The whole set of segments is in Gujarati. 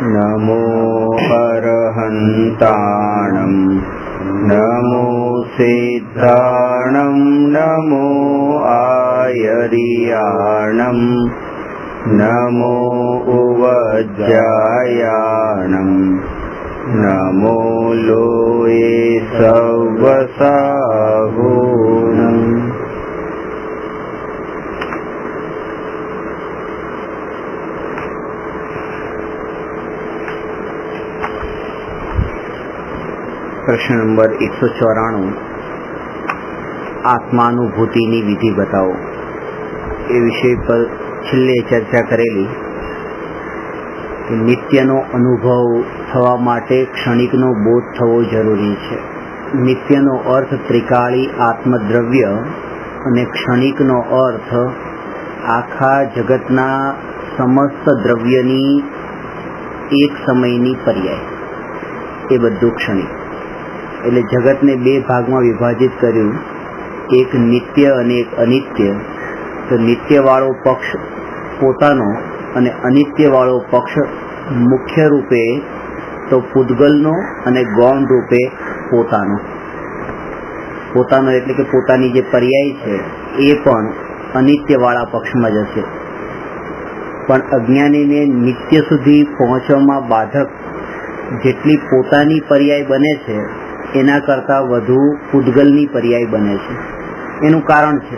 नमो अरहन्ताणं नमो सिद्धाणं नमो आयर्याणं नमो उवज्जायाणं नमो लोये सवसाहुणम्। प्रश्न नंबर 194 आत्मानुभूतिनी विधि बताओ। એ વિષય પર છેલ્લે ચર્ચા કરેલી કે નિત્યનો અનુભવ થવા માટે ક્ષણિકનો બોધ થવો જરૂરી છે। નિત્યનો અર્થ ત્રિકાળી આત્મદ્રવ્ય અને ક્ષણિકનો અર્થ આખા જગતના સમસ્ત દ્રવ્યની એક સમયની પર્યાય। એ બધું ક્ષણિક। એટલે જગતને બે ભાગમાં વિભાજિત કર્યું, એક નિત્ય અને એક અનિત્ય। તો નિત્યવાળો પક્ષ પોતાનો અને અનિત્યવાળો પક્ષ મુખ્ય રૂપે તો પૂદગલનો અને ગૌણ રૂપે પોતાનો। પોતાનો એટલે કે પોતાની જે પર્યાય છે એ પણ અનિત્યવાળા પક્ષમાં જશે। પણ અજ્ઞાનીને નિત્ય સુધી પહોંચવામાં બાધક જેટલી પોતાની પર્યાય બને છે એના કરતાં વધુ પૂદગલની પર્યાય બને છે। એનું કારણ છે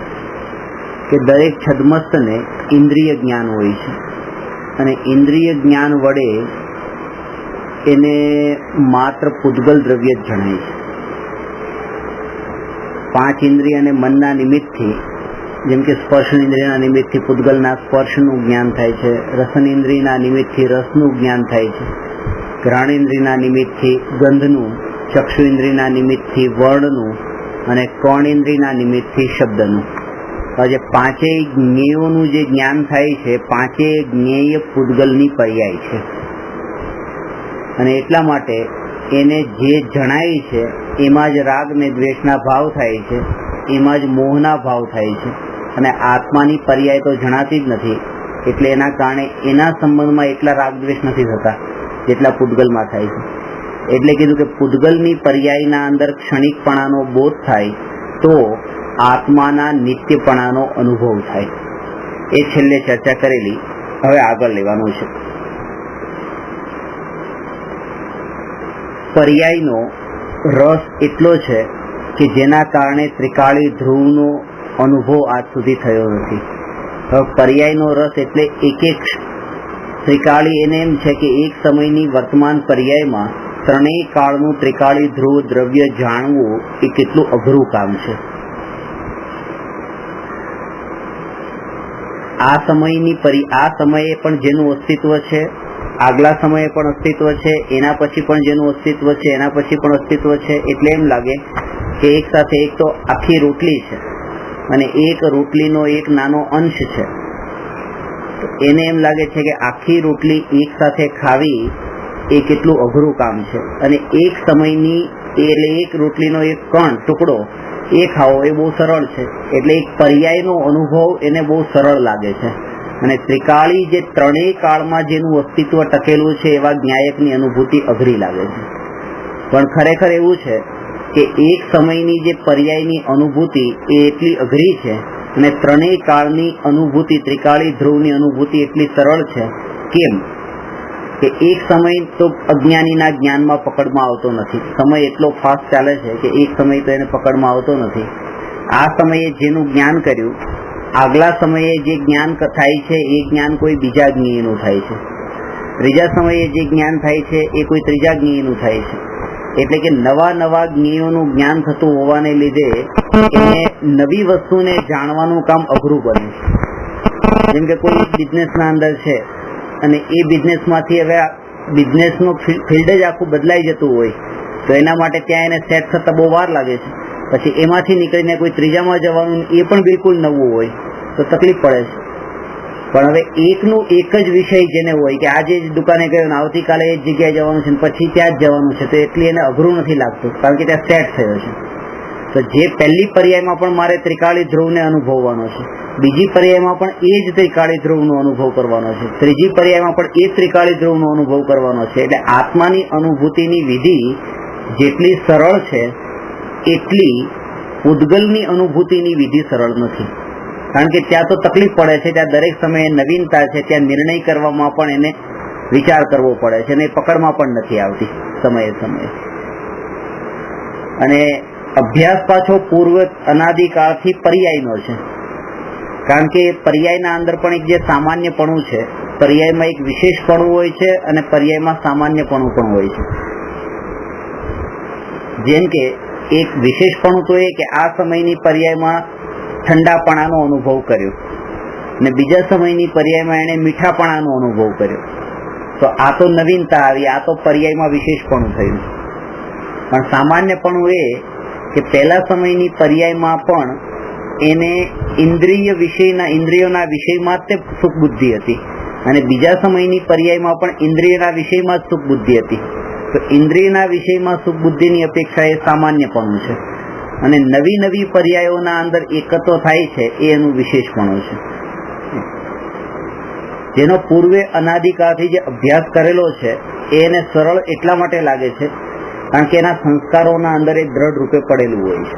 કે દરેક છદ્મસ્તને ઇન્દ્રિય જ્ઞાન હોય છે અને ઇન્દ્રિય જ્ઞાન વડે એને માત્ર પૂદગલ દ્રવ્ય જ જણાય છે। 5 ઇન્દ્રિય અને મનના નિમિત્તથી, જેમ કે સ્પર્શ ઇન્દ્રિયના નિમિત્તથી પૂદગલના સ્પર્શનું જ્ઞાન થાય છે, રસન ઇન્દ્રિયના નિમિત્તથી રસનું જ્ઞાન થાય છે, ઘ્રાણ ઇન્દ્રિયના નિમિત્તથી ગંધનું, ચક્ષુ ઇન્દ્રિયના નિમિત્તથી વર્ણનું અને કર્ણ ઇન્દ્રિયના નિમિત્તથી શબ્દનું। જે પાંચેય જ્ઞેયોનું જે જ્ઞાન થાય છે, પાંચેય જ્ઞેય પૂદગલની પર્યાય છે અને એટલા માટે એને જે જણાય છે એમાં જ રાગ ને દ્વેષના ભાવ થાય છે, એમાં જ મોહના ભાવ થાય છે અને આત્માની પર્યાય તો જણાતી જ નથી। એટલે એના કારણે એના સંબંધમાં એટલા રાગ દ્વેષ નથી થતા જેટલા પૂદગલમાં થાય છે। એટલે કીધું કે પૂદગલની પર્યાયના અંદર ક્ષણિકપણાનો બોધ થાય તો આત્માના નિત્યપણાનો અનુભવ થાય। એ છેલ્લે ચર્ચા કરેલી, હવે આગળ લેવાનું છે। પર્યાયનો રસ એટલો છે કે જેના કારણે ત્રિકાળી ધ્રુવનો અનુભવ આજ સુધી થયો નથી। હવે પર્યાયનો રસ એટલે એક એક ત્રિકાળી, એને એમ છે કે એક સમયની વર્તમાન પર્યાયમાં ત્રણેય કાળનું ત્રિકાળી ધ્રુવ દ્રવ્ય જાણવું એ કેટલું અઘરું કામ છે। આ સમયે પણ જેનું અસ્તિત્વ છે, આગલા સમયે પણ અસ્તિત્વ છે, એના પછી પણ જેનું અસ્તિત્વ છે, એના પછી પણ અસ્તિત્વ છે। એટલે એમ લાગે કે એક સાથે એક તો આખી રોટલી છે અને એક રોટલીનો એક નાનો અંશ છે। એને એમ લાગે છે કે આખી રોટલી એક સાથે ખાવી એ કેટલું અઘરું કામ છે અને એક સમયની એટલે એક રોટલીનો એક કણ ટુકડો એ ખાવો એ બહુ સરળ છે। એટલે એક પર્યાયનો અનુભવ એને બહુ સરળ લાગે છે અને ત્રિકાળી જે ત્રણેય કાળમાં જેનું અસ્તિત્વ ટકેલું છે એવા જ્ઞાયકની અનુભૂતિ અઘરી લાગે છે। પણ ખરેખર એવું છે કે એક સમયની જે પર્યાયની અનુભૂતિ એ એટલી અઘરી છે અને ત્રણેય કાળની અનુભૂતિ, ત્રિકાળી ધ્રુવની અનુભૂતિ એટલી સરળ છે। કેમ કે એક સમય તો અજ્ઞાનીના જ્ઞાનમાં પકડમાં આવતો નથી। સમય એટલો ફાસ્ટ ચાલે છે કે એક સમય તો એને પકડમાં આવતો નથી। આ સમયે જેનું જ્ઞાન કર્યું, આગલા સમયે જે જ્ઞાન થાય છે એ જ્ઞાન કોઈ બીજા જ્ઞેયનું થાય છે, ત્રીજા સમયે જે જ્ઞાન થાય છે એ કોઈ ત્રીજા જ્ઞેયનું થાય છે। એટલે કે નવા નવા જ્ઞેયોનું જ્ઞાન થતું હોવાને લીધે એને નવી વસ્તુને જાણવાનું કામ અઘરું બને છે। જેમ કે કોઈ બિઝનેસના અંદર છે અને એ બિઝનેસમાંથી હવે બિઝનેસનું ફિલ્ડ જ આખું બદલાઈ જતું હોય તો એના માટે ત્યાં એને સેટ થતાં બહુ વાર લાગે છે। પછી એમાંથી નીકળીને કોઈ ત્રીજામાં જવાનું, એ પણ બિલકુલ નવું હોય તો તકલીફ પડે છે। પણ હવે એકનું એક જ વિષય જેને હોય કે આજે જ દુકાને ગયો ને આવતીકાલે એ જ જગ્યાએ જવાનું છે ને પછી ત્યાં જ જવાનું છે તો એટલી એને અઘરું નથી લાગતું, કારણ કે ત્યાં સેટ થયો છે। તો જે પહેલી પર્યાયમાં પણ મારે ત્રિકાળી ધ્રુવને અનુભવવાનો છે, બીજી પર્યાયમાં પણ એ જ ત્રિકાળી ધ્રુવનો અનુભવ કરવાનો છે, ત્રીજી પર્યાયમાં પણ એ ત્રિકાળી ધ્રુવનો અનુભવ કરવાનો છે. એટલે આત્માની અનુભૂતિની વિધિ જેટલી સરળ છે એટલી પૂતગલની અનુભૂતિની વિધિ સરળ નથી. કારણ કે ત્યાં તો તકલીફ પડે છે, ત્યાં દરેક સમયે નવીનતા છે, ત્યાં નિર્ણય કરવામાં પણ એને વિચાર કરવો પડે છે અને પકડમાં પણ નથી આવતી સમયે સમયે. અને અભ્યાસ પાછો પૂર્વ અનાદિકાળથી પર્યાયનો છે. કારણ કે પર્યાયના અંદર પણ એક જે સામાન્યપણું છે, પર્યાયમાં એક વિશેષપણું હોય છે અને પર્યાયમાં સામાન્યપણું પણ હોય છે. જેમ કે એક વિશેષપણું તો એ કે આ સમયની પર્યાયમાં ઠંડાપણાનો અનુભવ કર્યો અને બીજા સમયની પર્યાયમાં એને મીઠાપણાનો અનુભવ કર્યો. તો આ તો નવીનતા આવી, આ તો પર્યાયમાં વિશેષપણું થયું. પણ સામાન્યપણું એ કે પહેલા સમયની પર્યાયમાં પણ એને ઇન્દ્રિયોના વિષયમાં જ તે સુખ બુદ્ધિ હતી અને બીજા સમયની પર્યાયમાં પણ ઇન્દ્રિયના વિષયમાં જ સુખ બુદ્ધિ હતી. તો ઇન્દ્રિયના વિષયમાં સુખ બુદ્ધિની અપેક્ષા એ સામાન્યપણું છે અને નવી નવી પર્યાયોના અંદર એકત્વ થાય છે એ એનું વિશેષપણું છે. જેનો પૂર્વે અનાદિકાળથી જે અભ્યાસ કરેલો છે એને સરળ એટલા માટે લાગે છે કારણ કે એના સંસ્કારોના અંદર એ દ્રઢ રૂપે પડેલું હોય છે.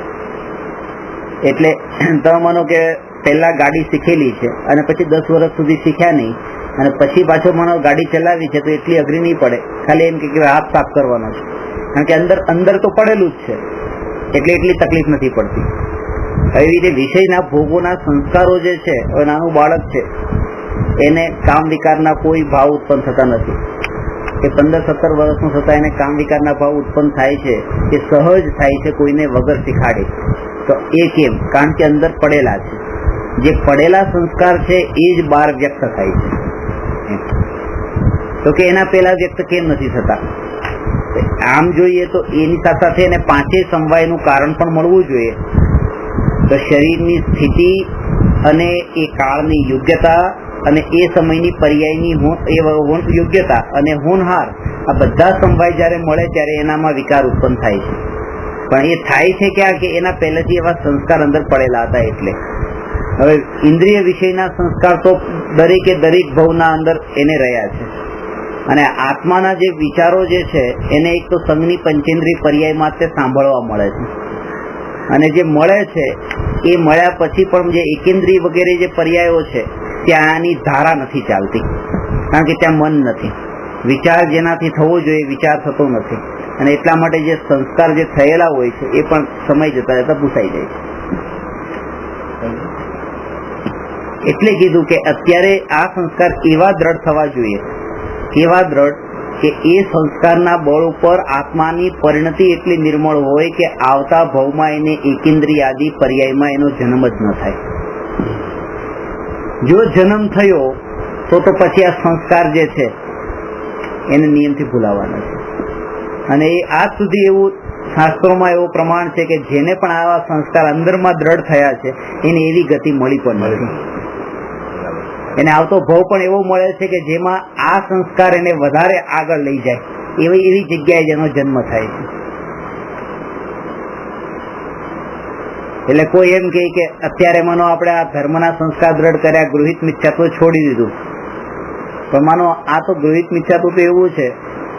એટલે તમે માનો કે પહેલા ગાડી શીખેલી છે અને પછી 10 વર્ષ સુધી શીખ્યા નહીં અને પછી પાછો માનો ગાડી ચલાવી છે તો એટલી અઘરી નહીં પડે, ખાલી એમ કે હાથ સાફ કરવાનો છે. કારણ કે અંદર તો પડેલું જ છે એટલે એટલી તકલીફ નથી પડતી. એવી રીતે વિષયના ભોગોના સંસ્કારો જે છે, હવે નાનું બાળક છે એને કામ વિકારના કોઈ ભાવ ઉત્પન્ન થતા નથી. એ 15-17 વર્ષનું થતા એને કામ વિકારના ભાવ ઉત્પન્ન થાય છે, એ સહજ થાય છે કોઈને વગર શીખાડે. તો એ કેમ? કારણ કે અંદર પડેલા છે. જે પડેલા સંસ્કાર છે એ જ બહાર વ્યક્ત થાય છે. તો કે એના પહેલા વ્યક્ત કેમ નથી થતા? આમ જોઈએ તો એની સાથે એને 5 સમવાયનું કારણ પણ મળવું જોઈએ. તો શરીરની સ્થિતિ અને એ કાળની યોગ્યતા અને એ સમયની પર્યાયની યોગ્યતા અને હોનહાર, આ બધા સમવાય જ્યારે મળે ત્યારે એનામાં વિકાર ઉત્પન્ન થાય છે. પણ એ થાય છે ક્યાં કે એના પહેલેથી એવા સંસ્કાર અંદર પડેલા હતા. એટલે હવે ઇન્દ્રિય વિષયના સંસ્કાર તો દરેકે દરેક ભવના અંદર એને રહ્યા છે અને આત્માના જે વિચારો જે છે એને એક તો સંઘની પંચેન્દ્રિય પર્યાયમાં તે સાંભળવા મળે છે અને જે મળે છે એ મળ્યા પછી પણ જે એકેન્દ્રિય વગેરે જે પર્યાયો છે ત્યાંની ધારા નથી ચાલતી કારણ કે ત્યાં મન નથી. વિચાર જેનાથી થવો જોઈએ વિચાર થતો નથી અને એટલા માટે જે સંસ્કાર જે થયેલા હોય છે એ પણ સમય જતા જતા ભૂસાઈ જાય છે. એટલે કીધું કે અત્યારે આ સંસ્કાર એવા દ્રઢ થવા જોઈએ, કેવા દ્રઢ કે એ સંસ્કારના બળ ઉપર આત્માની પરિણતિ એટલી નિર્મળ હોય કે આવતા ભવમાં એને એકેન્દ્રિય આદિ પર્યાયમાં એનો જન્મ જ ન થાય. જો જન્મ થયો તો પછી આ સંસ્કાર જે છે એને નિયમથી ભૂલાવાના છે. અને એ આજ સુધી એવું શાસ્ત્રોમાં એવું પ્રમાણ છે કે જેને પણ આવા સંસ્કાર અંદરમાં દ્રઢ થયા છે એને એવી ગતિ મળી પણ નથી. એને આવતો ભવ પણ એવો મળે છે કે જેમાં આ સંસ્કાર એને વધારે આગળ લઈ જાય એવી જગ્યાએ જેનો જન્મ થાય છે. એટલે કોઈ એમ કહે કે અત્યારે માનો આપણે આ ધર્મના સંસ્કાર દ્રઢ કર્યા, ગૃહિત મિથ્યાત્વ છોડી દીધું, પણ માનો આ તો ગૃહિત મિથ્યાત્વ તો એવું છે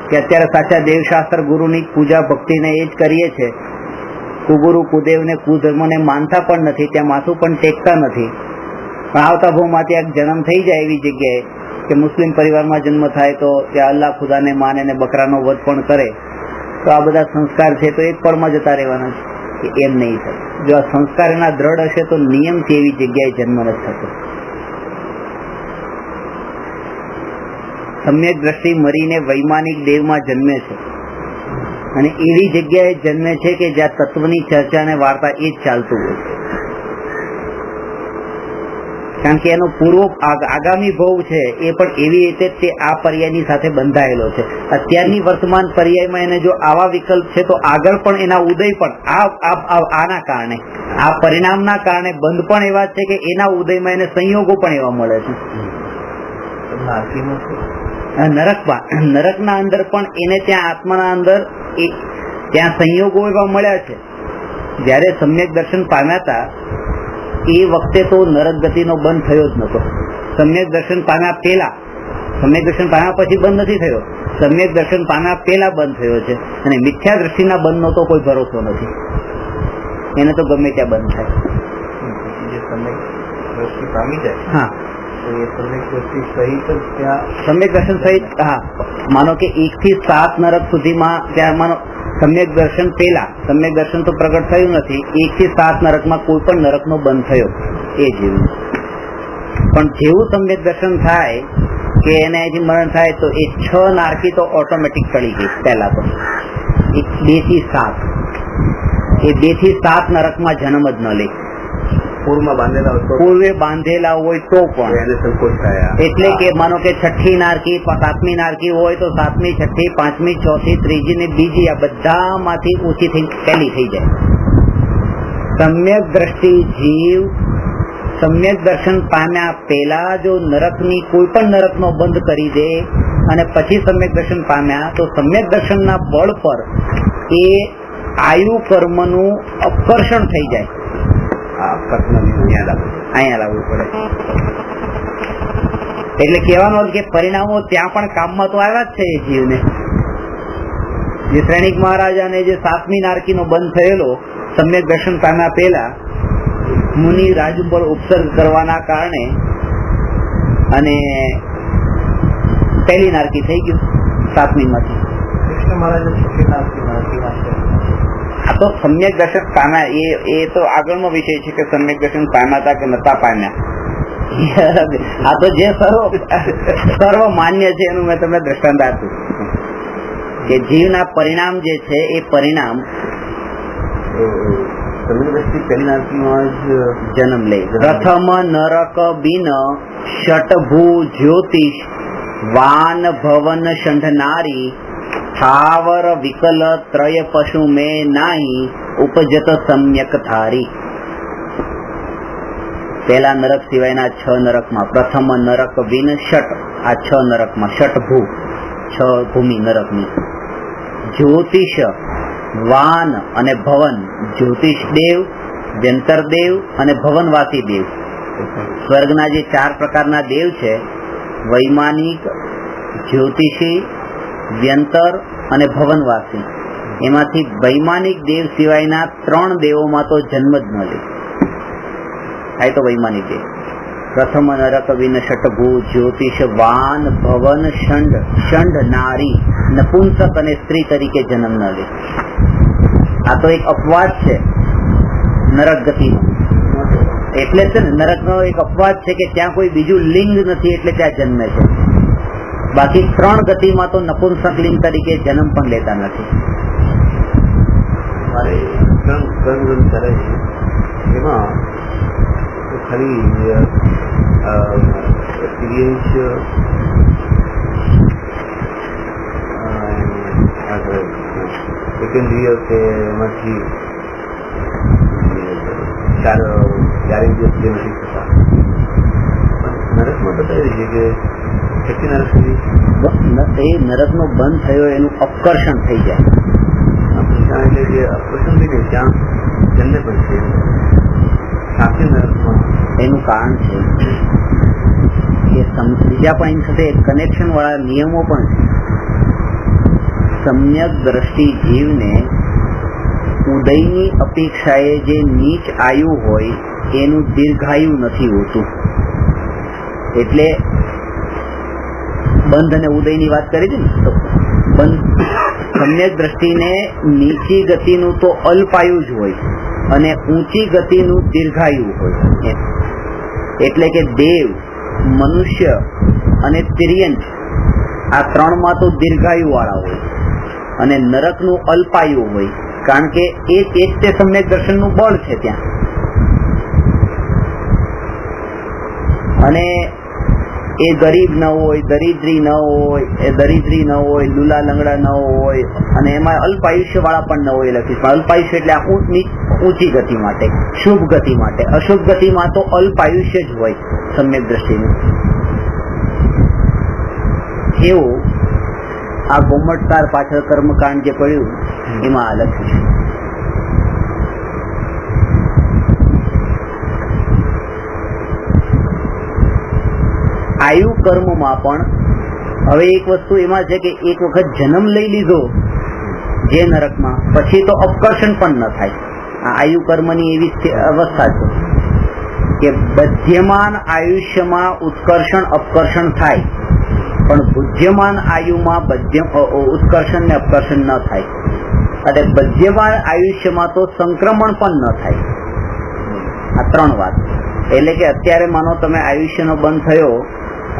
કે અત્યારે સાચા દેવશાસ્ત્ર ગુરુની પૂજા ભક્તિને એ જ કરીએ છીએ, કુગુરુ કુદેવને કુધર્મને માનતા પણ નથી, ત્યાં માથું પણ ટેકતા નથી. પણ આવતા ભવમાંથી એક જન્મ થઈ જાય એવી જગ્યાએ કે મુસ્લિમ પરિવારમાં જન્મ થાય તો ત્યાં અલ્લાહ ખુદાને માને ને બકરાનો વધ પણ કરે, તો આ બધા સંસ્કાર છે તો એક પળમાં જતા રહેવાના છે. એમ નહીં થાય. જો આ સંસ્કાર એના દ્રઢ હશે તો નિયમથી એવી જગ્યાએ જન્મ નથી થતો. સમ્યક દ્રષ્ટિ મરીને વૈમાનિક દેવમાં જન્મે છે અને એવી જગ્યાએ જન્મે છે કે જ્યાં તત્વની ચર્ચા અને વાર્તા એ જ ચાલતું હોય છે. કારણ કે એનો પૂર્વ આગામી ભવ છે એ પણ એવી રીતે તે આ પર્યાયની સાથે બંધાયેલો છે. અત્યારની વર્તમાન પર્યાયમાં એને જો આવા વિકલ્પ છે તો આગળ પણ એના ઉદય પણ આના કારણે, આ પરિણામના કારણે બંધ પણ એવા છે કે એના ઉદયમાં એને સંયોગો પણ એવા મળે છે. નરકના અંદર પણ એને ત્યાં આત્માના અંદર ત્યાં સંયોગો એવા મળ્યા છે જયારે સમ્યક દર્શન પામ્યા હતા એ વખતે તો નરક ગતિનો બંધ થયો જ નતો. સમ્યક દર્શન પામ્યા પહેલા, સમ્યક દર્શન પામ્યા પછી બંધ નથી થયો, સમ્યક દર્શન પામ્યા પહેલા બંધ થયો છે. અને મિથ્યા દ્રષ્ટિના બંધનો તો કોઈ ભરોસો નથી, એને તો ગમે ત્યાં બંધ થાય. જે સમ્યક દ્રષ્ટિ પામી જાય, હા, એ સમ્યક દ્રષ્ટિ સહિત જ ત્યાં સમ્યક દર્શન સહિત. હા, માનો કે 1 થી 7 નરક સુધીમાં ત્યાં માનો સમ્યક દર્શન પહેલા, સમ્યક દર્શન તો પ્રગટ થયું નથી, 1 થી 7 નરકમાં કોઈ પણ નરકનો બંધ થયો એ જેવું. પણ જેવું સમ્યક દર્શન થાય કે એને અહીંથી મરણ થાય તો એ 6 નારકી તો ઓટોમેટિક ચડી ગઈ. પહેલા તો 2 થી 7, એ 2 થી 7 નરકમાં જન્મ જ ન લે. પૂર્વમાં બાંધેલા હોય તો પૂર્વે બાંધેલા હોય તો પણ એને સંકોચ થાય. એટલે કે માનો કે 6ઠી નારકી, 7મી નારકી હોય તો 7મી, 6ઠી, 5મી, 4થી, 3જી ને બીજી, આ બધામાંથી ઓછી થઈ પહેલી થઈ જાય. સમ્યક દ્રષ્ટિ જીવ સમ્યક દર્શન પામ્યા પહેલા જો નરકની કોઈ પણ નરકનો બંધ કરી દે અને પછી સમ્યક દર્શન પામ્યા તો સમ્યક દર્શનના બળ પર એ આયુ કર્મનું અપકર્ષણ થઈ જાય. અહીંયા લાવવું પડે. એટલે કહેવાનો કે પરિણામો ત્યાં પણ કામમાં તો આવ્યા જ છે એ જીવને. જે શ્રેણિક મહારાજાને જે 7મી નારકીનો બંધ થયેલો સમ્યક દર્શન પામ્યા પહેલા મુનિ રાજ ઉપર ઉપસર્ગ કરવાના કારણે અને પહેલી નારકી થઈ ગયું 7મી માંથી. કૃષ્ણ મહારાજ આ તો સમ્યક દર્શન પામ્યા, એ તો આગળનો વિષય છે કે સમ્યક દર્શન પામ્યા હતા કે નતા પામ્યા. આ તો જે સર્વ માન્ય છે એનું મેં તમને દ્રષ્ટાંત આપ્યું કે જીવના પરિણામ જે છે એ પરિણામ પહેલી નારકીમાં જ જન્મ લે. પ્રથમ નરક બિન ષટભૂ જ્યોતિષ વાન ભવન ષંઢનારી સ્થાવર વિકલ ત્રય પશુ મેં નાહી ઉપજત સમ્યક ધારી. પહેલા નરક સિવાયના 6 નરકમાં પ્રથમ નરક વિન ષટ, આ 6 નરકમાં ષટભૂ 6 ભૂમિ નરકની, જ્યોતિષ, વાન અને ભવન, જ્યોતિષ દેવ, વ્યંતર દેવ અને ભવનવાસી દેવ. સ્વર્ગના જે 4 પ્રકારના દેવ છે, વૈમાનિક, જ્યોતિષી, વ્યંતર અને ભવનવાસી, એમાંથી વૈમાનિક દેવ સિવાયના 3 દેવોમાં તો જન્મ જ ન લે. થાય તો વૈમાનિક દેવ. પ્રથમ નરક વિન ષટભૂ જ્યોતિષ વાન ભવન ષંડ નારી, નપુંસક અને સ્ત્રી તરીકે જન્મ ન લે. આ તો એક અપવાદ છે નરક ગતિનો. એટલે છે ને નરકનો એક અપવાદ છે કે ત્યાં કોઈ બીજું લિંગ નથી એટલે ત્યાં જન્મે છે. બાકી 3 ગતિમાં તો નપુંસક લિંગ તરીકે જન્મ પણ લેતા નથી. મારે કરે છે એમાં ખાલી એક્સપિરિયન્સ સેકન્ડરી કે એમાંથી 4 દિવસ જે નથી થતા. નરકમાં બતાવી છે કે એ નરકનો બંધ થયો એનું અપકર્ષણ થઈ જાય. એટલે જે અપકર્ષણ થઈ જાય ત્યાં જન્મે પણ છે. સાથે નરકમાં એનું કારણ છે કે બીજા પણ એની સાથે કનેક્શન વાળા નિયમો પણ છે. સમ્યક દ્રષ્ટિ જીવને ઉદયની અપેક્ષાએ જે નીચ આયુ હોય એનું દીર્ઘાયુ નથી હોતું. એટલે બંધ અને ઉદયની વાત કરી હતી ને, તો બંધ સમ્યક દ્રષ્ટિને નીચી ગતિનું તો અલ્પાયુ જ હોય અને ઊંચી ગતિનું દીર્ઘાયુ હોય. એટલે કે દેવ, મનુષ્ય અને તિર્યંચ આ 3માં તો દીર્ઘાયુ વાળા હોય અને નરકનું અલ્પાયુ હોય, કારણ કે એક તે સમ્યક દર્શનનું બળ છે ત્યાં. અને એ ગરીબ ન હોય, દરિદ્રી ન હોય, લુલા લંગડા ન હોય અને એમાં અલ્પાયુષ્ય વાળા પણ ન હોય. લખીશ પણ અલ્પાયુષ્ય એટલે આ ઊંચી ગતિ માટે, શુભ ગતિ માટે. અશુભ ગતિમાં તો અલ્પાયુષ્ય જ હોય સમ્યક દ્રષ્ટિનું. એવું આ ગોમટતાર પાછળ કર્મકાંડ જે પડ્યું એમાં આ લખ્યું છે. આયુ કર્મમાં પણ હવે એક વસ્તુ એમાં છે કે એક વખત જન્મ લઈ લીધો જે નરકમાં, પછી તો અપકર્ષણ પણ ન થાય. આ આયુ કર્મની એવી અવસ્થા છે કે બધ્યમાન આયુષ્યમાં ઉત્કર્ષણ અપકર્ષણ થાય, પણ બુદ્ધ્યમાન આયુમાં ઉત્કર્ષણ ને અપકર્ષણ ન થાય. અને બધ્યમાન આયુષ્યમાં તો સંક્રમણ પણ ન થાય. આ 3 વાત. એટલે કે અત્યારે માનો તમે આયુષ્યનો બંધ થયો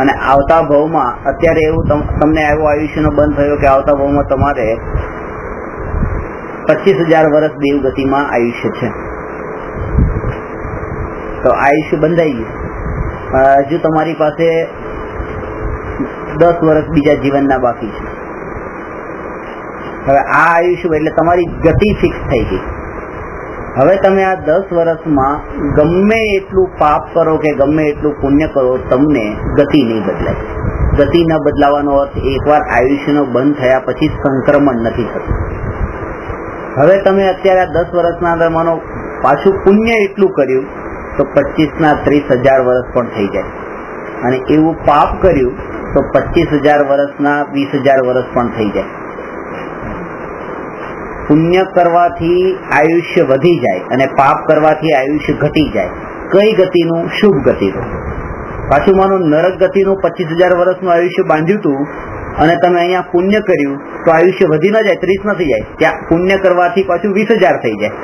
અને આવતા ભાવમાં અત્યારે એવું તમને એવો આયુષ્યનો બંધ થયો કે આવતા ભાવમાં તમારે 25,000 વર્ષ દેવગતિમાં આયુષ્ય છે, તો આયુષ્ય બંધાઈ ગયું. હજુ તમારી પાસે 10 વર્ષ બીજા જીવનના બાકી છે. હવે આ આયુષ્ય એટલે તમારી ગતિ ફિક્સ થઈ ગઈ. હવે તમે આ 10 વર્ષમાં ગમે એટલું પાપ કરો કે ગમે એટલું પુણ્ય કરો, તમને ગતિ નહીં બદલાય. ગતિ ન બદલાવાનો અર્થ એકવાર આયુષ્યનો બંધ થયા પછી સંક્રમણ નથી થતું. હવે તમે અત્યારે 10 વર્ષના અંદર માનો પાછું પુણ્ય એટલું કર્યું તો 25 ના 30,000 વર્ષ પણ થઈ જાય, અને એવું પાપ કર્યું તો 25,000 વર્ષના 20,000 વર્ષ પણ થઈ જાય. પુણ્ય કરવાથી આયુષ્ય વધી જાય અને પાપ કરવાથી આયુષ્ય ઘટી જાય. કઈ ગતિનું? શુભ ગતિનું. પાછું માનો નરક ગતિનું 25,000 વર્ષનું આયુષ્ય બાંધ્યું હતું અને તમે અહીંયા પુણ્ય કર્યું તો આયુષ્ય વધી ન જાય, 30 ન થઈ જાય. ત્યાં પુણ્ય કરવાથી પાછું 20,000 થઈ જાય,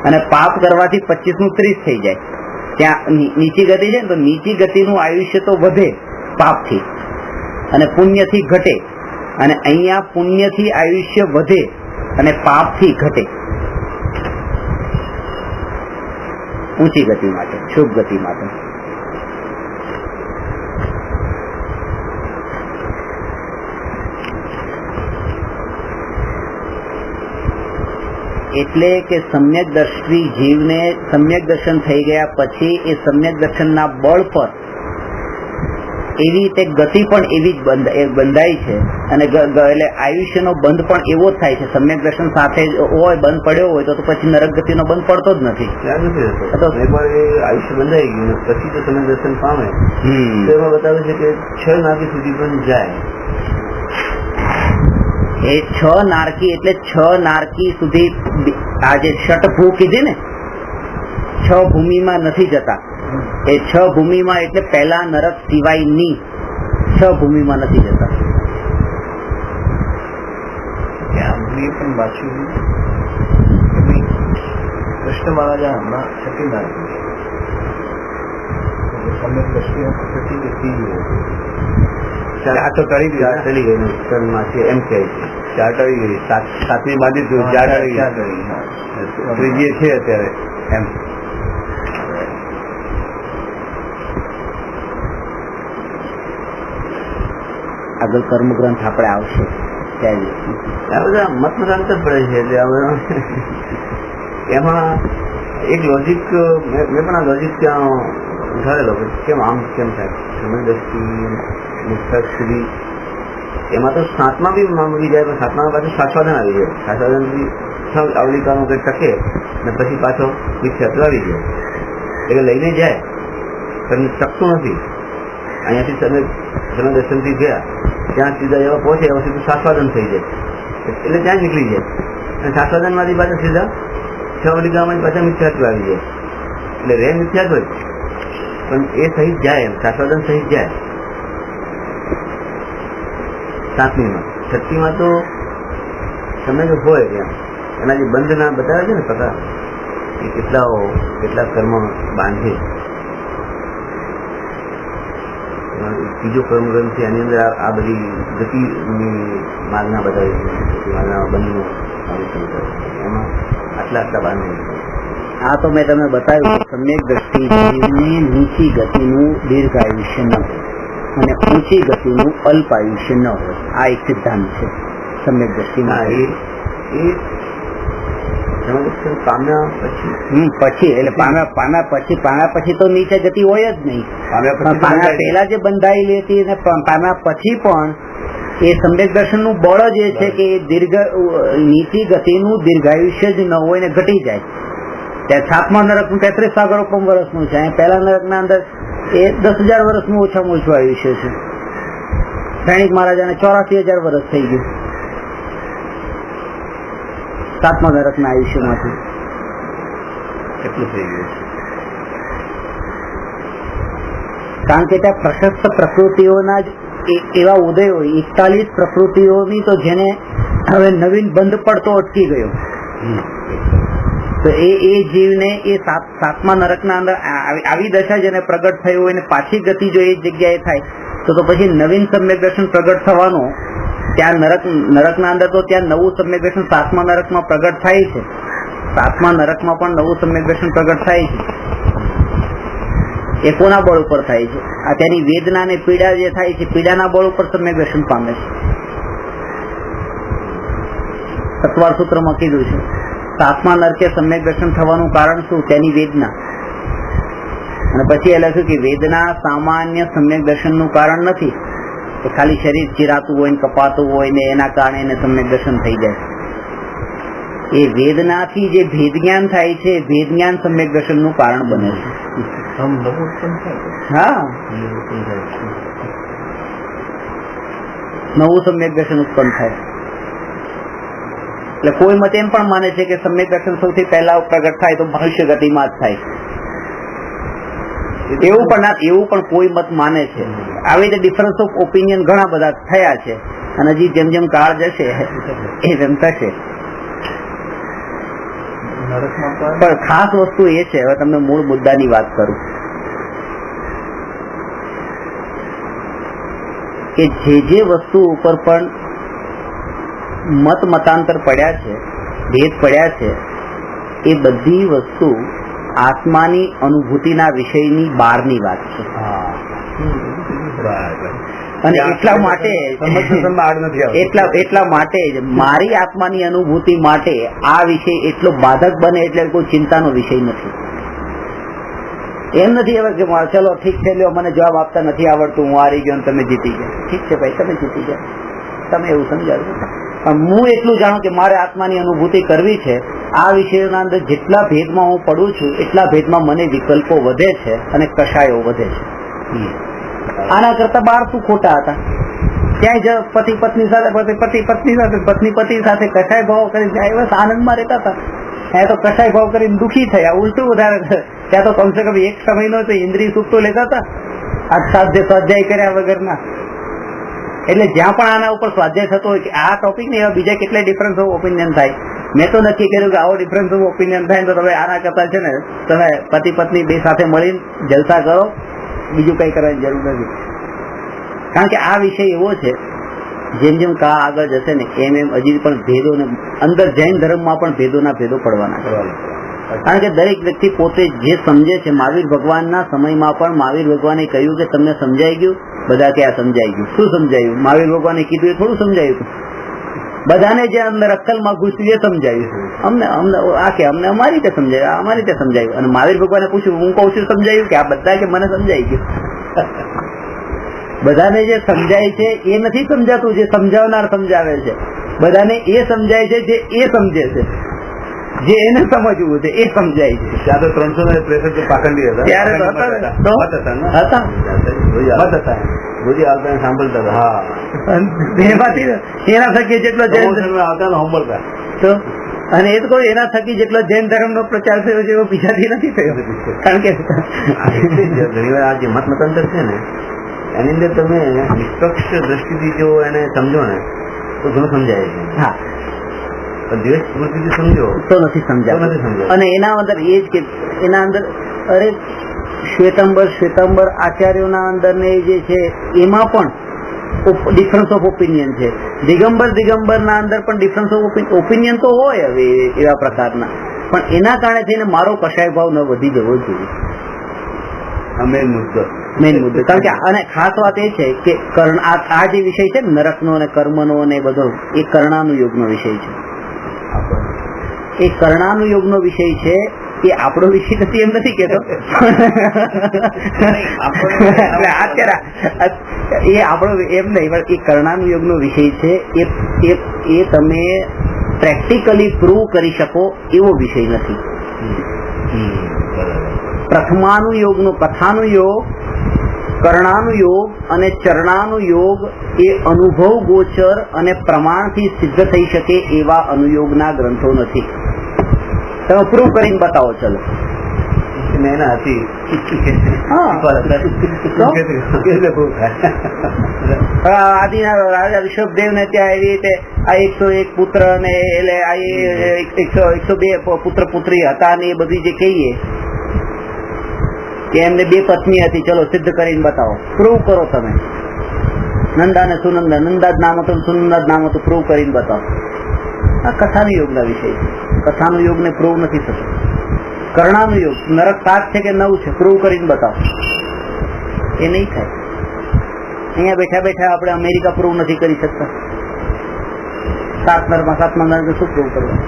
અને પાપ કરવાથી 25 નું 30 થઈ જાય. ત્યાં નીચી ગતિ છે ને, તો નીચી ગતિનું આયુષ્ય તો વધે પાપથી અને પુણ્યથી ઘટે, અને અહીંયા પુણ્યથી આયુષ્ય વધે અને પાપથી ઘટે. ઊંચી ગતિ માટે, શુભ ગતિ માટે. એટલે કે સમ્યક દ્રષ્ટિ જીવને સમ્યક દર્શન થઈ ગયા પછી એ સમ્યક દર્શનના બળ પર એવી રીતે ગતિ પણ એવી જ બંધાય છે, અને એટલે આયુષ્યનો બંધ પણ એવો જ થાય છે. સમ્યક દર્શન સાથે હોય, બંધ પડ્યો હોય તો પછી નરક ગતિનો બંધ પડતો જ નથી. આયુષ્ય બંધાઈ ગયું પછી તો સમ્યક દર્શન પામે. એમાં બતાવે છે કે 6 નાકી સુધી પણ જાય. એ 6 નારકી એટલે 6 નારકી સુધી. આ જે ષટભૂ કીધી ને, 6 ભૂમિમાં નથી જતા. એ 6 ભૂમિમાં એટલે પહેલા નરક સિવાયની 6 ભૂમિમાં નથી જતા. પણ પાછું કૃષ્ણ મહારાજા હમણાં છઠ્ઠી નારકી સમ્યક દ્રષ્ટિ આ તો ટળી ગઈ એમ કહે છે. 4 ટળી ગઈ, 7મી બાંધી 4 ટળી ગઈ, ત્રીજી છે અત્યારે એમ. આગળ કર્મ ગ્રંથ આપણે આવશે ત્યારે આ બધા મતમતાંતર પડે છે. એટલે એમાં એક લોજિક મેં પણ આ લોજિક ત્યાં ઉઠાડેલો કેમ આમ કેમ થાય સમય દ્રષ્ટિ નિષ્ઠા સુધી. એમાં તો 7મા બી આવી જાય, પણ 7મા પાછું સાસ્વાદન આવી જાય. સાસ્વાદનથી અવલિકાનું કંઈક ટકે ને પછી પાછો મિથ્યાત્વ આવી જાય. એટલે લઈને જાય પણ ટકતું નથી. અહીંયાથી તમે દર્શનથી ગયા ત્યાં સીધા એવા પહોંચે એવા સીધું સાસ્વાદન થઈ જાય, એટલે ત્યાં નીકળી જાય. અને સાસ્વાદનમાંથી પાછા સીધા 6 અવલિકામાં પાછા મિથ્યાત્વ આવી જાય. એટલે રે મિથ્યાત્વ પણ એ સહિત જાય, એમ સાસ્વાદન સહિત જાય. 7મીમાં 6મીમાં તો તમે જો હોય ત્યાં એના જે બંધ ના બતાવે છે ને પ્રકાર, એ કેટલા કર્મ બાંધે. ત્રીજો કર્મ ગ્રંથ છે, એની અંદર આ બધી ગતિની માગના બતાવી છે, બંધનું એમાં આટલા બાંધે. આ તો મેં તમને બતાવ્યું સમ્યક દ્રષ્ટિ જીવની નીચી ગતિનું દીર્ઘ આયુષ્ય ન હોય અને ઊંચી ગતિનું અલ્પ આયુષ્ય ન હોય. આ એક સિદ્ધાંત છે સમ્યક દ્રષ્ટિમાં. પામ્યા પછી તો નીચે ગતિ હોય જ નહીં. પામ્યા પહેલા જે બંધાયેલી હતી અને પામ્યા પછી પણ એ સમ્યક દર્શનનું બળ જ એ છે કે નીચી ગતિનું દીર્ઘાયુષ્ય જ ન હોય ને ઘટી જાય. ત્યાં 7મા નરકનું 33 સાગરોપમ વર્ષનું છે. પહેલા નરકના અંદર એ 10,000 વર્ષનું ઓછામાં ઓછું આયુષ્ય છે. સૈનિક મહારાજાને 84,000 વર્ષ થઈ ગયું 7મા નરકના આયુષ્યમાંથી. કેટલું થઈ ગયું છે? કારણ કે ત્યાં પ્રશસ્ત પ્રકૃતિઓના જ એવા ઉદયો 41 પ્રકૃતિઓની તો જેને હવે નવીન બંધ પડતો અટકી ગયો, તો એ જીવને એ 7મા નરકના અંદર આવી દશા જેને પ્રગટ થઈ હોય ને પાછી ગતિ જો એ જગ્યાએ થાય તો પછી નવીન સમ્યક દર્શન પ્રગટ થવાનો ત્યાં નરકના અંદર તો ત્યાં નવું સમ્યક દર્શન 7મા નરકમાં પ્રગટ થાય છે. 7મા નરકમાં પણ નવું સમ્યક દર્શન પ્રગટ થાય છે. એ કોના બળ ઉપર થાય છે? આ તેની વેદના ને પીડા જે થાય છે, પીડાના બળ ઉપર સમ્યક દર્શન પામે છે. સત્વાર સૂત્રમાં કીધું છે 7મા નરકે સમ્યક દર્શન થવાનું કારણ શું? તેની વેદના. અને પછી એ લખ્યું કે વેદના સામાન્ય સમ્યક દર્શનનું કારણ નથી, કે ખાલી શરીર ચીરાતું હોય ને કપાતું હોય ને એના કારણે એને સમ્યક દર્શન થઈ જાય. એ વેદનાથી જે ભેદ જ્ઞાન થાય છે, ભેદ જ્ઞાન સમ્યક દર્શનનું કારણ બને છે. હા, નવું સમ્યક દર્શન ઉત્પન્ન થાય. એટલે કોઈ મત એમ પણ માને છે કે સમ્યક દર્શન સૌથી પહેલા પ્રગટ થાય તો મનુષ્ય ગતિમાં જ થાય, એવું પણ કોઈ મત માને છે. આવી રીતે ડિફરન્સ ઓફ ઓપિનિયન ઘણા બધા થયા છે અને હજી જેમ જેમ કાળ જશે એમ થશે. પણ ખાસ વસ્તુ એ છે, હવે તમને મૂળ મુદ્દાની વાત કરું, કે જે વસ્તુ ઉપર પણ મતાંતર પડ્યા છે, ભેદ પડ્યા છે, એ બધી વસ્તુ આત્માની અનુભૂતિના વિષયની બહારની વાત છે. અને એટલા માટે જ મારી આત્માની અનુભૂતિ માટે આ વિષય એટલો બાધક બને એટલે કોઈ ચિંતાનો વિષય નથી. એમ નથી હવે કે ચલો ઠીક છે, લ્યો મને જવાબ આપતા નથી આવડતું, હું હારી ગયો, તમે જીતી ગયા. ઠીક છે ભાઈ, તમે જીતી ગયા, તમે એવું સમજાવો. હું એટલું જાણું કે મારે આત્માની અનુભૂતિ કરવી છે. આ વિષયોના અંદર જેટલા ભેદમાં હું પડું છું એટલા ભેદમાં મને વિકલ્પો વધે છે અને કષાયો વધે છે. આના કરતા 12 શું ખોટા હતા? ક્યાંય પતિ પત્ની સાથે પત્ની સાથે કષાય ભાવ કરી બસ આનંદમાં રહેતા હતા. ત્યાં તો કષાય ભાવ કરીને દુઃખી થયા, ઉલટું વધારે. ત્યાં તો કમસે કમ એક સમયનો તો ઇન્દ્રિય સુખ તો લેતા હતા, આ સ્વાધ્યાય કર્યા વગરના. એટલે જ્યાં પણ આના ઉપર સ્વાધ્યાય થતો હોય કે આ ટોપિક ને એવા બીજા કેટલાય ડિફરન્સ ઓફ ઓપિનિયન થાય. મેં તો નક્કી કર્યું કે આવો ડિફરન્સ ઓફ ઓપિનિયન થાય તો તમે આના કરતા છે ને તમે પતિ પત્ની બે સાથે મળીને જલસા કરો, બીજું કઈ કરવાની જરૂર નથી. કારણ કે આ વિષય એવો છે, જેમ જેમ કાળ આગળ જશે ને એમ હજી પણ ભેદો ને અંદર જૈન ધર્મમાં પણ ભેદોના ભેદો પડવાના. કારણ કે દરેક વ્યક્તિ પોતે જે સમજે છે, મહાવીર ભગવાનના સમયમાં પણ મહાવીર ભગવાને કહ્યું કે તમને સમજાઈ ગયું? બધા ક્યાં સમજાઈ ગયું? શું સમજાયું? મહાવીર ભગવાને કીધું એ થોડું સમજાયું. બધાને જે અંદર અક્કલમાં ઘૂસ્યું એ સમજાયું. અમને અમારી રીતે સમજાયું, અમારી રીતે સમજાયું. અને મહાવીર ભગવાને પૂછ્યું, હું કહું છું સમજાયું કે આ બધા કે મને સમજાઈ ગયું? બધાને જે સમજાય છે એ નથી સમજાતું, જે સમજાવનાર સમજાવે છે. બધાને એ સમજાય છે જે એ સમજે છે, જે એને સમજવું છે એ સમજાય છે. ત્યાં તો 363 પાખંડી હતા, ત્યારે સાંભળતા હતા. એના થકી જેટલો સાંભળતા તો, અને એ તો કહું એના થકી જેટલો જૈન ધર્મ નો પ્રચાર થયો છે એવો બીજાથી નથી થયો. કારણ કે ઘણી વાર આ જે મત મતાંતર છે ને એની અંદર તમે નિષ્પક્ષ દ્રષ્ટિથી જો એને સમજો ને તો ઘણું સમજાય છે. હા, દ્વેષ વૃત્તિથી સમજો તો નથી સમજાય. અને એના અંદર એ જ કે એના અંદર અરે શ્વેતંબર આચાર્યોના અંદર ને જે છે એમાં પણ ડિફરન્સ ઓફ ઓપિનિયન છે. દિગંબર ના અંદર પણ ડિફરન્સ ઓફ ઓપિનિયન તો હોય હવે એવા પ્રકારના, પણ એના કારણે થઈને મારો કશાય ભાવ ન વધી જવો જોઈએ. મેઇન મુદ્દો. કારણ કે અને ખાસ વાત એ છે કે આ જે વિષય છે નરકનો અને કર્મનો અને બધો એ કર્ણાનુયોગનો વિષય છે. એ કર્ણાનુયોગનો વિષય છે. એ આપણો વિષય નથી એમ નથી કેતો, એ આપણો એમ નહીં, પણ એ કર્ણાનુયોગનો વિષય છે. એ તમે પ્રેક્ટિકલી પ્રૂવ કરી શકો એવો વિષય નથી. પ્રથમાનુયોગનો કથાનુયોગ કર્ણાનુયોગ અને ચરણાનુયોગ એ અનુભવ ગોચર અને પ્રમાણથી સિદ્ધ થઈ શકે એવા અનુયોગના ગ્રંથો નથી. તમે પ્રૂવ કરીને બતાવો. ચલો મહેનત હતી. આદિના રાજા ઋષભદેવ ને ત્યાં એવી રીતે આ 101 પુત્ર ને એટલે 102 પુત્ર પુત્રી હતા ને એ બધી જે કહીએ કે એમને 2 પત્ની હતી. ચલો સિદ્ધ કરીને બતાવો. પ્રૂવ કરો તમે. નંદા ને સુનંદા, નંદા જ નામ હતું, સુનંદા જ નામ હતું. પ્રૂવ કરીને બતાવો. આ કથાનું યોગના વિષય છે. કથાનું યોગ ને પ્રૂવ નથી થતું. કર્ણાનું યોગ નરક 7 છે કે 9 છે, પ્રૂવ કરીને બતાવો. એ નહીં થાય. અહીંયા બેઠા બેઠા આપણે અમેરિકા પ્રૂવ નથી કરી શકતા. 7 નરમાં 7મા નરક શું પ્રૂવ કરવું?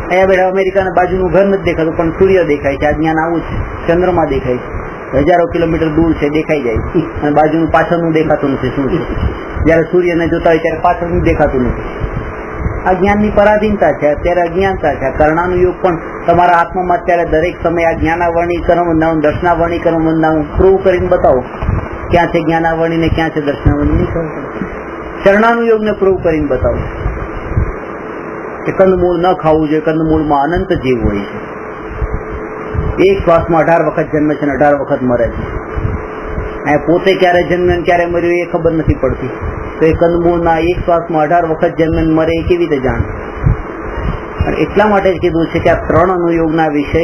અહીંયા બેઠા અમેરિકાના બાજુનું ઘર નથી દેખાતું, પણ સૂર્ય દેખાય છે. આ જ્ઞાન આવું છે. ચંદ્રમા દેખાય છે, હજારો કિલોમીટર દૂર છે, દેખાઈ જાય છે. અને બાજુનું પાછળનું દેખાતું નથી. શું છે? જયારે સૂર્યને જોતા હોય ત્યારે પાછળનું દેખાતું નથી. આ જ્ઞાનની પરાધીનતા છે. અત્યારે અજ્ઞાનતા છે. કર્ણાનું યુગ પણ તમારા આત્મામાં અત્યારે દરેક સમયે આ જ્ઞાનાવરણી કર્મ બંધાવું, દર્શનાવરણી કર્મ બંધાવું પ્રૂવ કરીને બતાવો. ક્યાં છે જ્ઞાનાવરણી ને ક્યાં છે દર્શનાવરણી? નહીં ખબર પડે. ચરણાનું યોગને પ્રૂવ કરીને બતાવો કે કંદમૂળ ન ખાવું જોઈએ. કંદમૂળમાં અનંત જીવ હોય છે. એક શ્વાસમાં 18 વખત જન્મે છે અને 18 વખત મરે છે. પોતે ક્યારે જન્મે ક્યારે મર્યું એ ખબર નથી પડતી. તો એ કંદમૂળના એક શ્વાસમાં 18 વખત જન્મે મરે એ કેવી રીતે જાણે? એટલા માટે જ કીધું છે કે આ 3 અનુયોગના વિષય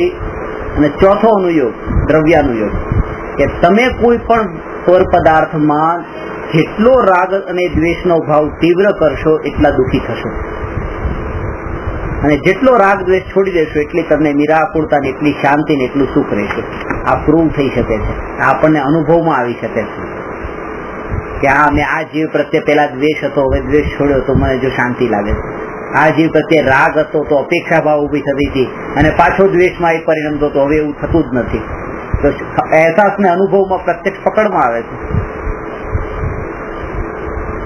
અને ચોથો અનુયોગ દ્રવ્યાનુયોગ, કે તમે કોઈ પણ પર પદાર્થમાં જેટલો રાગ અને દ્વેષનો ભાવ તીવ્ર કરશો એટલા દુઃખી થશો, અને જેટલો રાગ દ્વેષ છોડી દેશો એટલી તમને નિરાકુળતા ને એટલી શાંતિ ને એટલું સુખ રહેશે. આ પ્રૂવ થઈ શકે છે. આપણને અનુભવમાં આવી શકે છે કે હા, મેં આ જીવ પ્રત્યે પેલા દ્વેષ હતો, હવે દ્વેષ છોડ્યો તો મને જો શાંતિ લાગે છે. આ જીવ પ્રત્યે રાગ હતો તો અપેક્ષા ભાવ ઉભી થતી હતી અને પાછો દ્વેષમાં એ પરિણમતો તો હવે એવું થતું જ નથી. તો અહેસાસ ને અનુભવમાં પ્રત્યક્ષ પકડમાં આવે છે.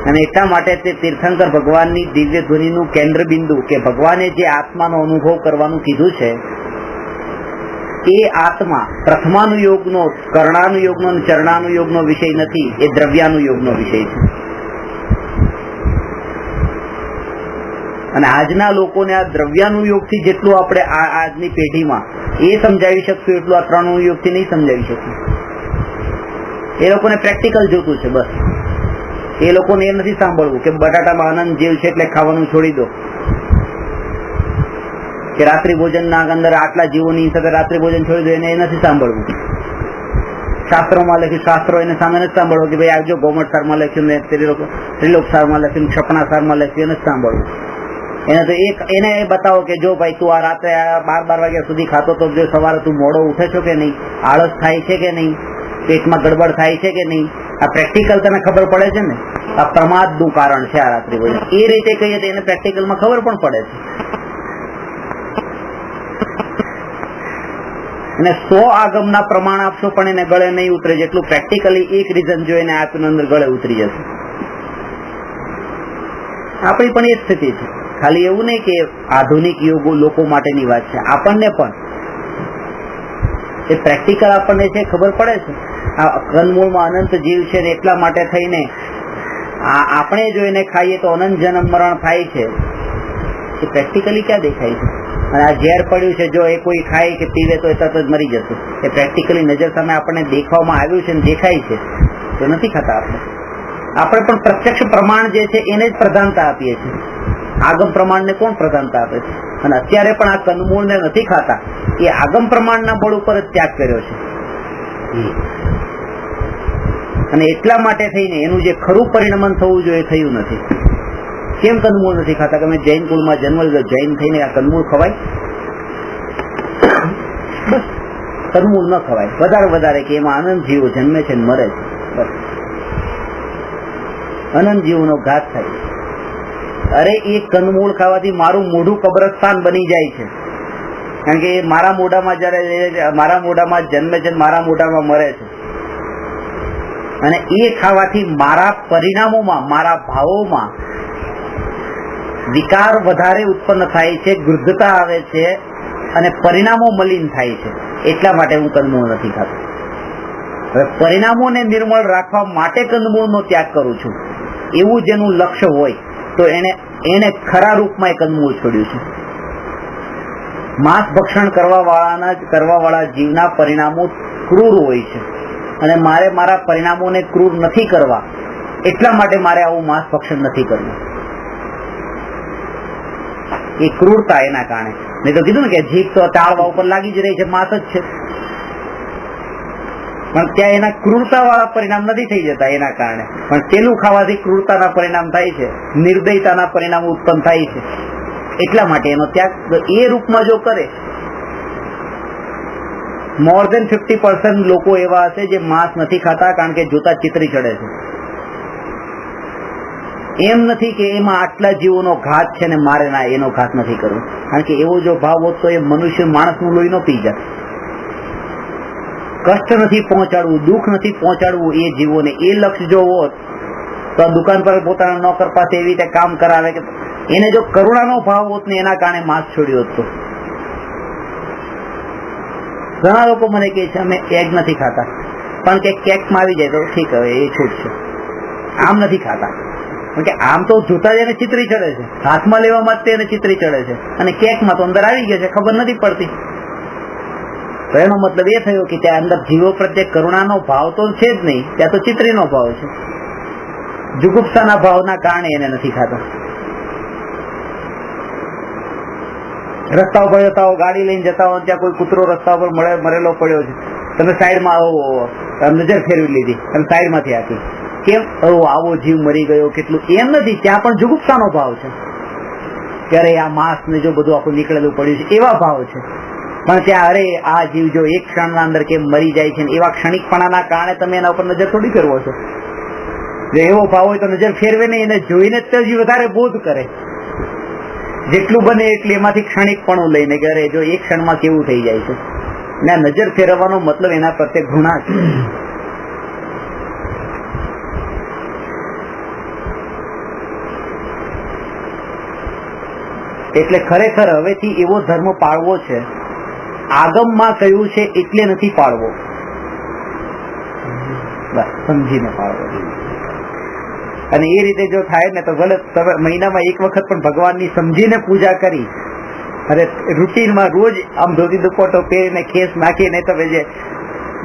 અને એટલા માટે તે તીર્થંકર ભગવાનની દિવ્ય ધ્વનિનું કેન્દ્ર બિંદુ, કે ભગવાને જે આત્માનો અનુભવ કરવાનું કીધું છે એ આત્મા પ્રથમાનુયોગનો, કર્ણાનુયોગનો અને ચરણાનુયોગનો વિષય નથી, એ દ્રવ્યાનુયોગનો વિષય છે. અને આજના લોકોને આ દ્રવ્યાનુયોગથી જેટલું આપણે આજની પેઢીમાં એ સમજાવી શકશું એટલું આ 3 અનુયોગથી નહીં સમજાવી શકીએ. એ લોકોને પ્રેક્ટિકલ જોતું છે બસ. એ લોકોને એ નથી સાંભળવું કે બટાટામાં આનંદ જીવ છે એટલે ખાવાનું છોડી દો, કે રાત્રિ ભોજનના અંદર આટલા જીવોની સાથે રાત્રિ ભોજન છોડી દો. એને એ નથી સાંભળવું. શાસ્ત્રોમાં લખ્યું, શાસ્ત્રો એને સામે નથી સાંભળવું કે ભાઈ આવજો ગૌમઠ સારમાં લખ્યું ને ત્રિલોક સારમાં લખ્યું, ક્ષપણા સારમાં લખ્યું, એ નથી સાંભળવું. એને તો એને એ બતાવો કે જો ભાઈ તું આ રાત્રે 12 વાગ્યા સુધી ખાતો તો જો સવારે તું મોડો ઉઠે છો કે નહીં, આળસ થાય છે કે નહીં, પેટમાં ગડબડ થાય છે કે નહીં. આ પ્રેક્ટિકલ તને ખબર પડે છે ને. આ પ્રમાદનું કારણ છે આ રાત્રિ ભોજન. એ રીતે કહીએ તો એને પ્રેક્ટિકલમાં ખબર પણ પડે છે. અને 100 આગમના પ્રમાણ આપશો પણ એને ગળે નહીં ઉતરે, જેટલું પ્રેક્ટિકલી એક રીઝન જો એને આપ્યું અંદર ગળે ઉતરી જશે. આપણી પણ એ જ સ્થિતિ છે. ખાલી એવું નહીં કે આધુનિક યોગો લોકો માટેની વાત છે, આપણને પણ એ પ્રેક્ટિકલ આપણને છે ખબર પડે છે. આ કંદમૂળમાં અનંત જીવ છે ને એટલા માટે થઈને આપણે જો એને ખાઈએ તો અનંત જન્મ મરણ થાય છે. એ પ્રેક્ટિકલી ક્યાં દેખાય છે? અને આ ઝેર પડ્યું છે, જો એ કોઈ ખાય કે પીવે તો એ તરત જ મરી જશે. એ પ્રેક્ટિકલી નજર સામે આપણને દેખાવામાં આવ્યું છે ને દેખાય છે તો નથી ખાતા આપણે પણ પ્રત્યક્ષ પ્રમાણ જે છે એને જ પ્રધાનતા આપીએ છીએ. આગમ પ્રમાણને કોણ પ્રધાનતા આપે છે? અને અત્યારે પણ આ કંદમૂળને નથી ખાતા, એ આગમ પ્રમાણના બળ ઉપર જ ત્યાગ કર્યો છે. અને એટલા માટે થઈને એનું જે ખરું પરિણમન થવું જોઈએ થયું નથી. કેમ કંદમૂળ નથી ખાતા? કે અમે જૈન કુળમાં જન્મ લીધો, જૈન થઈને આ કંદમૂળ ખવાય? બસ કંદમૂળ ન ખવાય. વધારે કે એમાં આનંદ જીવો જન્મે છે મરે છે, બસ અનંત જીવોનો ઘાત થાય. અરે એક કંદમૂળ ખાવાથી મારું મોઢું કબ્રસ્તાન બની જાય છે. કારણ કે મારા મોઢામાં જયારે મારા મોઢામાં જન્મે છે, મારા મોઢામાં મરે છે. અને એ ખાવાથી મારા પરિણામોમાં, મારા ભાવોમાં વિકાર વધારે ઉત્પન્ન થાય છે, ગૃધતા આવે છે અને પરિણામો મલિન થાય છે. એટલા માટે હું કંદમૂળ નથી ખાતો. હવે પરિણામોને નિર્મળ રાખવા માટે કંદમૂળનો ત્યાગ કરું છું એવું જેનું લક્ષ્ય હોય તો એને ખરા રૂપમાં એ કંદમૂળ છોડ્યું છે. માંસ ભક્ષણ કરવા વાળા જીવના પરિણામો ક્રૂર હોય છે અને મારે મારા પરિણામોને ક્રૂર નથી કરવા એટલા માટે મારે આવું માંસ ભક્ષણ નથી કરવું. એ ક્રૂરતા એના કારણે. મેં તો કીધું ને કે જીભ તો તાળવા ઉપર લાગી જ રહી છે, માંસ જ છે, પણ ત્યાં એના ક્રૂરતા વાળા પરિણામ નથી થઈ જતા એના કારણે. પણ તેનું ખાવાથી ક્રૂરતાના પરિણામ થાય છે, નિર્દયતાના પરિણામ ઉત્પન્ન થાય છે. એટલા માટે એનો ત્યાગ એ રૂપમાં જો કરે. મોર દેન 50% લોકો એવા હશે જે માંસ નથી ખાતા કારણ કે જોતા ચિતરી ચડે છે. એમ નથી કે એમાં આટલા જીવોનો ઘાત છે ને મારે ના એનો ઘાત નથી કરવો, કારણ કે એવો જો ભાવ હોત તો એ મનુષ્ય માણસનું લોહી ન પી જાય. કષ્ટ નથી પહોંચાડવું, દુઃખ નથી પહોંચાડવું એ જીવોને, એ લક્ષ્ય જો હોત તો દુકાન પર પોતાના નોકર પાસે એવી રીતે કામ કરાવે કે એને જો કરુણાનો ભાવ હોત ને એના કારણે માંસ છોડ્યો હતો. ઘણા લોકો મને કહે છે અમે એગ નથી ખાતા, પણ કે કેકમાં આવી જાય તો ઠીક હવે એ છૂટશે, આમ નથી ખાતા. કે આમ તો જોતા જ એને ચિતરી ચડે છે, હાથમાં લેવામાં જ તેને ચિતરી ચડે છે, અને કેકમાં તો અંદર આવી ગયા છે, ખબર નથી પડતી. તો એનો મતલબ એ થયો કે ત્યાં અંદર જીવો પ્રત્યે કરુણાનો ભાવ તો છે જ નહીં, ત્યાં તો ચિત્રીનો ભાવ છે. જુગુપ્સાના ભાવના કારણે એને નથી ખાતા. રસ્તા ઉપર જતા હો, ગાડી લઈને જતા હો, ત્યાં કોઈ કૂતરો રસ્તા ઉપર મરેલો પડ્યો છે, તમે સાઈડમાં આવો, નજર ફેરવી લીધી અને સાઈડમાંથી આપી, કેમ આવો જીવ મરી ગયો કેટલું, એમ નથી, ત્યાં પણ જુગુપ્સાનો ભાવ છે. ત્યારે આ માંસ ને જો બધું આખું નીકળેલું પડ્યું છે એવા ભાવ છે. પણ ત્યાં અરે આ જીવ જો એક ક્ષણના અંદર કેમ મરી જાય છે, એવા ક્ષણિકપણાના કારણે તમે એના ઉપર નજર થોડી કરવો છો. જો એવો ભાવ હોય તો નજર ફેરવે નહીં, એને જોઈને જ હજી વધારે બોધ કરે, જેટલું બને એટલું એમાંથી ક્ષણિકપણું લઈને કે અરે જો એક ક્ષણમાં કેવું થઈ જાય છે. ને નજર ફેરવવાનો મતલબ એના પ્રત્યે ઘૃણા છે. એટલે ખરેખર હવેથી એવો ધર્મ પાળવો છે, આગમમાં કહ્યું છે એટલે નથી પાળવો, બસ સમજીને પાળવો. અને એ રીતે જો થાય ને તો ભલે તમે મહિનામાં એક વખત પણ ભગવાનની સમજીને પૂજા કરી, અને રૂટીનમાં રોજ આમ ધોતી દુપટ્ટો પહેરીને ખેસ નાખીને તમે જે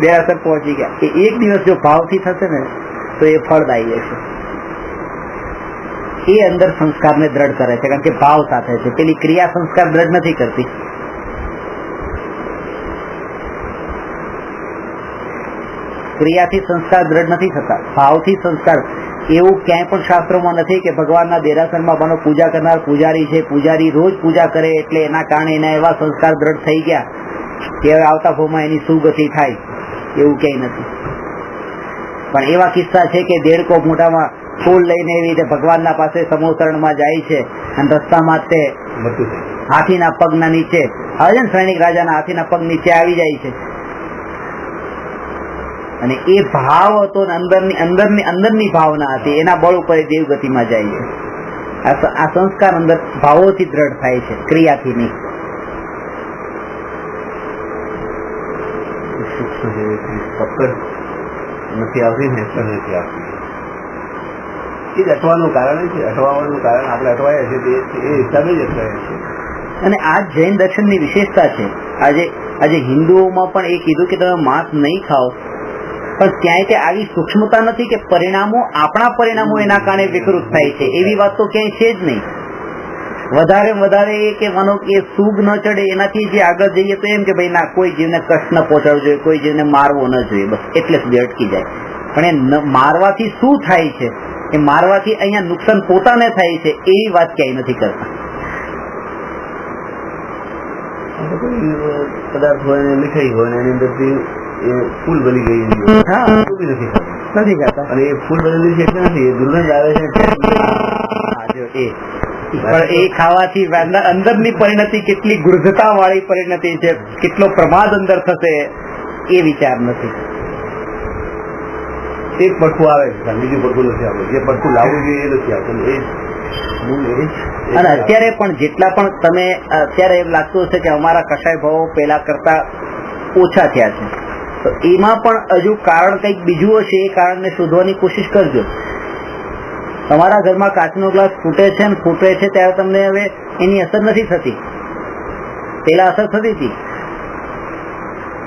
દેરાસર પહોંચી ગયા, એ એક દિવસ જો ભાવથી થશે ને તો એ ફળદાયી હશે. એ અંદર સંસ્કારને દ્રઢ કરે છે, કારણ કે ભાવ સાથે છે. પેલી ક્રિયા સંસ્કાર દ્રઢ નથી કરતી. ક્રિયાથી સંસ્કાર દ્રઢ નથી થતા, ભાવથી સંસ્કાર. એવું ક્યાંય પણ શાસ્ત્રોમાં નથી કે ભગવાનના દેરાસરમાં બનો પૂજા કરનાર પૂજારી છે, પૂજારી રોજ પૂજા કરે એટલે એના કારણે એના એવા સંસ્કાર દ્રઢ થઈ ગયા કે હવે આવતા ભાવમાં એની સુગતિ થાય, એવું ક્યાંય નથી. પણ એવા કિસ્સા છે કે દેડકો મોઢામાં ફૂલ લઈને એવી રીતે ભગવાનના પાસે સમોસરણમાં જાય છે અને રસ્તામાં તે હાથીના પગના નીચે આવે છે ને, સૈનિક રાજાના હાથીના પગ નીચે આવી જાય છે, અને એ ભાવ હતો અંદરની ભાવના હતી, એના બળ ઉપર દેવગતિમાં જાય છે. આ સંસ્કાર અંદર ભાવોથી દ્રઢ થાય છે, ક્રિયાથી નહીં. નથી આવતી ને નથી આવતી, એ જ અટવાનું કારણ છે. અટવાનું કારણ આપણે અટવાયા છે એ હિસાબે જ અટવાયા છે. અને આ જૈન દર્શનની વિશેષતા છે. આજે હિન્દુઓમાં પણ એ કીધું કે તમે માંસ નહીં ખાઓ, પણ ક્યાંય તે આવી સૂક્ષ્મતા નથી કે આપણા પરિણામો એના કારણે વિકૃત થાય છે, એવી વાત તો ક્યાંય છે જ નહીં. વધારે એ કે માનો કે સૂગ ન ચડે એનાથી જે આગળ જઈએ તો એમ કે ભાઈ ના, કોઈ જીવને કષ્ટ ન પહોંચાડવું જોઈએ, કોઈ જીવને મારવો ન જોઈએ, બસ એટલે સુધી અટકી જાય. પણ એ મારવાથી શું થાય છે, એ મારવાથી અહીંયા નુકસાન પોતાને થાય છે, એવી વાત ક્યાંય નથી કરતા. પદાર્થ હોય ને મીઠાઈ હોય ને એની અંદરથી એ ફૂલ બની ગઈ નથી ખાતા, અને એ ફૂલ બનેલી છે એટલે નથી, એ દુર્ગંધ આવે છે. પણ એ ખાવાથી અંદરની પરિણતિ કેટલી ગુર્ધતા વાળી પરિણતિ છે, કેટલો પ્રમાદ અંદર થશે એ વિચાર નથી. એક પડખું આવે છે, બીજું પડખું નથી આવતું. જે પડખું લાવવું જોઈએ એ નથી આવતું. અને અત્યારે પણ જેટલા પણ તમે અત્યારે એમ લાગતું હશે કે અમારા કસાય ભાવો પેલા કરતા ઓછા થયા છે, તો એમાં પણ હજુ કારણ કંઈક બીજું હશે, એ કારણને શોધવાની કોશિશ કરજો. તમારા ઘરમાં કાચનો ગ્લાસ ફૂટે છે ને ફૂટે છે ત્યારે તમને હવે એની અસર નથી થતી, પેલા અસર થતી હતી.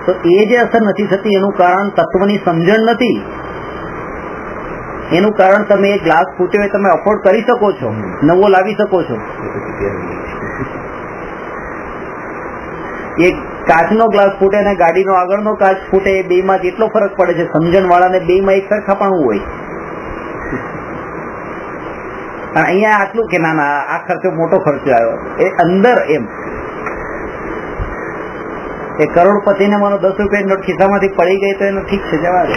તો એ જે અસર નથી થતી એનું કારણ તત્વની સમજણ નથી. એનું કારણ તમે એ ગ્લાસ ફૂટ્યો એ તમે અફોર્ડ કરી શકો છો, નવો લાવી શકો છો. એક કાચનો ગ્લાસ ફૂટે અને ગાડીનો આગળનો કાચ ફૂટે, એ બે માં કેટલો ફરક પડે છે. સમજણ વાળાને બે માં એક સરખાપણું હોય. અહીંયા આટલું કે ના ના આ ખર્ચો મોટો ખર્ચો આવ્યો, એ અંદર એમ એ કરોડપતિને માનો 10 રૂપિયાની નોટ ખિસ્સામાંથી પડી ગઈ તો એનો ઠીક છે, જવા દો.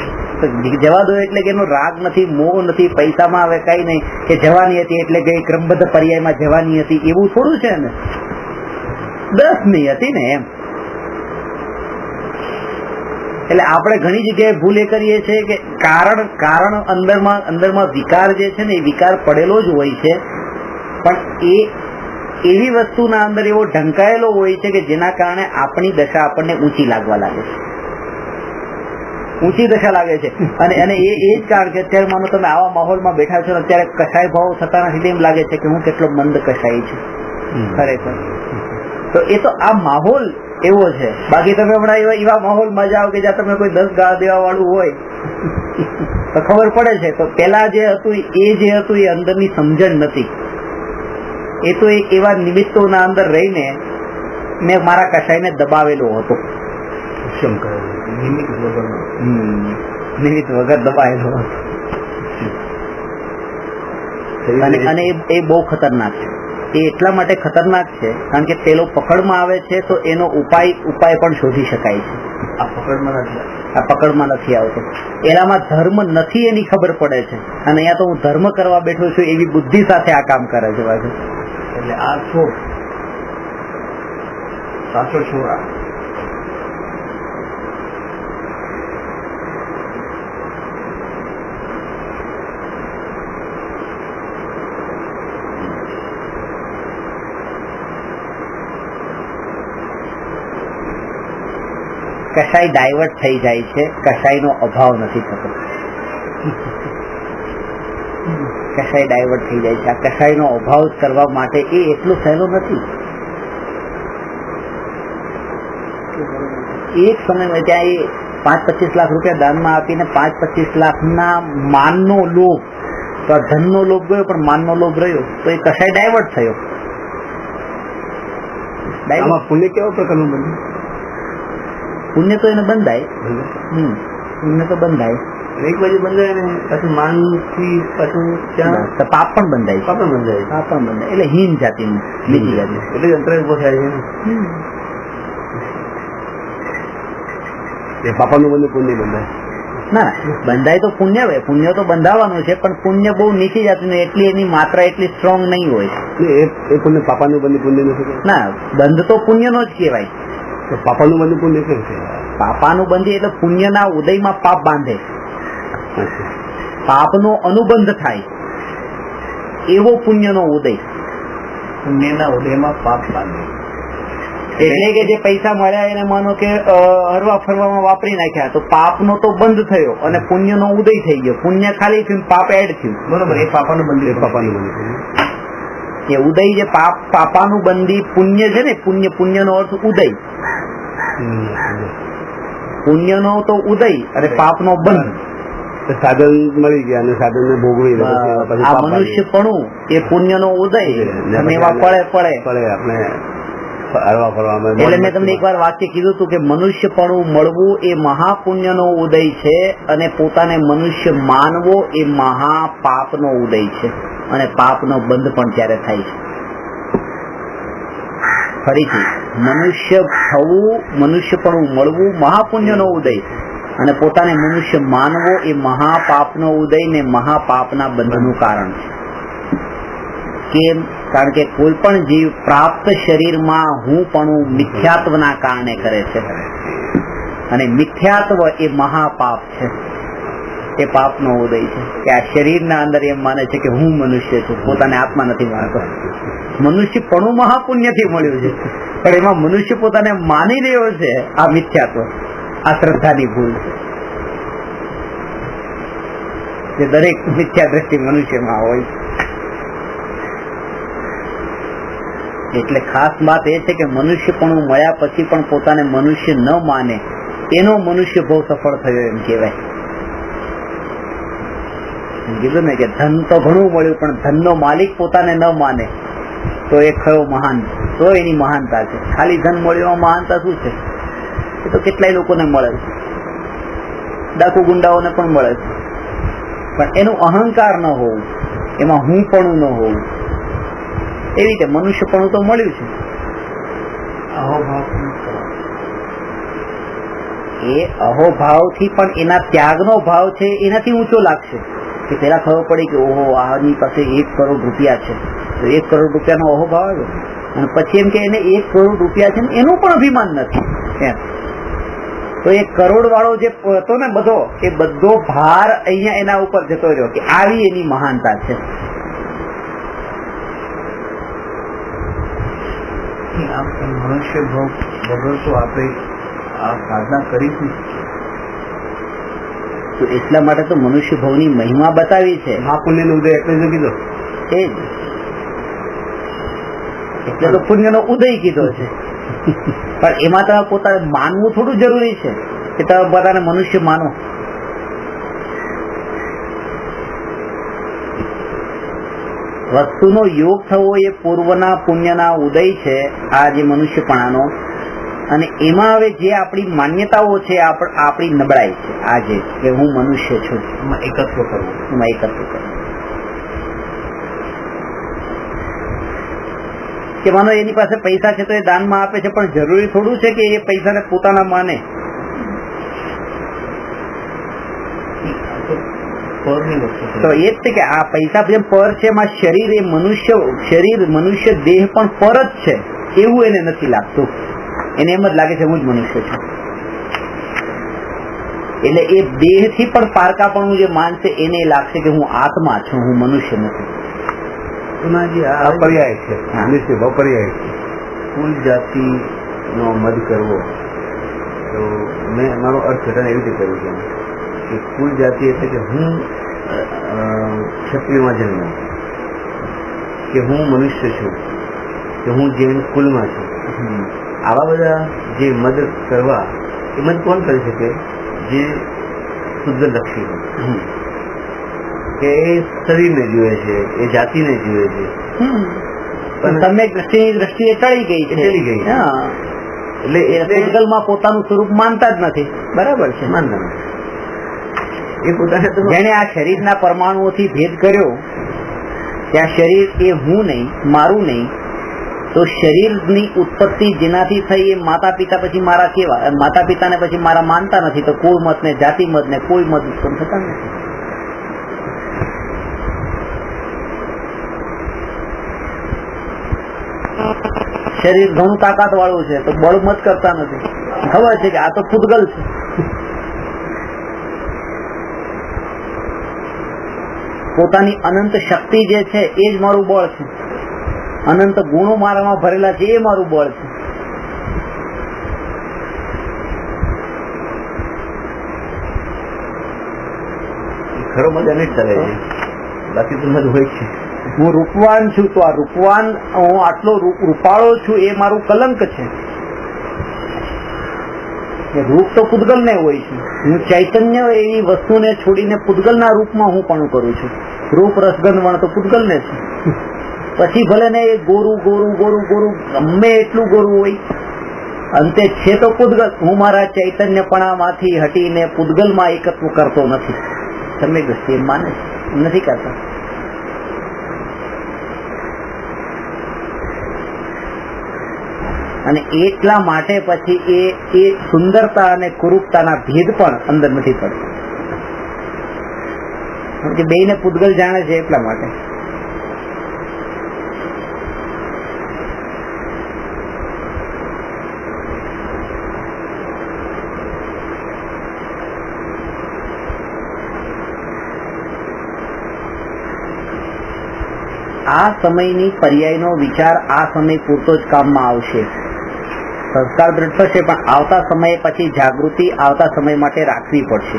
જવા દો એટલે કે એનો રાગ નથી, મોહ નથી, પૈસામાં હવે કઈ નહીં કે જવાની હતી એટલે કે ક્રમબદ્ધ પર્યાયમાં જવાની હતી, એવું થોડું છે ને. 10 નહીં હતી ને એમ. એટલે આપણે ઘણી જગ્યાએ ભૂલ એ કરીએ છીએ કે કારણ અંદરમાં વિકાર જે છે ને એ વિકાર પડેલો જ હોય છે, પણ એ એવી વસ્તુના અંદર એવો ઢંકાયેલો હોય છે કે જેના કારણે આપણી દશા આપણને ઊંચી લાગવા લાગે છે, ઊંચી દશા લાગે છે. અને એ જ કારણ કે અત્યારે માનો તમે આવા માહોલમાં બેઠા છો, અત્યારે કસાય ભાવ થતા નથી, એમ લાગે છે કે હું કેટલો મંદ કસાય છું ખરેખર. તો એ તો આ માહોલ એવો છે. બાકી તમે હમણાં એવા માહોલમાં જાઓ કે જ્યાં તમે કોઈ 10 ગાળ દેવા વાળું હોય તો ખબર પડે છે. તો પેલા જે હતું એ અંદરની સમજણ નથી. એ તો એક એવા નિમિત્તોના અંદર રહીને મેં મારા કસાયને દબાવેલો હતો, નિમિત્ત વગર દબાયેલો હતો. અને એ બહુ ખતરનાક છે. એ એટલા માટે ખતરનાક છે કારણ કે પેલો પકડમાં આવે છે તો એનો ઉપાય પણ શોધી શકાય છે. આ પકડમાં નથી આવતો. એનામાં ધર્મ નથી એની ખબર પડે છે, અને અહીંયા તો હું ધર્મ કરવા બેઠો છું એવી બુદ્ધિ સાથે આ કામ કરે છે પાછું. એટલે આ છોડ સાચો છોડ કસાય ડાયવર્ટ થઈ જાય છે, કસાયનો અભાવ નથી થતો. કસાય ડાયવર્ટ થઈ જાય છે. આ કસાયનો અભાવ કરવા માટે એ એટલું સહેલું નથી. એક સમયમાં ત્યાં એ 5-25 લાખ રૂપિયા દાનમાં આપીને 5-25 લાખના માનનો લોભ, તો આ ધનનો લોભ ગયો પણ માનનો લોભ રહ્યો, તો એ કસાય ડાયવર્ટ થયો. પુણ્ય કેવા પ્રકારનું બન્યું? પુણ્ય તો એને બંધાય, પુણ્ય તો બંધાય, એક બાજુ બંધાય ને પાછું માન થી પાછું પાપ પણ બંધાય, પાપ પણ બંધાય. એટલે હીન જાતિ બીજી જાતિ, એટલે અંતરાય ઉભો થાય છે. પાપાનું બંધ પુણ્ય બંધાય ના, બંધાય તો પુણ્ય હોય, પુણ્ય તો બંધાવાનું છે, પણ પુણ્ય બહુ નીચી જાતિનું, એટલી એની માત્રા એટલી સ્ટ્રોંગ નહીં હોય. એ પુણ્ય પાપાનું બંધ પુણ્ય નથી ના, બંધ તો પુણ્યનો જ કહેવાય. પાપાનું બંધ પુણ્ય કેમ છે? પાપાનું બંધી એટલે પુણ્યના ઉદયમાં પાપ બાંધે, પાપનો અનુબંધ થાય એવો પુણ્યનો ઉદય. પુણ્યના ઉદયમાં પાપ બાંધે એટલે કે જે પૈસા મળ્યા એને માનો કે હરવા ફરવામાં વાપરી નાખ્યા, તો પાપનો તો બંધ થયો અને પુણ્યનો ઉદય થઈ ગયો. પુણ્ય ખાલી થયું, પાપ એડ થયું. બરોબર, એ પાપાનું બંધ. એ ઉદય જે પાપાનું બંધી પુણ્ય છે ને, પુણ્યનો અર્થ ઉદય. પુણ્યનો તો ઉદય અને પાપનો બંધ. સાધન મળી ગયા અને સાધન ને ભોગવી આ મનુષ્યપણું એ પુણ્યનો ઉદય, એમાં પડે આપણે હરવા ફરવામાં. એટલે મેં તમને એકવાર વાક્ય કીધું હતું કે મનુષ્યપણું મળવું એ મહાપુણ્યનો ઉદય છે, અને પોતાને મનુષ્ય માનવો એ મહાપાપનો ઉદય છે, અને પાપનો બંધ પણ ત્યારે થાય છે. ફરીથી મનુષ્ય થવું, મનુષ્યપણું મળવું મહાપુણ્યનો ઉદય, અને પોતાને મનુષ્ય માનવો એ મહાપાપનો ઉદય ને મહાપાપના બંધનું કારણ છે. કેમ? કારણ કે કોઈ પણ જીવ પ્રાપ્ત શરીરમાં હું પણ મિથ્યાત્વના કારણે કરે છે, અને મિથ્યાત્વ એ મહાપાપ છે. એ પાપનો ઉદય છે કે આ શરીરના અંદર એમ માને છે કે હું મનુષ્ય છું, પોતાને આત્મા નથી માનતો. મનુષ્ય પણ મહાપુણ્યથી મળ્યું છે, પણ એમાં મનુષ્ય પોતાને માની રહ્યો છે આ મિથ્યાત્વ. આ શ્રદ્ધાની ભૂલ છે જે દરેક મિથ્યા દ્રષ્ટિ મનુષ્યમાં હોય. એટલે ખાસ વાત એ છે કે મનુષ્યપણું મળ્યા પછી પણ પોતાને મનુષ્ય ન માને એનો મનુષ્ય બહુ સફળ થયો એમ કહેવાય. કીધું ને કે ધન તો ઘણું મળ્યું પણ ધનનો માલિક પોતાને ન માને તો એ ખરો મહાન, તો એની મહાનતા છે. ખાલી ધન મળ્યું મહાનતા શું છે? એ તો કેટલાય લોકોને મળે છે, ડાકુ ગુંડાઓને પણ મળે છે, પણ એનું અહંકાર ન હોવું, એમાં હું પણ ન હોવું. એ રીતે મનુષ્યપણું તો મળ્યું છે. એ અહોભાવથી પણ એના ત્યાગનો ભાવ છે એનાથી ઊંચો લાગશે. કે પેલા ખબર પડી કે ઓહો આની પાસે 1 કરોડ રૂપિયા છે, તો 1 કરોડ રૂપિયાનો અહોભાવ આવ્યો, અને પછી એમ કે એને 1 કરોડ રૂપિયા છે એનું પણ અભિમાન નથી એમ. તો એ કરોડ વાળો જે હતો ને બધો, એ બધો ભાર અહીંયા એના ઉપર જતો રહ્યો કે આવી એની મહાનતા છે. મનુષ્ય ભાવ વગર તો આપણે આ સાધના કરીશું. તો એટલા માટે તો મનુષ્ય ભાવની મહિમા બતાવી છે. મહાપુણ્યનો ઉદય એટલે જ કીધો, એ જ એટલે તો પુણ્યનો ઉદય કીધો છે. પણ એમાં તમે પોતાને માનવું થોડું જરૂરી છે કે તમે પોતાને મનુષ્ય માનો. વસ્તુનો યોગ થવો એ પૂર્વના પુણ્યના ઉદય છે, આ જે મનુષ્યપણાનો. અને એમાં હવે જે આપણી માન્યતાઓ છે, આપણી નબળાઈ છે, આજે કે હું મનુષ્ય છું, એમાં એકત્વ કરવું. કે માનો એની પાસે પૈસા છે તો એ દાનમાં આપે છે, પણ જરૂરી થોડું છે કે એ પૈસાને પોતાના માને. તો એ જ છે કે આ પૈસા જેમ પર છે, એમાં શરીર એ મનુષ્ય દેહ પણ પર જ છે એવું એને નથી લાગતું. એને એમ જ લાગે છે હું જ મનુષ્ય છું. એટલે એ દેહ થી પણ પારકાપણું જે માનશે એને લાગશે કે હું આત્મા છું, હું મનુષ્ય નથી. અપર્યાય છે, અપર્યાય છે. કુલ જાતિ નો મદ કરવો, તો મેં મારો અર્થ એવી રીતે કર્યું છે કે કુલ જાતિ એટલે કે હું ક્ષત્રિયમાં જન્મ, કે હું મનુષ્ય છું, કે હું જૈન કુલમાં છું. આવા બધા જે મદ કરવા, એ મદ કોણ કરી શકે? જે શુદ્ધ લક્ષી હોય, કે એ શરીરને જુએ છે, એ જાતિને જુએ છે. તમે દ્રષ્ટિએ ટળી ગઈ છે, એટલે એ પૂતગલમાં પોતાનું સ્વરૂપ માનતા જ નથી. બરાબર છે, માનતા એ પોતાને જેને આ શરીરના પરમાણુઓથી ભેદ કર્યો કે આ શરીર એ હું નહીં, મારું નહીં, તો શરીરની ઉત્પત્તિ જેનાથી થઈ એ માતા પિતા પછી મારા કેવા, માતા પિતાને પછી મારા માનતા નથી, તો કુળ મત ને જાતિ મત ને કોઈ મત ઉત્પન્ન થતા નથી. શરીર ઘણું તાકાત વાળું છે તો બળ મત કરતા નથી. ખબર છે કે આ તો પૂતગલ છે. પોતાની અનંત શક્તિ જે છે એ જ મારું બળ છે, અનંત ગુણો મારામાં ભરેલા છે એ મારું બળ છે. ખરો મજા નહીં ચાલે છે, બાકી તો મજ હોય છે. હું રૂપવાન છું તો આ રૂપવાન, હું આટલો રૂપાળો છું એ મારું કલંક છે. રૂપ તો પૂતગલ ને હોય છે. હું ચૈતન્ય એવી વસ્તુને છોડીને પૂતગલના રૂપમાં હું પણ કરું છું. રૂપ રસગંધ વણ તો પૂતગલ ને છે. પછી ભલે ને એ ગોરું ગોરું ગોરું ગોરું ગમે એટલું ગોરું હોય, અંતે છે તો પૂતગલ. હું મારા ચૈતન્યપણામાંથી હટીને પૂતગલમાં એકત્વ કરતો નથી. તમે દ્રષ્ટિએ માને નથી કરતા. અને એટલા માટે પછી એ સુંદરતા અને કુરૂપતાના ભેદ પણ અંદર નથી પડતા. બેયને પૂતગલ જાણે છે એટલા માટે. આ સમયની પર્યાયનો વિચાર આ સમય પૂરતો જ કામમાં આવશે. સંસ્કાર દ્રઢ થશે, પણ આવતા સમયે પછી જાગૃતિ આવતા સમય માટે રાખવી પડશે.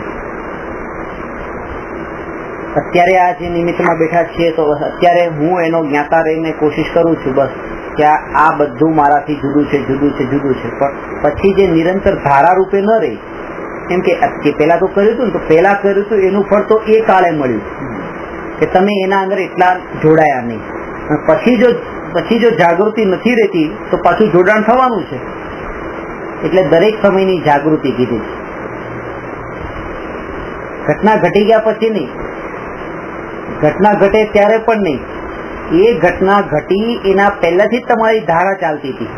અત્યારે આ જે નિમિત્તમાં બેઠા છીએ તો અત્યારે હું એનો જ્ઞાતા રહીને કોશિશ કરું છું બસ કે આ બધું મારાથી જુદું છે, જુદું છે, જુદું છે. પણ પછી જે નિરંતર ધારા રૂપે ન રહી, એમ કે પેલા તો કર્યું હતું ને, તો પેલા કર્યું હતું એનું ફળ તો એ કાળે મળ્યું કે તમે એના અંદર એટલા જોડાયા નહીં. પછી જો જાગૃતિ નથી રહેતી તો પાછું જોડાણ થવાનું છે. એટલે દરેક સમયની જાગૃતિ કીધી. ઘટના ઘટી ગયા પછી નહીં, ઘટના ઘટે ત્યારે પણ નહીં. એ ઘટના ઘટી એના પહેલાથી જ તમારી ધારા ચાલતી હતી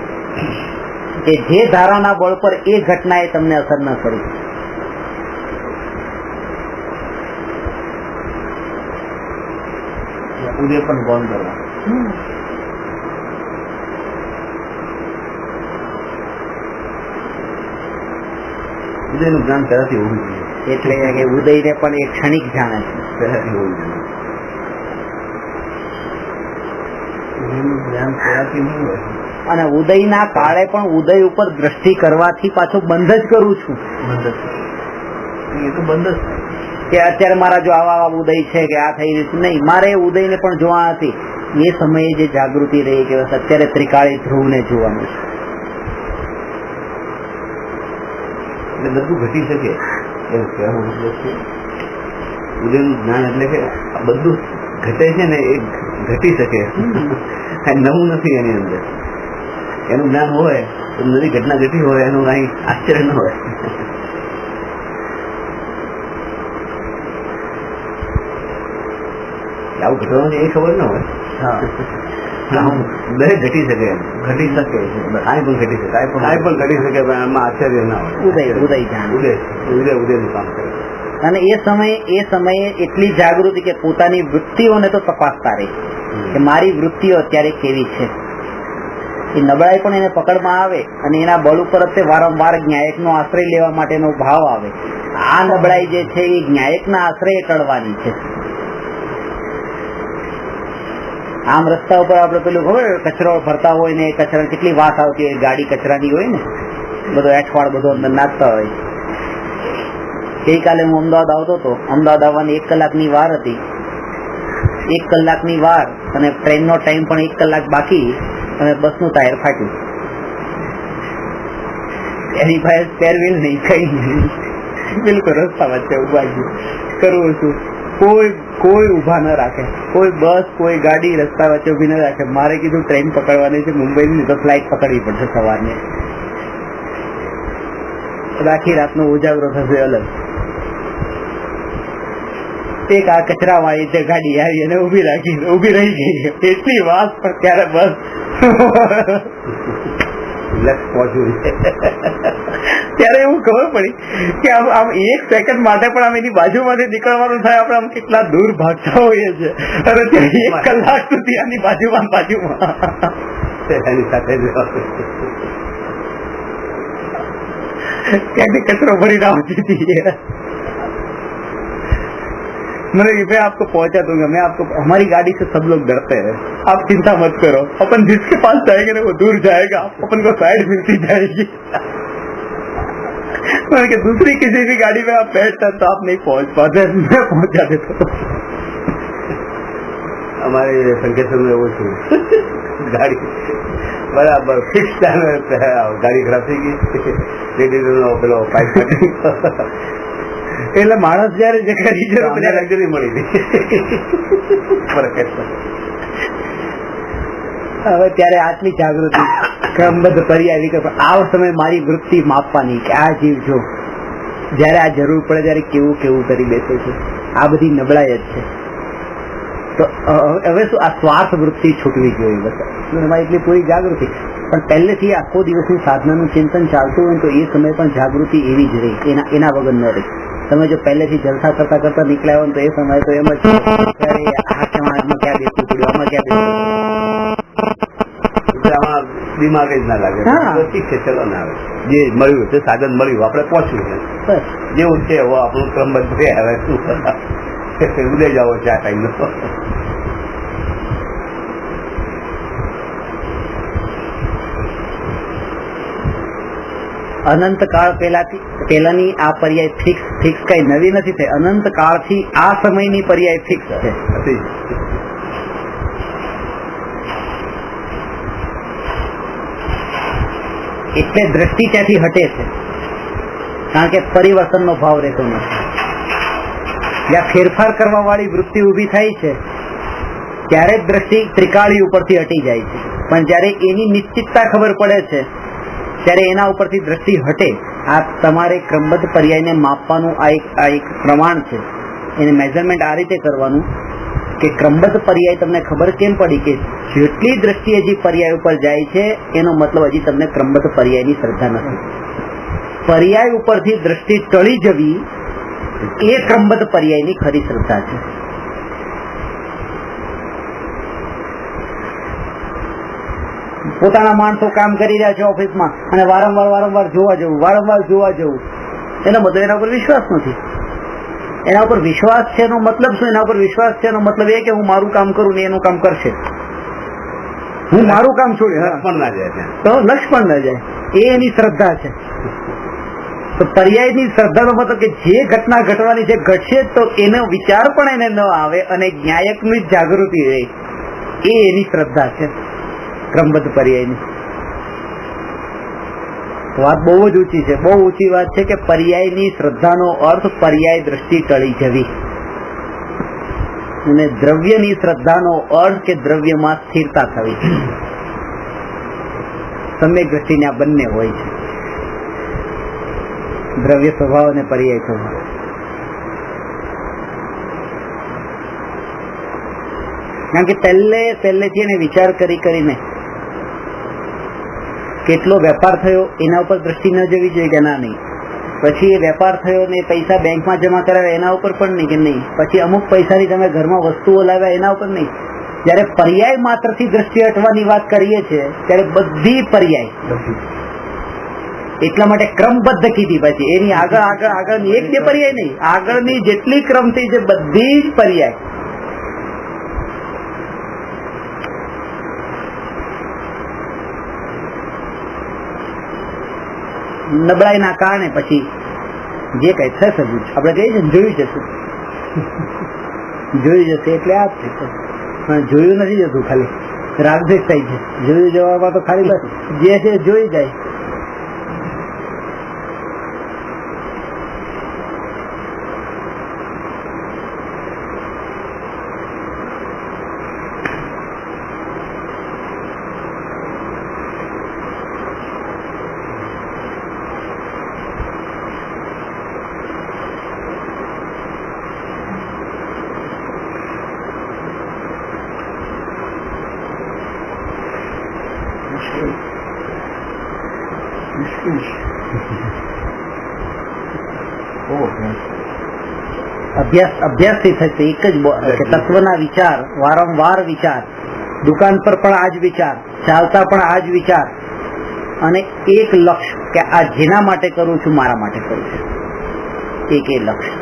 કે જે ધારાના બળ પર એ ઘટનાએ તમને અસર ન કરી. ઉદય પણ બંધ કરવા. ઉદયનું જ્ઞાન પહેલાથી હોવું જોઈએ. એટલે કે ઉદયને પણ એ ક્ષણિક જાણે છે. પહેલાથી હોવું જોઈએ. ઉદયનું જ્ઞાન પહેલાથી નહીં હોય. અને ઉદયના કાળે પણ ઉદય ઉપર દ્રષ્ટિ કરવાથી પાછો બંધ જ કરું છું. એ તો બંધ જ થાય કે અત્યારે મારા જો આવા ઉદય છે કે આ થઈ રહ્યું છે, નહીં, મારે ઉદયને પણ જોવા હતી. એ સમયે જે જાગૃતિ રહી કે અત્યારે ત્રિકાળી ધ્રુવને જોવાનું છે. એટલે બધું ઘટી શકે એમ કહેવાનો મતલબ છે. ઉદયનું જ્ઞાન એટલે કે આ બધું ઘટે છે ને એ ઘટી શકે, નવું નથી એની અંદર. એનું જ્ઞાન હોય તો નવી ઘટના ઘટી હોય એનું કઈ આશ્ચર્ય ન હોય. આવું ઘટવાનું એ ખબર ન હોય. દરેક ઘટી શકે એમ ઘટી શકે, આ પણ ઘટી શકે, આ પણ ઘટી શકે, પણ એમાં આશ્ચર્ય ના હોય. ઉદય જાણે ઉદયનું કામ કરે. અને એ સમયે એટલી જાગૃતિ કે પોતાની વૃત્તિઓને તો તપાસતા રહે કે મારી વૃત્તિઓ અત્યારે કેવી છે. એ નબળાઈ પણ એને પકડમાં આવે અને એના બળ ઉપર જ વારંવાર જ્ઞાયકનો આશ્રય લેવા માટેનો ભાવ આવે. આ નબળાઈ જે છે એ જ્ઞાયકના આશ્રય ટળવાની છે. આમ રસ્તા ઉપર આપડે પેલું ખબર કચરો ભરતા હોય ને, કચરા કેટલી વાત આવતી હોય, ગાડી કચરાની હોય ને, બધો એઠવાડ બધો અંદર નાખતા હોય. ગઈકાલે હું અમદાવાદ આવતો હતો. અમદાવાદ આવવાની 1 કલાકની વાર હતી. 1 કલાકની વાર અને ટ્રેનનો ટાઈમ પણ 1 કલાક બાકી અને બસનું ટાયર ફાટ્યું. એની પાસે સ્પેર વ્હીલ નહીં, કઈ નહીં, બિલકુલ રસ્તા વચ્ચે ઉભા કરવું છું. કોઈ ઉભા ન રાખે, કોઈ બસ કોઈ ગાડી રસ્તા વચ્ચે ઉભી ન રાખે. મારે કીધું ટ્રેન પકડવાની છે મુંબઈની, તો ફ્લાઇટ પકડવી પડશે સવારની. આખી રાતનો ઉજાગરો થશે અલગ. એક આ કચરા વાળી છે ગાડી આવી અને ઉભી રહી ગઈ. એટલી વાત, પણ ત્યારે બસ ત્યારે એવું ખબર પડી કે આમ 1 સેકન્ડ માટે પણ આમ એની બાજુમાંથી નીકળવાનું થાય, આપણે આમ કેટલા દૂર ભાગતા હોઈએ છીએ. અને ત્યાં 1 કલાક સુધી આની બાજુમાં એની સાથે ક્યાંથી કચરો ભરીને આવતી હતી. मैंने कि मैं आपको पहुंचा दूंगा, मैं आपको, हमारी गाड़ी से सब लोग डरते हैं, आप चिंता मत करो, अपन जिसके पास जाएंगे ना वो दूर जाएगा, अपन को साइड मिलती जाएगी. मैंने कि दूसरी किसी भी गाड़ी में आप बैठते तो आप नहीं पहुंच पाते, मैं पहुंचा देता हूँ. हमारे संकेत में वो थी गाड़ी बराबर फिक्स टाइम गाड़ी खराब થઈ ગઈ, પેલો પાઇપ એટલે માણસ જયારે લક્ઝરી મળી ગઈ. હવે ત્યારે આટલી જાગૃતિ ક્રમબદ્ધ કરી આવી કે આ સમયે મારી વૃત્તિ માપવાની કે આ જીવ જો જયારે આ જરૂર પડે ત્યારે કેવું કેવું કરી બેસે છે. આ બધી નબળાઈ જ છે. તો હવે શું, આ સ્વાર્થ વૃત્તિ છૂટવી જોઈએ. બસ એમાં એટલી પૂરી જાગૃતિ. પણ પહેલેથી આખો દિવસની સાધનાનું ચિંતન ચાલતું હોય તો એ સમયે પણ જાગૃતિ એવી જ રહી, એના વગર ન રહી. તમે જો પહેલેથી જલસા કરતા કરતા નીકળ્યા હોય તો એ સમયે તો એમ જ આમાં ક્યાં બેસવું પડ્યું, આમાં ક્યાં બેસવું, આમાં દિમાગ જ ના લાગે. ઠીક છે, ચલો ના આવે, જે મળ્યું તે સાધન મળ્યું, આપણે પહોંચ્યું છે, જેવું છે એવો આપણું ક્રમબદ્ધ છે. હવે શું ઉદય જાવો છે આ ટાઈમ નો. અનંત કાળ પહેલાની આ પર્યાય ફિક્સ કઈ નવી નથી થઈ. અનંત કાળથી આ સમયની પર્યાય ફિક્સ છે. એટલે દ્રષ્ટિ ત્યાંથી હટે છે, કારણ કે પરિવર્તનનો ભાવ રહેતો નથી. જ્યાં ફેરફાર કરવા વાળી વૃત્તિ ઉભી થાય છે ત્યારે જ દ્રષ્ટિ ત્રિકાળી ઉપરથી હટી જાય છે. પણ જયારે એની નિશ્ચિતતા ખબર પડે છે ત્યારે એના ઉપરથી દ્રષ્ટિ હટે. આ તમારે ક્રમબદ્ધ પર્યાયને માપવાનું આ એક પ્રમાણ છે. એને મેઝરમેન્ટ આ રીતે કરવાનું કે ક્રમબદ્ધ પર્યાય તમને ખબર કેમ પડી કે જેટલી દ્રષ્ટિ હજી પર્યાય ઉપર જાય છે એનો મતલબ હજી તમને ક્રમબદ્ધ પર્યાયની શ્રદ્ધા નથી. પર્યાય ઉપરથી દ્રષ્ટિ ટળી જવી એ ક્રમબદ્ધ પર્યાયની ખરી શ્રદ્ધા છે. પોતાના માણસો કામ કરી રહ્યા છે ઓફિસમાં અને વારંવાર જોવા જવું, એનો મતલબ એના ઉપર વિશ્વાસ નથી. એના ઉપર વિશ્વાસ છે એનો મતલબ શું? એના ઉપર વિશ્વાસ છે એનો મતલબ એ કે હું મારું કામ કરું ને એનું કામ કરશે. હું મારું કામ છોડી તો લક્ષ પણ ના જાય, એ એની શ્રદ્ધા છે. તો પર્યાયની શ્રદ્ધાનો મતલબ કે જે ઘટના ઘટવાની છે ઘટશે તો એનો વિચાર પણ એને ન આવે અને ન્યાયકની જાગૃતિ રહે, એ એની શ્રદ્ધા છે ક્રમબદ્ધ પર્યાયની. વાત બહુ જ ઊંચી છે, બહુ ઊંચી વાત છે કે પર્યાયની શ્રદ્ધાનો અર્થ પર્યાય દ્રષ્ટિ ટળી જવી, અને દ્રવ્યની શ્રદ્ધાનો અર્થ કે દ્રવ્યમાં સ્થિરતા થવી. સમ્યક દ્રષ્ટિને આ બંને હોય છે, દ્રવ્ય સ્વભાવ અને પર્યાય સ્વભાવ. કારણ કે પહેલેથી એને વિચાર કરીને કેટલો વેપાર થયો એના ઉપર દ્રષ્ટિ ન જવી જોઈએ કે ના નહીં. પછી એ વેપાર થયો ને પૈસા બેંકમાં જમા કરાવ્યા એના ઉપર પણ નહીં કે નહીં. પછી અમુક પૈસાની તમે ઘરમાં વસ્તુઓ લાવ્યા એના ઉપર નહીં. જયારે પર્યાય માત્રથી દ્રષ્ટિ હટવાની વાત કરીએ છીએ ત્યારે બધી પર્યાય, એટલા માટે ક્રમબદ્ધ કીધી. પછી એની આગળની એક બે પર્યાય નહીં, આગળની જેટલી ક્રમથી છે બધી જ પર્યાય. નબળાઈના કારણે પછી જે કઈ થશે આપણે કહીએ છીએ જોઈ જશે એટલે આ જ છે. પણ જોયું નથી જતું, ખાલી રાગદ્વેષ થાય છે. જોયું જવામાં તો ખાલી બસ જે છે જોઈ જાય. અભ્યાસથી થશે. એક જ તત્વના વિચાર, વારંવાર વિચાર, દુકાન પર પણ આ જ વિચાર, ચાલતા પણ આ જ વિચાર, અને એક લક્ષ્ય કે આ જેના માટે કરું છું મારા માટે કરું છું, એક એ લક્ષ્ય.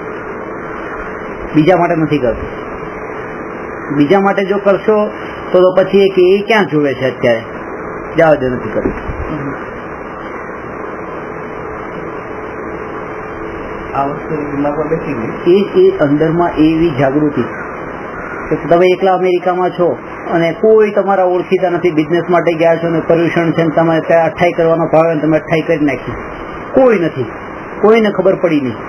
બીજા માટે નથી કરતું. બીજા માટે જો કરશો તો પછી એ ક્યાં જોવે છે અત્યારે, જવા દે નથી કરતું. આ વસ્તુ દિમાગમાં બેસી ગઈ. એ અંદરમાં એવી જાગૃતિ કે તમે એકલા અમેરિકામાં છો અને કોઈ તમારા ઓળખીતા નથી, બિઝનેસ માટે ગયા છો ને પર્યુષણ છે, તમે ત્યાં અઠ્ઠાઈ કરવાનો ભાવ હોય તમે અઠ્ઠાઈ કરી નાખી, કોઈ નથી, કોઈને ખબર પડી નહીં.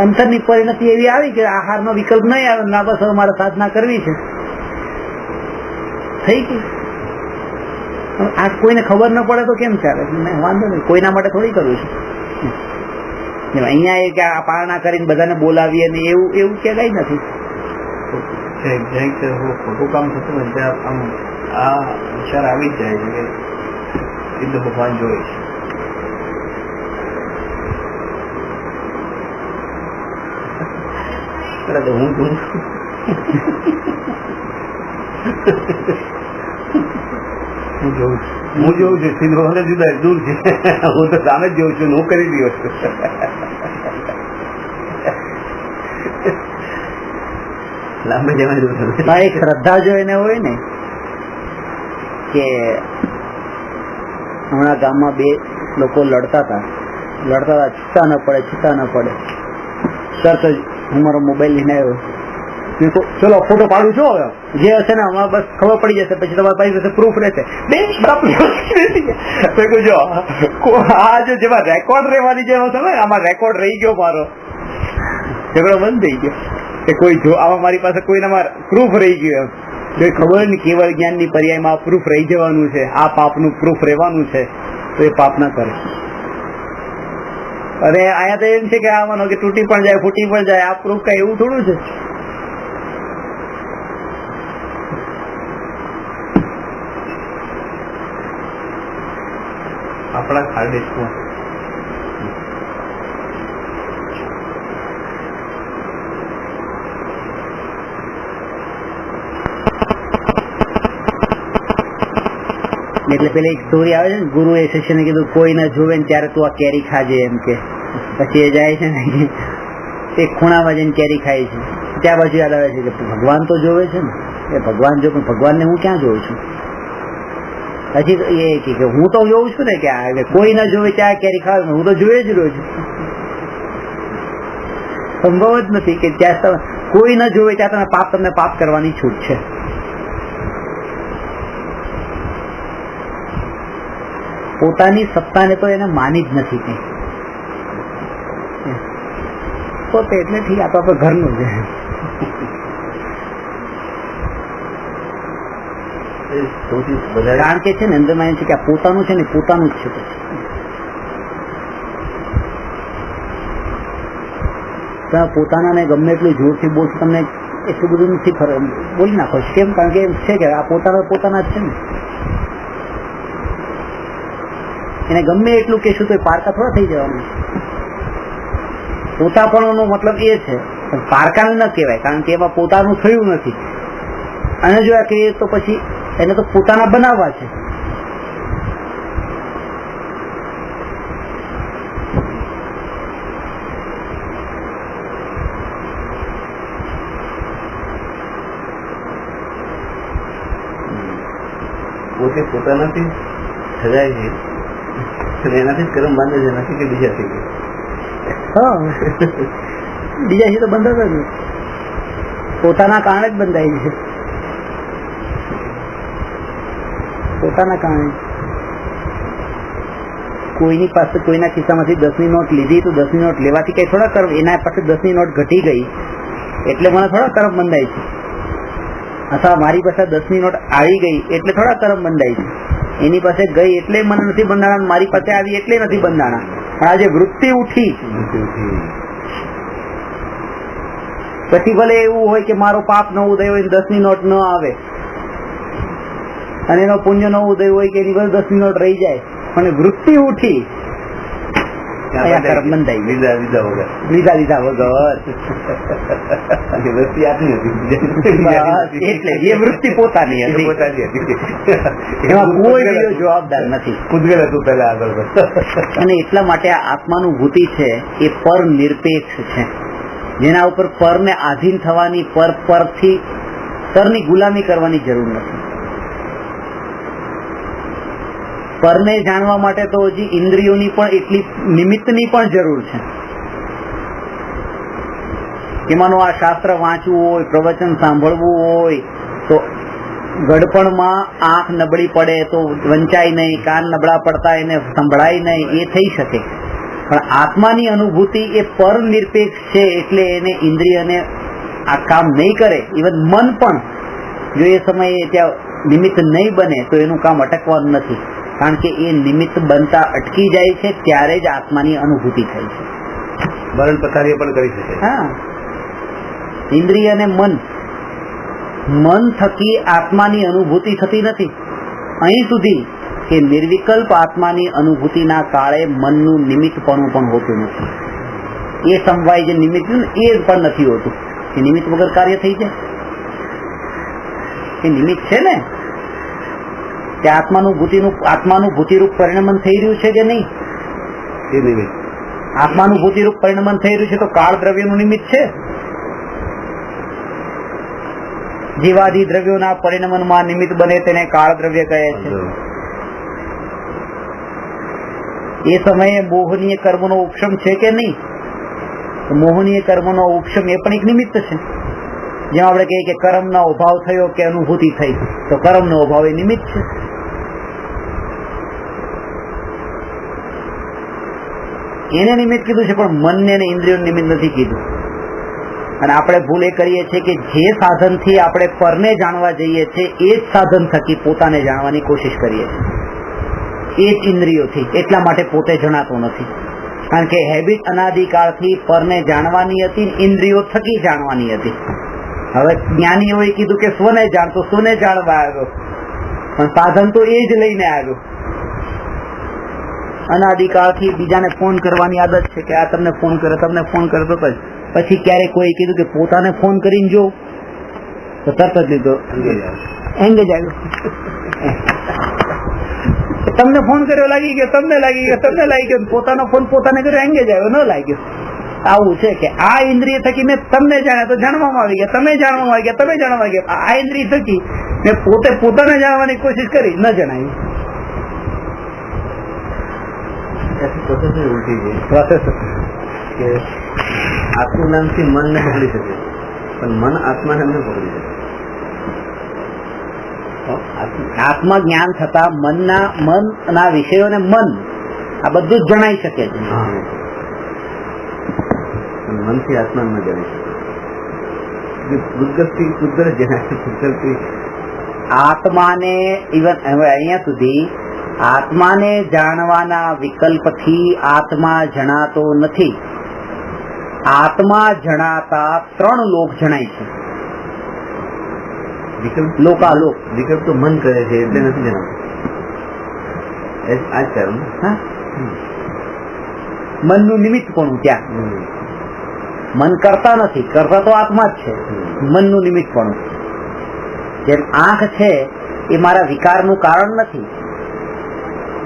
અંતરની પરિણતિ એવી આવી કે આહારનો વિકલ્પ નહીં આવે, ના બસ હવે મારે સાધના કરવી છે, થઈ ગઈ. આ કોઈને ખબર ન પડે તો કેમ ચાલે? વાંધો નહીં, કોઈના માટે થોડી કરવું છે. અહીંયા એ કે આ પારણા કરીને બધાને બોલાવીએ ને એવું કે કઈ નથી. ખોટું કામ થતું હોય ત્યાં આમ આ વિચાર આવી જ જાય છે કે એ તો ભગવાન જોઈ છે. હું જોઉં છું સીધો અને જુદા દૂર છે. હું તો સામે જ જોઉં છું, હું કરી રહ્યો છું. લાંબે જવા એક શ્રદ્ધા જો એને હોય ને કે હમણાં ગામમાં બે લોકો લડતા હતા, છૂટા ન પડે. તરત જ હું મારો મોબાઈલ લઈને આવ્યો, ચલો ફોટો પાડું છું, હવે જે હશે ને હમણાં બસ ખબર પડી જશે, પછી તમારી પાસે પ્રૂફ રહેશે. જો આ જો જેમાં રેકોર્ડ રહેવાની જેમ હશે ને, આમાં રેકોર્ડ રહી ગયો, મારો ઝઘડો બંધ થઈ ગયો. કે કોઈ જો આમાં મારી પાસે કોઈનામાં પ્રૂફ રહી ગયો, એમ ખબર નહીં કેવળ જ્ઞાનની પર્યાયમાં પ્રૂફ રહી જવાનું છે, આ પાપનું પ્રૂફ રહેવાનું છે, તો એ પાપ ના કરે. અરે અહીંયા તો એમ છે કે આમાં કે તૂટી પણ જાય, ફૂટી પણ જાય, આ પ્રૂફ કઈ એવું થોડું છે. આપણા ખારદેશમાં એટલે પેલી એક સ્ટોરી આવે છે ને, ગુરુએ શિષ્યને કીધું કોઈ ના જોવે ને ત્યારે તું આ કેરી ખાજે એમ કે. પછી એ જાય છે ને એક ખૂણામાં જઈને કેરી ખાય છે. ત્યાં બાજુ યાદ આવે છે કે ભગવાન તો જોવે છે ને, એ ભગવાન જો, પણ ભગવાનને હું ક્યાં જોઉં છું. પછી એ કે હું તો જોઉં છું ને કે કોઈ ના જોવે ત્યાં કેરી ખાવ, હું તો જોઈ જ રહ્યો છું. સંભવ જ નથી કે ત્યાં કોઈ ના જોવે ત્યાં તમને પાપ કરવાની છૂટ છે. પોતાની સત્તાને તો એને માની જ નથી કઈ પોતે, એટલે ઠીક આ તો આપણે ઘરનું છે. કારણ કે છે ને અંદરમાં એમ છે કે આ પોતાનું છે ને, પોતાનું જ છે. તમે પોતાનાને ગમે એટલું જોરથી બોલશો, તમને એટલું બધું નથી બોલી નાખો. કેમ? કારણ કે એમ છે કે આ પોતાના જ છે ને. એને ગમે એટલું કહેશું તો એ પારકા થોડા થઈ જવાનું. પોતાપણોનો મતલબ એ છે, પારકાનું ન કહેવાય, કારણ કે એમાં પોતાનું થયું નથી. અને જો આ કહીએ તો પછી એને તો પોતાના બનાવવા છે. પોતે પોતાનાથી સજાય છે, એનાથી કર્મ બાંધે છે, નથી કે બીજાથી. બીજાથી તો બંધાતા જ નથી, પોતાના કારણે જ બંધાય છે. પોતાના કારણે કોઈની પાસે કોઈના ખિસ્સામાંથી 10 ની નોટ લીધી તો 10 ની નોટ લેવાથી કઈ થોડા કર્મ, એના પાસે 10 ની નોટ ઘટી ગઈ એટલે મને થોડા કર્મ બંધાય છે. અથવા મારી પાસે 10 ની નોટ આવી ગઈ એટલે થોડા કર્મ બંધાય છે. એની પાસે ગઈ એટલે મને નથી બંધાણા, મારી પાસે આવી એટલે નથી બંધાણા. પણ આજે વૃત્તિ ઉઠી પછી ભલે એવું હોય કે મારો પાપ ન ઉદય હોય 10 ની નોટ ન આવે, અને એનો પુણ્ય ન ઉદય હોય કે એની પાસે 10 ની નોટ રહી જાય, પણ વૃત્તિ ઉઠી કર્મ બંધાઈ લીધા વગર. વૃત્તિ આપની હતી એટલે એ વૃત્તિ પોતાની હતી, એમાં કોઈ બીજો જવાબદાર નથી. પૂતગલ હતું પેલા આગળ. અને એટલા માટે આ આત્માનુભૂતિ છે એ પર નિરપેક્ષ છે, જેના ઉપર પરને આધીન થવાની, પરની ગુલામી કરવાની જરૂર નથી. પરને જાણવા માટે તો હજી ઇન્દ્રિયોની પણ એટલી નિમિત્તની પણ જરૂર છે. એમાંનું આ શાસ્ત્ર વાંચવું હોય, પ્રવચન સાંભળવું હોય તો ગડપણમાં આંખ નબળી પડે તો વંચાય નહીં, કાન નબળા પડતા એને સંભળાય નહીં, એ થઈ શકે. પણ આત્માની અનુભૂતિ એ પર નિરપેક્ષ છે, એટલે એને ઇન્દ્રિયને આ કામ નહીં કરે. ઇવન મન પણ જો એ સમયે ત્યાં નિમિત્ત નહીં બને તો એનું કામ અટકવાનું નથી, કારણ કે એ નિમિત્ત બનતા અટકી જાય છે ત્યારે જ આત્માની અનુભૂતિ થાય છે. મરણ પથારી પણ કરી શકે. હા, ઇન્દ્રિય અને મન થકી આત્માની અનુભૂતિ થતી નથી. અહીં સુધી કે નિર્વિકલ્પ આત્માની અનુભૂતિના કાળે મનનું નિમિત્તપણું પણ હોતું નથી. એ સમવાય જે નિમિત્ત એ પણ નથી હોતું. એ નિમિત્ત વગર કાર્ય થઈ જાય. એ નિમિત્ત છે ને, કે આત્માનુભૂતિરૂપ પરિણમન થઈ રહ્યું છે કે નહીં? એ નિમિત્ત આત્માનુભૂતિરૂપ પરિણમન થઈ રહ્યું છે તો કાળ દ્રવ્યનું નિમિત્ત છે. જીવાદિ દ્રવ્યોના પરિણમનમાં નિમિત્ત બને તેને કાળ દ્રવ્ય કહે છે. એ સમયે મોહનીય કર્મનો ઉપશમ છે કે નહીં? મોહનીય કર્મનો ઉપશમ એ પણ એક નિમિત્ત છે. જેમ આપણે કહીએ કે કર્મનો અભાવ થયો કે અનુભૂતિ થઈ, તો કર્મનો અભાવ એ નિમિત્ત છે. એને નિમિત્ત કીધું છે, પણ મનને અને ઇન્દ્રિયો નિમિત્ત નથી કીધું. અને આપણે ભૂલ એ કરીએ છીએ કે જે સાધનથી આપણે પરને જાણવા જઈએ છીએ એ જ સાધન થકી પોતાને જાણવાની કોશિશ કરીએ છીએ, એ જ ઇન્દ્રિયોથી. એટલા માટે પોતે જણાતો નથી, કારણ કે હેબિટ અનાદિકાળથી પરને જાણવાની હતી, ઇન્દ્રિયો થકી જાણવાની હતી. હવે જ્ઞાનીઓએ કીધું કે સ્વને જાણ, તો સ્વને જાણવા આવ્યો, પણ સાધન તો એ જ લઈને આવ્યો. અનાદિકાળથી બીજાને ફોન કરવાની આદત છે કે આ તમને ફોન કરે, તમને ફોન કરે, તો પછી ક્યારેક કોઈ કીધું કે પોતાને ફોન કરીને જો, તો તરત જ લીધો એંગેજ આવ્યો. તમને ફોન કર્યો લાગી ગયો, તમને લાગી ગયો, તમને લાગી ગયો, પોતાનો ફોન પોતાને કર્યો એંગેજ આવ્યો, ન લાગ્યો. આવું છે કે આ ઇન્દ્રિય થકી મેં તમને જાણ્યા, તો જાણવામાં આવી ગયા, તમે જાણવામાં આવી ગયા, તમે જાણવા આવી ગયા. આ ઇન્દ્રિય થકી મેં પોતે પોતાને જાણવાની કોશિશ કરી, ન જણાયું. પ્રોસેસ ઉલટી છે પ્રોસેસ કે આત્મજ્ઞાનથી મનને પકડી શકે, પણ મન આત્માને ન પકડી શકે. આત્મા જ્ઞાન થતા મનના વિષયોને મન આ બધું જ જણાઈ શકે છે. મનથી આત્મા ન જાણી શકે. પૂતગલથી પૂતગલ જણાય, પૂતગલથી આત્માને ઇવન હવે અહીંયા સુધી આત્માને જાણવાના વિકલ્પથી આત્મા જણાતો નથી. આત્મા જણાતા 3 લોક જણાય છે. લોકાલોક. વિકલ્પ તો મન કરે છે એટલે નથી જણાવતું. આ જ કારણ. મનનું નિમિત્ત પણ ત્યાં મન કરતા નથી, કરતા તો આત્મા જ છે. મનનું નિમિત્ત પણ જેમ આંખ છે એ મારા વિકારનું કારણ નથી.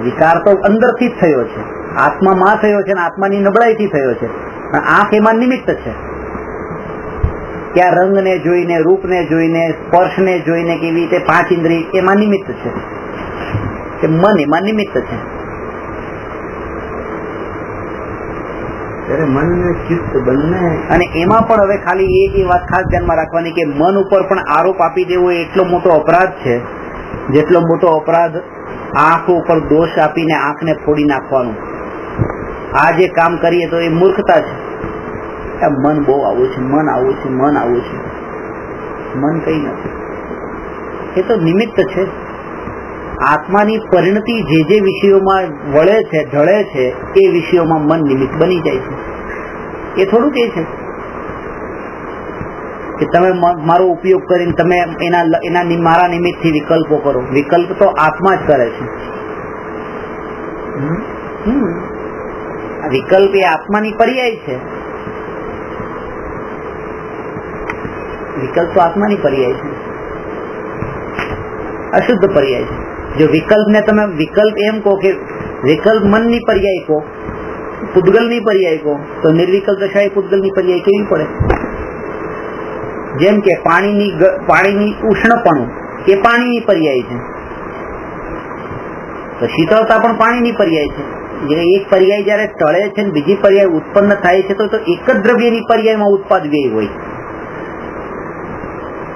વિકાર તો અંદરથી જ થયો છે, આત્મામાં થયો છે, અને આત્માની નબળાઈથી થયો છે. આંખ એમાં નિમિત્ત છે. ત્યાં રંગને જોઈને, રૂપને જોઈને, સ્પર્શને જોઈને, કેવી રીતે 5 ઇન્દ્રિય એમાં નિમિત્ત છે, કે મન એમાં નિમિત્ત છે. મન ને ચિત્ત બંને. અને એમાં પણ હવે ખાલી એ વાત ખાસ ધ્યાનમાં રાખવાની કે મન ઉપર પણ આરોપ આપી દેવો એ એટલો મોટો અપરાધ છે, જેટલો મોટો અપરાધ આંખ ઉપર દોષ આપીને આંખને ફોડી નાખવાનું. આ જે કામ કરીએ તો એ મૂર્ખતા છે. મન બહુ આવું છે, મન આવું છે, મન આવું છે. મન કઈ નથી, એ તો નિમિત્ત છે. આત્માની પરિણતિ જે વિષયોમાં વળે છે, ઢળે છે, એ વિષયોમાં મન નિમિત્ત બની જાય છે. એ થોડુંક એ છે કે તમે મારો ઉપયોગ કરીને તમે એના મારા નિમિત્તથી વિકલ્પો કરો. વિકલ્પ તો આત્મા જ કરે છે. વિકલ્પ એ આત્માની પર્યાય છે. વિકલ્પ તો આત્માની પર્યાય છે, અશુદ્ધ પર્યાય છે. જો વિકલ્પને તમે વિકલ્પ એમ કહો કે વિકલ્પ મનની પર્યાય કહો, પૂતગલની પર્યાય કહો, તો નિર્વિકલ્પ દશા એ પૂતગલની પર્યાય કેવી પડે? જેમ કે પાણીની ઉષ્ણપણું એ પાણીની પર્યાય છે, તો શીતળતા પણ પાણીની પર્યાય છે. એક પર્યાય જયારે ટળે છે ને બીજી પર્યાય ઉત્પન્ન થાય છે, તો એક જ દ્રવ્યની પર્યાયમાં ઉત્પાદ વ્યય હોય.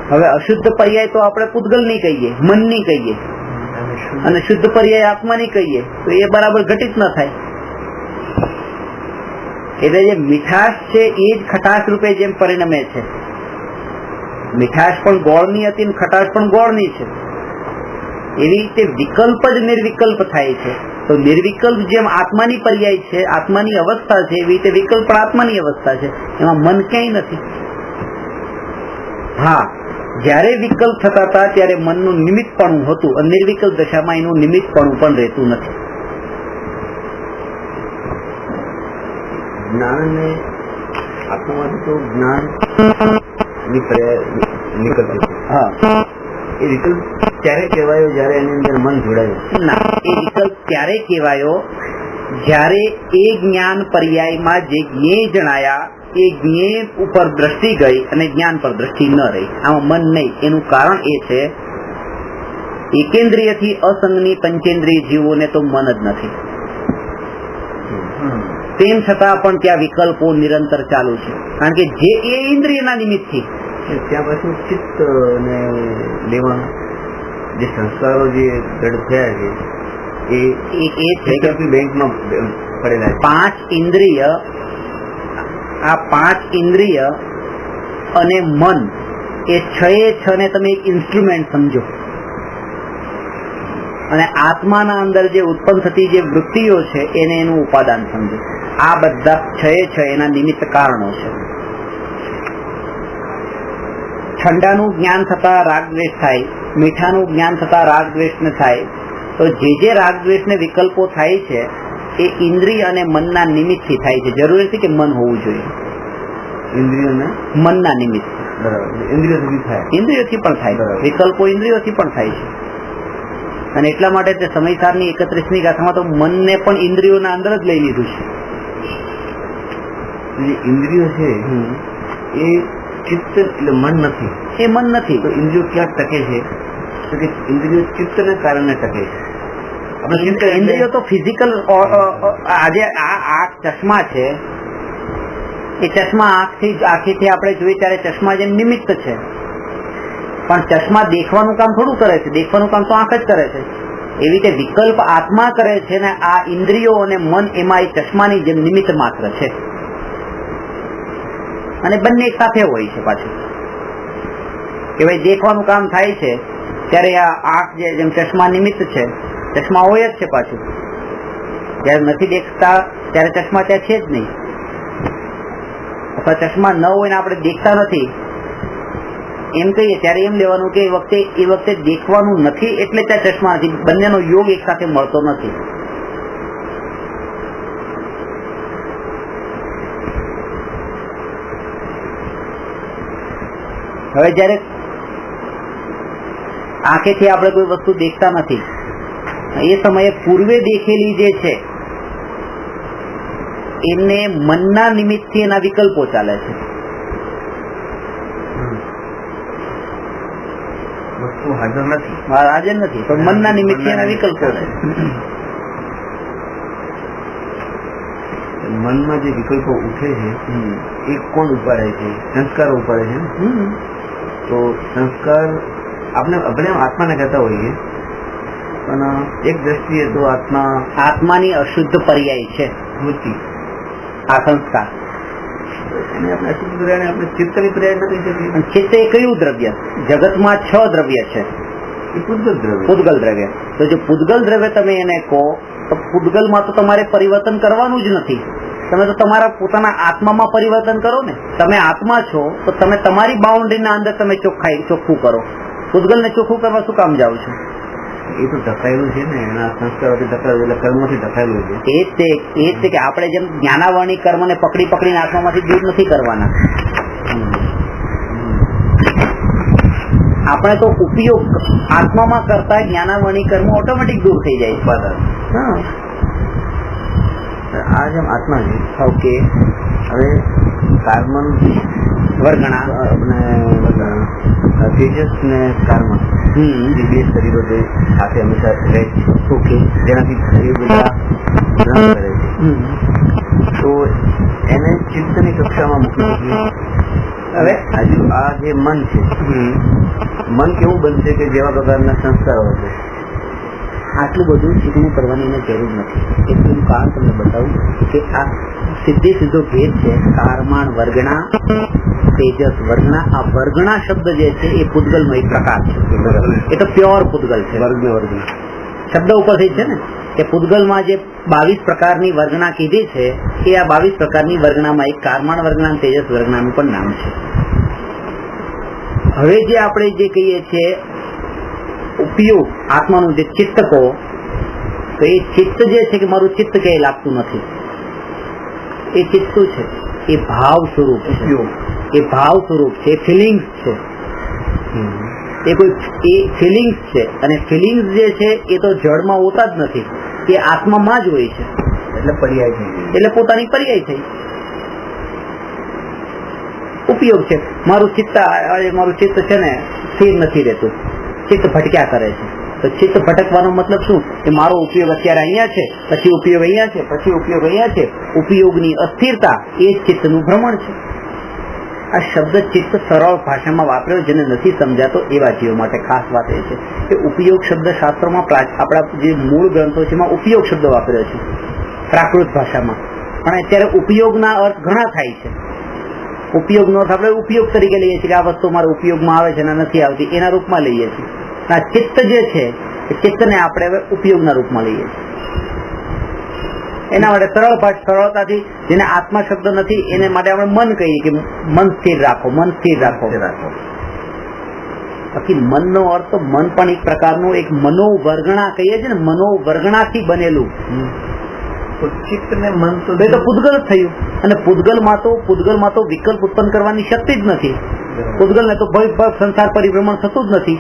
હવે અશુદ્ધ પર્યાય તો આપણે પૂતગલની કહીએ, મનની કહીએ, અને શુદ્ધ પર્યાય આત્માની કહીએ, તો એ બરાબર ઘટિત ન થાય. એટલે જે મીઠાશ છે એ જ ખટાશ રૂપે જેમ પરિણમે છે, મીઠાશ પણ ગોળની હતી ને ખટાશ પણ ગોળની છે, એવી રીતે વિકલ્પ જ નિર્વિકલ્પ થાય છે. તો નિર્વિકલ્પ જેમ આત્માની પર્યાય છે, આત્માની અવસ્થા છે, એવી રીતે વિકલ્પ પણ આત્માની અવસ્થા છે. એમાં મન ક્યાંય નથી. હા, જયારે વિકલ્પ થતા હતા ત્યારે મનનું નિમિત્તપણું હતું, અને નિર્વિકલ્પ દશામાં એનું નિમિત્તપણું પણ રહેતું નથી. જ્ઞાનને આત્મામાંથી તો જ્ઞાન નીકળતું. હા, એ વિકલ્પ ત્યારે કહેવાયો જયારે એની અંદર મન જોડાયું. ના, એ વિકલ્પ ત્યારે કહેવાયો જ્યારે એ જ્ઞાન પર્યાયમાં જે જ્ઞેય જણાયા એ જ્ઞેય ઉપર દ્રષ્ટિ ગઈ અને જ્ઞાન પર દ્રષ્ટિ ન રહી, આમાં મન નહીં. એનું કારણ એ છે એકેન્દ્રિયથી અસંગની પંચેન્દ્રિય જીવોને તો મન જ નથી. તેમ છતાં પણ ત્યાં વિકલ્પો નિરંતર ચાલુ છે, કારણ કે જે એ ઇન્દ્રિયના નિમિત્તથી ત્યાં પછી ચિત્ત ને લેવન જે સંસ્કારો જે દૃઢ થયા છે એ છે કે બેંકમાં પડેલા છે. 5 ઇન્દ્રિય, આ 5 ઇન્દ્રિય અને મન એ 6 ને તમે એક ઇન્સ્ટ્રુમેન્ટ સમજો, અને આત્માના અંદર જે ઉત્પન્ન થતી જે વૃત્તિઓ છે એને એનું ઉપાદાન સમજો. આ બધા 6 એના નિમિત્ત કારણો છે. ઠંડાનું જ્ઞાન થતા રાગ દ્વેષ થાય, મીઠાનું જ્ઞાન થતા રાગ દ્વેષ ને થાય. તો જે રાગ દ્વેષ ને વિકલ્પો થાય છે એ ઇન્દ્રિય અને મનના નિમિત્તથી થાય છે. જરૂરી નથી કે મન હોવું જોઈએ. ઇન્દ્રિયોને મનના નિમિત્ત, બરાબર, ઇન્દ્રિયોથી થાય, ઇન્દ્રિયોથી પણ થાય, વિકલ્પો ઇન્દ્રિયોથી પણ થાય છે. અને એટલા માટે તે સમયસારની 31મી ગાથામાં તો મનને પણ ઇન્દ્રિયોના અંદર જ લઈ લીધું છે. જે ઇન્દ્રિયો છે એ ચિત્ત એટલે મન નથી, એ મન નથી. તો ઇન્દ્રિયો ક્યાં ટકે છે? તો કે ઇન્દ્રિયો ચિત્તને કારણે ટકે છે. ઇન્દ્રિયો તો ફિઝિકલ, આજે આ ચશ્મા છે એ ચશ્મા આંખથી આપણે જોઈએ ત્યારે ચશ્મા જેમ નિમિત્ત છે, પણ ચશ્મા દેખવાનું કામ થોડું કરે છે, દેખવાનું કામ તો આંખ જ કરે છે. એવી રીતે વિકલ્પ આત્મા કરે છે ને આ ઇન્દ્રિયો અને મન એમાં એ ચશ્માની જેમ નિમિત્ત માત્ર છે, અને બંને એક સાથે હોય છે. પાછું કે ભાઈ દેખવાનું કામ થાય છે ત્યારે આ આંખ જેમ ચશ્મા નિમિત્ત છે, ચશ્મા હોય જ છે. પાછું જયારે નથી દેખતા ત્યારે ચશ્મા ત્યાં છે જ નહીં, અથવા ચશ્મા ન હોય ને આપણે દેખતા નથી એમ કહીએ ત્યારે એમ લેવાનું કે એ વખતે દેખવાનું નથી એટલે ત્યાં ચશ્મા નથી. બંનેનો યોગ એક સાથે મળતો નથી. હવે જયારે આંખેથી આપણે કોઈ વસ્તુ દેખતા નથી, એ સમયે પૂર્વે દેખેલી જે છે એમને મનના નિમિત્તથી એના વિકલ્પો ચાલે છે. વસ્તુ હાજર નથી, હાજર નથી, પણ મનના નિમિત્તથી એના વિકલ્પો છે. મનમાં જે વિકલ્પો ઉઠે છે એ કોણ ઉપાડે છે? સંસ્કારો ઉપાડે છે. તો સંસ્કાર આપણે આત્માને કહેતા હોઈએ, પણ એક દ્રષ્ટિએ તો આત્માની અશુદ્ધ પર્યાય છે વૃત્તિ, આ સંસ્કાર. એને આપણે અશુદ્ધ પર્યાય આપણે ચિત્તની પર્યાય નથી શકીએ. ચિત્ત એ કયું દ્રવ્ય? જગતમાં 6 દ્રવ્ય છે. એ પૂદગલ દ્રવ્ય. પૂદગલ દ્રવ્ય. તો જો પૂદગલ દ્રવ્ય તમે એને કહો તો પૂદગલમાં તો તમારે પરિવર્તન કરવાનું જ નથી. તમે તો તમારા પોતાના આત્મામાં પરિવર્તન કરો ને. તમે આત્મા છો તો તમે તમારી બાઉન્ડ્રીના અંદર તમે ચોખ્ખું કરો. પૂદગલને ચોખ્ખું કરવા શું કામ જાઓ છો? એ તો ઢકાયેલું છે ને, એના સંસ્કારોથી ઢકાયેલું, એટલે કર્મોથી ઢકાયેલું છે. એ જ છે કે આપણે જેમ જ્ઞાનાવરણી કર્મને પકડીને આત્મામાંથી દૂર નથી કરવાના. આપણે તો ઉપયોગ આત્મામાં કરતા જ્ઞાનાવરણી કર્મો ઓટોમેટિક દૂર થઈ જાય. આ જેમ આત્મા છે, ઓકે, હવે કાર્બન વર્ગણા અને તેજસ ને કાર્બન જે બે શરીરો જે સાથે હંમેશા રહે છે, ઓકે, જેનાથી એ બધા ગ્રહણ કરે છે, તો એને ચિત્તની કક્ષામાં મૂકી શકીએ. હવે હજુ આ જે મન છે, મન કેવું બનશે કે જેવા પ્રકારના સંસ્કારો હશે. આટલું બધું શીખવું કરવાની એને જરૂર નથી. એટલું કારણ તમને બતાવું કે આ સીધો ભેદ છે. કારમાણ વર્ગણા, તેજસ વર્ગણા. આ વર્ગણા શબ્દ જે છે એ પૂદગલનો એક પ્રકાર છે. એ તો પ્યોર પૂદગલ છે. વર્ગના શબ્દ ઉપરથી છે ને કે પૂદગલમાં જે 22 પ્રકારની વર્ગણા કીધી છે એ આ 22 પ્રકારની વર્ગણામાં એક કારમાણ વર્ગણા, તેજસ વર્ગણાનું પણ નામ છે. હવે જે આપણે જે કહીએ છીએ ઉપયોગ આત્માનું જે ચિત્ત કહો, તો એ ચિત્ત જે છે કે મારું ચિત્ત ક્યાંય લાગતું નથી. એ ચિત્ત છે એ ભાવ સ્વરૂપ છે, એ ભાવ સ્વરૂપ છે, એ ફિલિંગ્સ છે, એ ફિલિંગ્સ છે. અને ફિલિંગ્સ જે છે એ તો જળમાં હોતા જ નથી, એ આત્મામાં જ હોય છે. એટલે પર્યાય થઈ ગઈ, એટલે પોતાની પર્યાય થઈ. ઉપયોગ છે. મારું ચિત્ત છે ને સ્થિર નથી રહેતું, ચિત્ત ભટક્યા કરે છે. તો ચિત્ત ભટકવાનો મતલબ શું? કે મારો ઉપયોગ અત્યારે અહીંયા છે, પછી ઉપયોગ અહીંયા છે, પછી ઉપયોગ અહીંયા છે. ઉપયોગની અસ્થિરતા એ જ ચિત્તનું ભ્રમણ છે. આ શબ્દ ચિત્ત સરળ ભાષામાં વાપર્યો, જેને નથી સમજાતો એવા જીવો માટે ખાસ વાત એ છે કે ઉપયોગ શબ્દ શાસ્ત્રોમાં આપણા જે મૂળ ગ્રંથો છે એમાં ઉપયોગ શબ્દ વાપર્યો છે પ્રાકૃત ભાષામાં. પણ અત્યારે ઉપયોગના અર્થ ઘણા થાય છે. ઉપયોગનો અર્થ આપણે ઉપયોગ તરીકે લઈએ છીએ કે આ વસ્તુ મારા ઉપયોગમાં આવે છે અને નથી આવતી, એના રૂપમાં લઈએ છીએ. આ ચિત્ત જે છે એ ચિત્તને આપણે હવે ઉપયોગના રૂપમાં લઈએ છીએ. એના માટે સરળતાથી, જેને આત્મા શબ્દ નથી એને માટે આપણે મન કહીએ કે મન સ્થિર રાખો, મન સ્થિર રાખો. બાકી મનનો અર્થ તો મન પણ એક પ્રકારનું એક મનોવર્ગણા કહીએ છીએ ને, મનોવર્ગણાથી બનેલું. ચિત્ત ને મન તો પૂતગલ થયું. અને પૂતગલમાં તો વિકલ્પ ઉત્પન્ન કરવાની શક્તિ જ નથી. પૂતગલ ને તો સંસાર પરિભ્રમણ થતું જ નથી.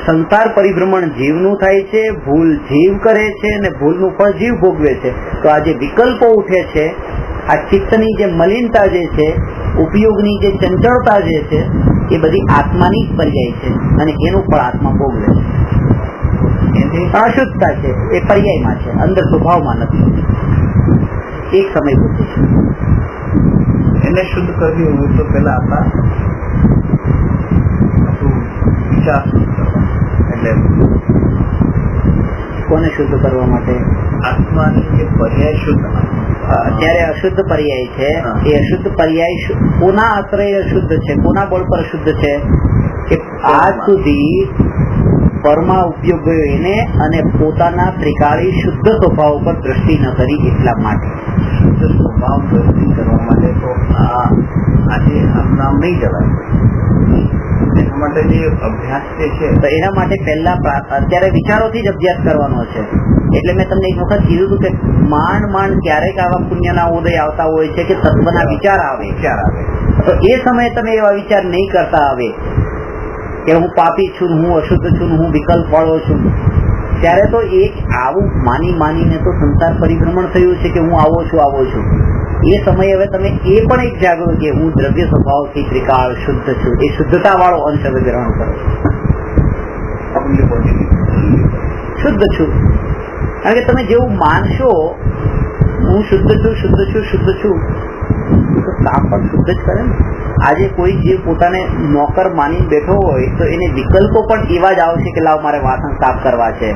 સંસાર પરિભ્રમણ જીવનું થાય છે, ભૂલ જીવ કરે છે અને ભૂલનું ફળ જીવ ભોગવે છે. તો આ જે વિકલ્પો ઉઠે છે, આ ચિત્તની જે મલિનતા જે છે, ઉપયોગની જે ચંચળતા જે છે, એ બધી આત્માની જ પર્યાય છે અને એનું ફળ આત્મા ભોગવે છે. અશુદ્ધતા છે એ પર્યાયમાં છે, અંદર સ્વભાવમાં નથી. એક સમય પૂછે છે એને શુદ્ધ કરવી હોય તો પેલા આપણા વિચાર એટલે કોને શુદ્ધ કરવા માટે? આત્માની જે પર્યાય શુદ્ધ. અત્યારે અશુદ્ધ પર્યાય છે, એ અશુદ્ધ પર્યાય કોના આશ્રય અશુદ્ધ છે, કોના બળ પર શુદ્ધ છે? કે આજ સુધી પરમાં ઉપયોગ ગયો એને અને પોતાના ત્રિકાળી શુદ્ધ સ્વભાવ પર દ્રષ્ટિ ન કરી એટલા માટે. શુદ્ધ સ્વભાવ દ્રષ્ટિ કરવા માટે તો આજે આમ નામ નહીં જવાય. એના માટે જે અભ્યાસ જે છે તો એના માટે પહેલા અત્યારે વિચારોથી જ અભ્યાસ કરવાનો છે. એટલે મેં તમને એક વખત કીધું હતું કે માંડ ક્યારેક આવા પુણ્યના ઉદય આવતા હોય છે કે તત્વના વિચાર આવે. તો એ સમયે તમે એવા વિચાર નહીં કરતા આવે કે હું પાપી છું, હું અશુદ્ધ છું, હું વિકલ્પ વાળો છું. ત્યારે તો એક આવું માનીને તો સંસાર પરિભ્રમણ થયું છે કે હું આવો છું. એ સમયે હવે તમે એ પણ એક જાગો કે હું દ્રવ્ય સ્વભાવથી ત્રિકાળ શુદ્ધ છું, એ શુદ્ધતા વાળો અંશ હવે ગ્રહણ કરો. શુદ્ધ છું. કારણ કે તમે જેવું માનશો હું શુદ્ધ છું તો કામ પણ શુદ્ધ જ કરે ને. આજે કોઈ જે પોતાને નોકર માની બેઠો હોય તો એને વિકલ્પો પણ એવા જ આવશે કે લાવ મારે વાસણ સાફ કરવા છે,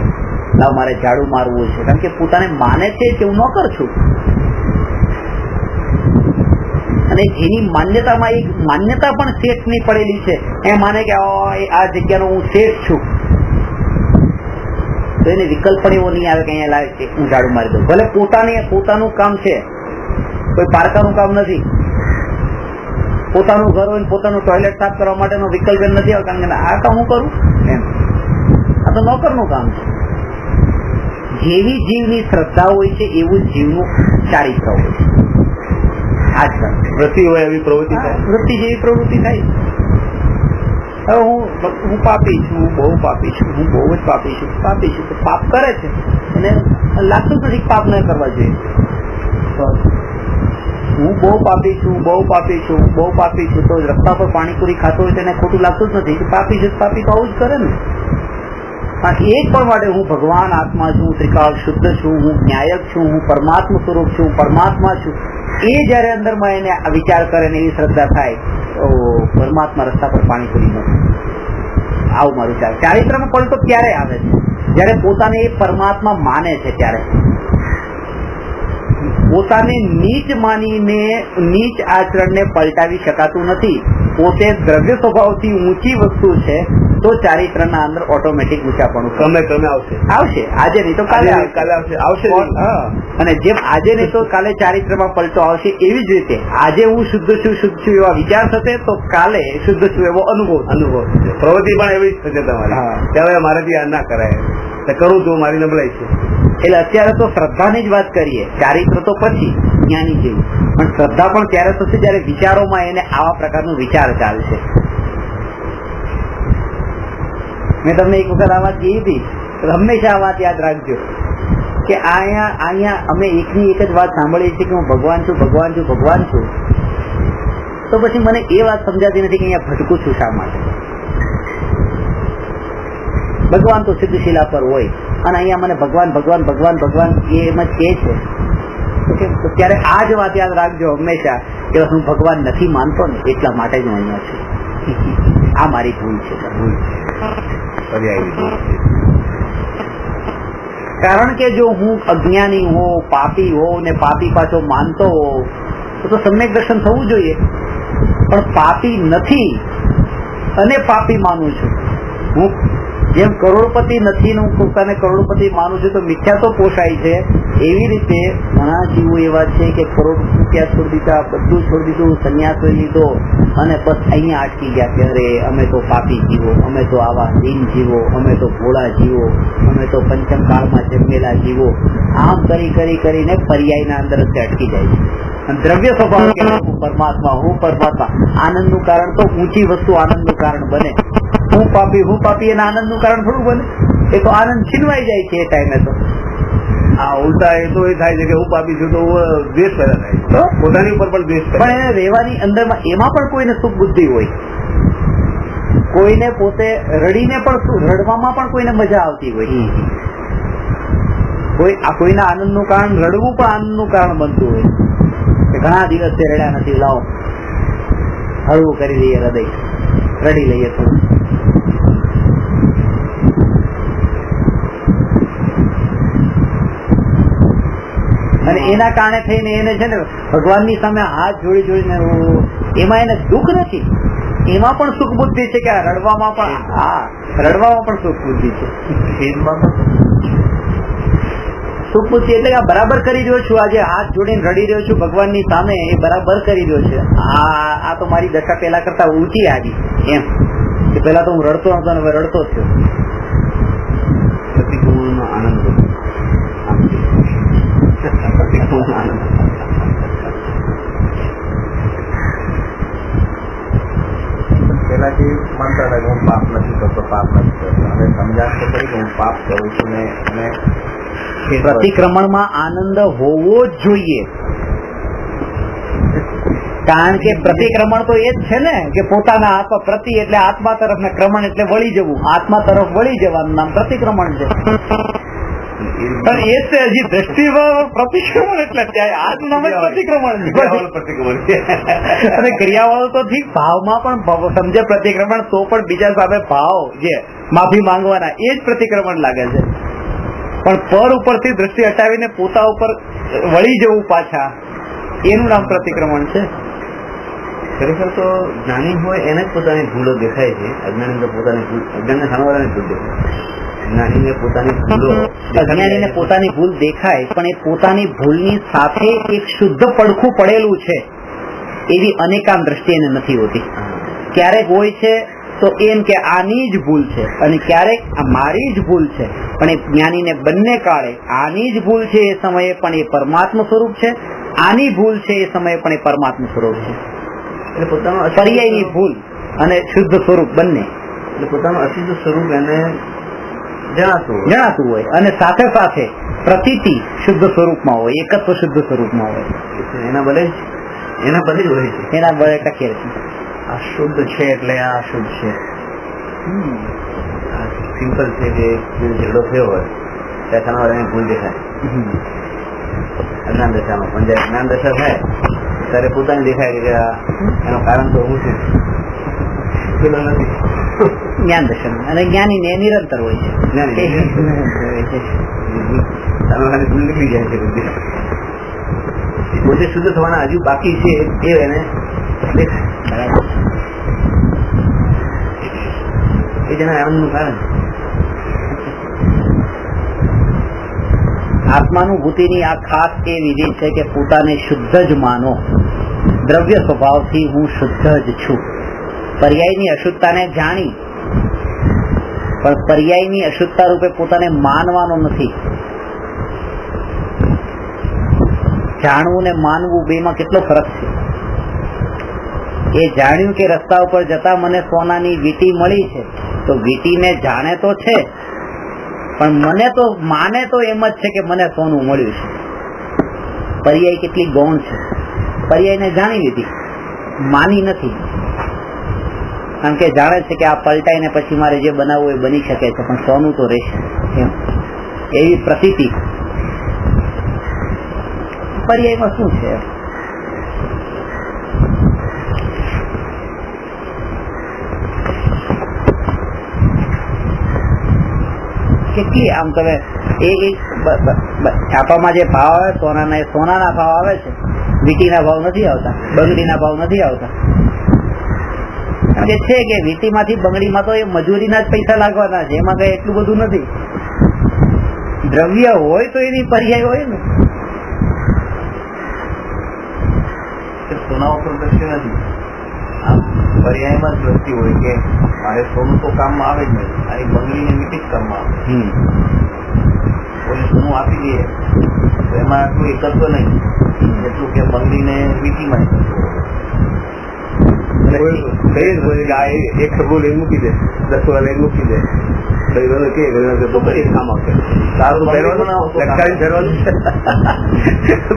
લાવ મારે ઝાડુ મારવું છે. કારણ કે પોતાને માને છે કે હું નોકર છું. અને જેની માન્યતામાં એક માન્યતા પણ શેઠની પડેલી છે, એ માને કે આ જગ્યાનો હું શેઠ છું, તો એને વિકલ્પ પણ એવો નહીં આવે કે અહીંયા લાવે કે હું ઝાડુ મારી દઉં. ભલે પોતાનું કામ છે, કોઈ પારકાનું કામ નથી. પોતાનું ઘર હોય, પોતાનું ટોયલેટ સાફ કરવા માટેનો વિકલ્પ એમ નથી આવે. કારણ કે આ કામ હું કરું એમ, આ તો નોકરનું કામ છે. જેવી જીવની શ્રદ્ધા હોય છે એવું જીવનું ચારિત્ર હોય છે. આજકાલ વૃત્તિ હોય એવી પ્રવૃત્તિ થાય, વૃત્તિ જેવી પ્રવૃત્તિ થાય. હવે હું પાપી છું, હું બહુ પાપી છું, હું બહુ જ પાપી છું તો પાપ કરે છે અને લાગતું નથી પાપ ન કરવા જોઈએ. હું બહુ પાપી છું તો રસ્તા પર પાણીપુરી ખાતો હોય તેને ખોટું લાગતું જ નથી. પાપી તો આવું જ કરે ને. એક પણ માટે હું ભગવાન આત્મા છું, ત્રિકાળ શુદ્ધ છું, હું ન્યાયક છું, હું પરમાત્મા સ્વરૂપ છું, પરમાત્મા છું, એ જયારે અંદરમાં એને વિચાર કરે ને એવી શ્રદ્ધા થાય તો પરમાત્મા રસ્તા પર પાણીપુરી નથી. આવું મારું ચારિત્રમાં પલટો ક્યારે આવે છે? જયારે પોતાને એ પરમાત્મા માને છે ત્યારે. પોતાને નીચ માનીને નીચ આચરણને પલટાવી શકાતું નથી. પોતે દ્રવ્ય સ્વભાવથી ઊંચી વસ્તુ છે તો ચારિત્રના અંદર ઓટોમેટિક ઊંચાપણું આવશે. આજે નહીં તો કાલે આવશે. અને જેમ આજે નહીં તો કાલે ચારિત્રમાં પલટો આવશે, એવી જ રીતે આજે હું શુદ્ધ છું એવા વિચાર થશે તો કાલે શુદ્ધ છું એવો અનુભવ પ્રવૃત્તિ પણ એવી જ થશે તમારી કે હવે મારાથી આ ના કરાય, કરું તો મારી નબળાઈ છે. એટલે અત્યારે તો શ્રદ્ધાની જ વાત કરીએ, ચારિત્ર તો પછી જ્ઞાની જેવું, પણ શ્રદ્ધા પણ ત્યારે થશે જયારે વિચારોમાં એને આવા પ્રકારનો વિચાર ચાલશે. મેં તમને એક વખત આ વાત કહી હતી, હંમેશા આ વાત યાદ રાખજો કે અહીંયા અમે એકની એક જ વાત સાંભળીએ છીએ કે હું ભગવાન છું ભગવાન છું ભગવાન છું, તો પછી મને એ વાત સમજાતી નથી કે અહીંયા ભટકું છું શા માટે. ભગવાન તો સિદ્ધશિલા પર હોય અને અહીંયા મને ભગવાન ભગવાન ભગવાન ભગવાન એમ જ કહે છે. તો ત્યારે આ જ વાત યાદ રાખજો હંમેશા કે હું ભગવાન નથી માનતો ને એટલા માટે જ હું અહીંયા છું. આ મારી ભૂલ છે. કારણ કે જો હું અજ્ઞાની હો, પાપી હો ને પાપી પાછો માનતો હો તો સમ્યક દર્શન થવું જોઈએ. પણ પાપી નથી અને પાપી માનું છું. હું જેમ કરોડપતિ નથી હું પોતાને કરોડપતિ માનું છું તો મિથ્યા તો પોષાય છે. એવી રીતે ઘણા જીવો એવા છે કે કરોડ રૂપિયા છોડી દીધા, બધું છોડી દીધું, સંન્યાસ લીધો અને બસ અહીંયા અટકી ગયા કે અરે અમે તો પાપી જીવો, અમે તો આવા દીન જીવો, અમે તો ભોળા જીવો, અમે તો પંચમ કાળમાં જન્મેલા જીવો. આમ કરી કરી કરીને પર્યાયના અંદર જ અટકી જાય છે. દ્રવ્ય સ્વભાવ કે હું પરમાત્મા આનંદનું કારણ તો ઊંચી વસ્તુ આનંદનું કારણ બને. હું પાપી એના આનંદનું કારણ થોડું બને. એ તો આનંદ છીનવાઈ જાય છે એ ટાઈમે. તો આ ઉલટા એ તો એ થાય છે કે હું પાપી છું તો દ્વેષ પેદા થાય, પોતાની ઉપર પણ દ્વેષ. પણ એને રહેવાની અંદરમાં એમાં પણ કોઈને સુખ બુદ્ધિ હોય, કોઈને પોતે રડીને પણ રડવામાં પણ કોઈને મજા આવતી હોય. કોઈના આનંદનું કારણ રડવું પણ આનંદનું કારણ બનતું હોય. ઘણા દિવસથી રડ્યા નથી, લાવો હળવું કરી લઈએ, હૃદય રડી લઈએ થોડું. અને એના કારણે થઈને એને છે ને ભગવાનની સામે હાથ જોડી જોડીને એમાં એને દુઃખ નથી, એમાં પણ સુખ બુદ્ધિ છે કે રડવામાં પણ સુખ બુદ્ધિ છે. સુખ બુદ્ધિ એટલે કે બરાબર કરી રહ્યો છું, આજે હાથ જોડીને રડી રહ્યો છું ભગવાનની સામે, એ બરાબર કરી રહ્યો છે. આ તો મારી દશા પેલા કરતા ઊંચી આવી એમ કે પેલા તો હું રડતો હતો અને હવે રડતો થયો. પ્રતિકૂળનો આનંદ પેલાથી માનતા હતા કે હું પાપ નથી કરતો, હવે સમજાશે કરી કે હું પાપ કરું છું ને. પ્રતિક્રમણમાં આનંદ હોવો જ જોઈએ, કારણ કે પ્રતિક્રમણ તો એ જ છે ને કે પોતાના આત્મા પ્રતિ એટલે આત્મા તરફ ને ક્રમણ એટલે વળી જવું, આત્મા તરફ વળી જવાનું નામ પ્રતિક્રમણ છે. પણ એ છે હજી દ્રષ્ટિ પ્રતિક્રમણ એટલે આનું નામ જ પ્રતિક્રમણ છે. અને ક્રિયાવાળો તો ઠીક, ભાવમાં પણ સમજે પ્રતિક્રમણ તો પણ બીજા સામે ભાવ જે માફી માંગવાના એ જ પ્રતિક્રમણ લાગે છે. પણ પર ઉપરથી દ્રષ્ટિ હટાવીને પોતા ઉપર વળી જવું પાછા, એનું નામ પ્રતિક્રમણ છે. ખરેખર તો જ્ઞાની હોય એને જ પોતાની ભૂલો દેખાય છે, અજ્ઞાની તો પોતાની ભૂલ, અજ્ઞાનને સામેવાળાની ભૂલ દેખાય. જ્ઞાનીને પોતાની ભૂલો, અજ્ઞાનીને પોતાની ભૂલ દેખાય, પણ એ પોતાની ભૂલની સાથે એક શુદ્ધ પડખું પડેલું છે એવી અનેકામ દ્રષ્ટિ એને નથી હોતી. ક્યારેક હોય છે તો એમ કે આની જ ભૂલ છે અને ક્યારેક આ મારી જ ભૂલ છે, પણ એ જ્ઞાનીને બંને કાળે આની જ ભૂલ છે એ સમયે પણ એ પરમાત્મા સ્વરૂપ છે, આની ભૂલ છે એ સમયે પણ એ પરમાત્મા સ્વરૂપ છે. એટલે પોતાનું પર્યાયની ભૂલ અને શુદ્ધ સ્વરૂપ બંને, એટલે પોતાનું અશુદ્ધ સ્વરૂપ એને જણાતું હોય અને સાથે સાથે પ્રતીતિ શુદ્ધ સ્વરૂપમાં હોય, એકત્વ શુદ્ધ સ્વરૂપમાં હોય. એના બળે જ હોય છે, એના બળે ટકેર છે. આ શુદ્ધ છે એટલે આ અશુદ્ધ છે. સિમ્પલ છે કે ઝઘડો થયો હોય ત્યાં સામેવાળાને ભૂલ દેખાય અજ્ઞાન દશામાં, પણ જયારે જ્ઞાન દશા થાય ત્યારે પોતાને દેખાય કે એનું કારણ તો હું છું, પેલો નથી. જ્ઞાન દર્શન અને જ્ઞાની ને નિરંતર હોય છે. સામેવાળાની ભૂલ નીકળી જાય છે બધી, પોતે શુદ્ધ થવાના હજુ બાકી છે એ એને એ જેના આનંદનું કારણ. આત્માનુભૂતિની આ ખાસ એ વિધિ છે કે પોતાને શુદ્ધ જ માનો. દ્રવ્ય સ્વભાવથી હું શુદ્ધ જ છું. પર્યાયની અશુદ્ધતાને જાણી પણ પર્યાયની અશુદ્ધતા રૂપે પોતાને માનવાનો નથી. જાણવું ને માનવું બેમાં કેટલો ફરક છે. એ જાણ્યું કે રસ્તા ઉપર જતા મને સોનાની વીંટી મળી છે તો વીંટીને જાણે તો છે પણ મને તો માને તો એમ જ છે કે મને સોનું મળ્યું છે. પર્યાય કેટલી ગૌણ છે. પર્યાયને જાણી લીધી, માની નથી, કારણ કે જાણે છે કે આ પલટાઈને પછી મારે જે બનાવવું એ બની શકે છે, પણ સોનું તો રહેશે એમ, એવી પ્રતીતિ. પર્યાયમાં શું છે? કેટલી આમ તમે છાપામાં જે ભાવ આવે સોનાના ભાવ આવે છે, વીટીના ભાવ નથી આવતા, બંગડીના ભાવ નથી આવતા. કે છે કે વીટીમાંથી બંગડીમાં તો એ મજૂરીના જ પૈસા લાગવાના છે, એમાં કઈ એટલું બધું નથી. દ્રવ્ય હોય તો એની પર્યાય હોય ને. સોના ઉપર દ્રષ્ટિ નથી, આમ પર્યાયમાં જ દ્રષ્ટિ હોય કે મારે સોનું તો કામમાં આવે જ નહીં, આની બંગડીને વીટી જ કામમાં આવે. કોઈ સોનું આપી દે તો એમાં આટલું એકત્વ નહીં એટલું કે બંગડીને વીટીમાં એક ખબર લઈને મૂકી દે, 10 વાર લઈને મૂકી દે,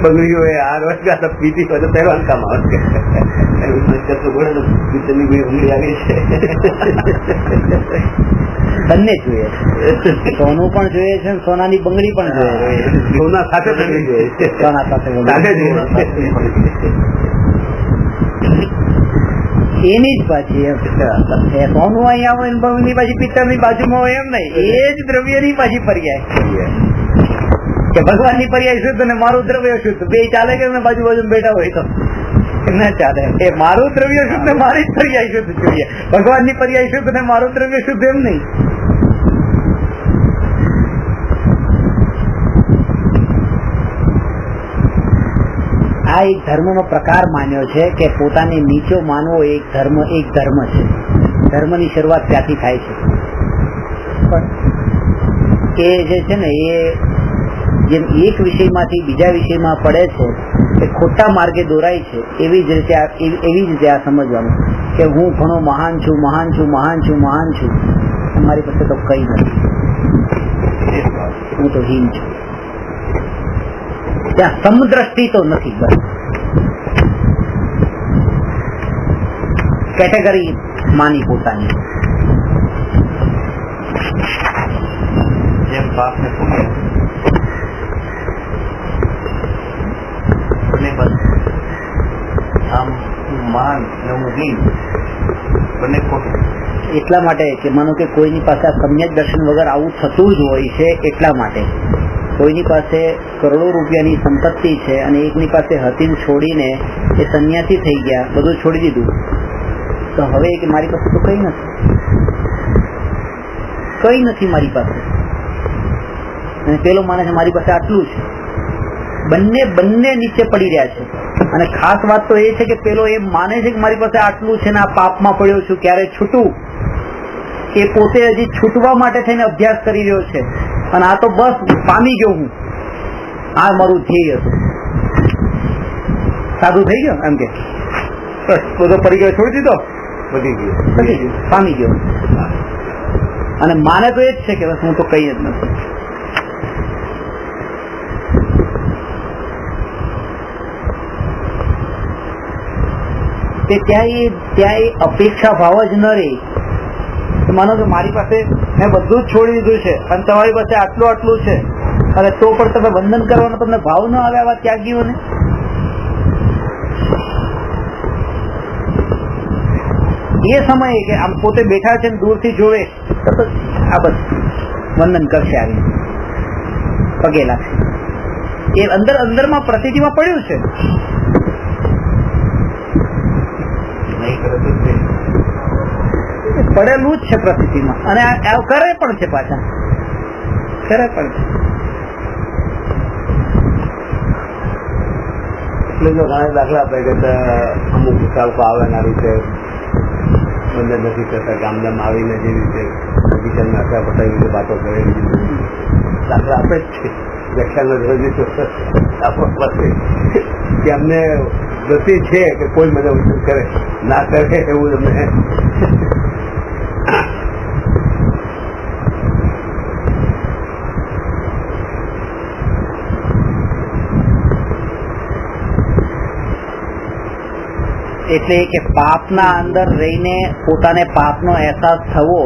બંગડી હોય આ રોજ પીતી હોય તો પહેરવાનું કામ આવે. બંને જોઈએ, સોનું પણ જોઈએ છે, સોનાની બંગડી પણ જોઈએ, સોના સાથે બંગડી જોઈએ, સોના સાથે એની જ પાછી સોનું અહીંયા હોય બંગડી પાછી પિત્તળની બાજુમાં હોય એમ નહીં, એ જ દ્રવ્યની પાછી પર્યાય કે ભગવાનની પર્યાય શુદ્ધ ને મારું દ્રવ્ય શુદ્ધ, બે ચાલે કે બાજુ બાજુ બેઠા હોય તો ના ચાલે. એ મારું દ્રવ્ય શુદ્ધ ને મારી જ પર્યાય શુદ્ધ જોઈએ, ભગવાનની પર્યાય શુદ્ધ ને મારું દ્રવ્ય શુદ્ધ એમ નહીં. આ એક ધર્મનો પ્રકાર માન્યો છે કે પોતાને નીચો માનવો એક ધર્મ છે. ધર્મની શરૂઆત ત્યાંથી થાય છે. પણ એ જે છે ને એ જેમ એક વિષયમાંથી બીજા વિષયમાં પડે છે એ ખોટા માર્ગે દોરાય છે, એવી જ રીતે આ સમજવાનું કે હું ઘણો મહાન છું, મારી પાસે તો કઈ નથી, હું તો હીન છું. ત્યાં સમદ્રષ્ટિ તો નથી, બસ કેટેગરી માની પોતાની. જેમ પાપને પુણ્ય બંને બસ આમ મહાન ને હું હીન બંને ખોટું. એટલા માટે કે માનો કે કોઈની પાસે આ સમ્યક દર્શન વગર આવું થતું જ હોય છે, એટલા માટે કોઈની પાસે કરોડો રૂપિયાની સંપત્તિ છે અને એકની પાસે હતીન છોડીને એ સંન્યાસી થઈ ગયા, બધું છોડી દીધું, તો હવે કે મારી પાસે તો કઈ નથી મારી પાસે, અને પેલો માને છે મારી પાસે આટલું છે. બંને નીચે પડી રહ્યા છે. અને ખાસ વાત તો એ છે કે પેલો એમ માને છે કે મારી પાસે આટલું છે ને આ પાપમાં પડ્યો છું, ક્યારે છૂટું, એ પોતે હજી છૂટવા માટે થઈને અભ્યાસ કરી રહ્યો છે, અને આ તો બસ પામી ગયો હું, આ મારું ધ્યેય હતું, સાધુ થઈ ગયો એમ કે બધો પડી ગયો, છોડી દીધો, બધી ગયું, પામી ગયો. અને માને તો એ જ છે કે બસ હું તો કઈ જ નથી. ત્યાં એ અપેક્ષા ભાવ જ ન રહે. માનો કે મારી પાસે મેં બધું જ છોડી દીધું છે અને તમારી પાસે આટલું છે, અને તો પણ તમે વંદન કરવાનો તમને ભાવ ન આવે આવા ત્યાગીઓને. એ સમયે કે આમ પોતે બેઠા છે ને દૂરથી જોવે તો આ બસ વંદન કરશે, આવી પગે લાગશે, એ અંદરમાં પ્રતિથિમાં પડ્યું છે. પડેલું જ છે પ્રતિથિમાં, અને કરે પણ છે, પાછા કરે પણ છે. એટલે જો ઘણા દાખલા આપે કે અમુક વિકલ્પો આવે આ રીતે બંદર નથી કરતા, ગામડામાં આવીને જે રીતે બગીચામાં આખા પટાવી રીતે વાતો કરે, દાખલા આપે જ છે. વ્યાખ્યાન પાસે કે અમને ગતિ છે કે કોઈ મને ઉત્તર કરે ના કરે એવું તમને એટલે કે પાપના અંદર રહીને પોતાને પાપનો અહેસાસ થવો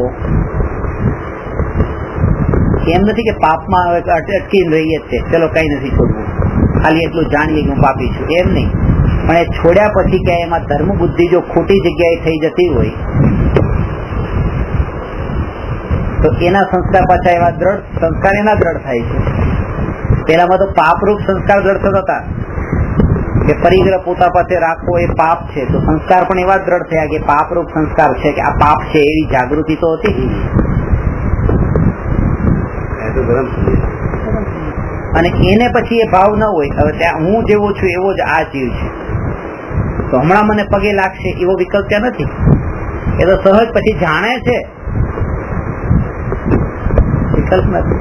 એમ નથી કે પાપમાં અટકીને રહીએ જ છે, ચલો કઈ નથી છોડવું, ખાલી એટલું જાણીએ કે હું પાપી છું, એમ નહીં. પણ એ છોડ્યા પછી કે એમાં ધર્મ બુદ્ધિ જો ખોટી જગ્યાએ થઈ જતી હોય તો એના સંસ્કાર પાછા એવા દ્રઢ સંસ્કાર એના દ્રઢ થાય છે. પેલામાં તો પાપરૂપ સંસ્કાર દ્રઢ થતા હતા કે પરિગ્રહ પોતા પાસે રાખવો એ પાપ છે, તો સંસ્કાર પણ એવા દ્રઢ થયા કે પાપરૂપ સંસ્કાર છે કે આ પાપ છે એવી જાગૃતિ તો હતી. અને એને પછી એ ભાવ ન હોય હવે ત્યાં હું જેવો છું એવો જ આ જીવ છે, તો હમણાં મને પગે લાગશે એવો વિકલ્પ ત્યાં નથી. એ તો સહજ પછી જાણે છે, વિકલ્પ નથી.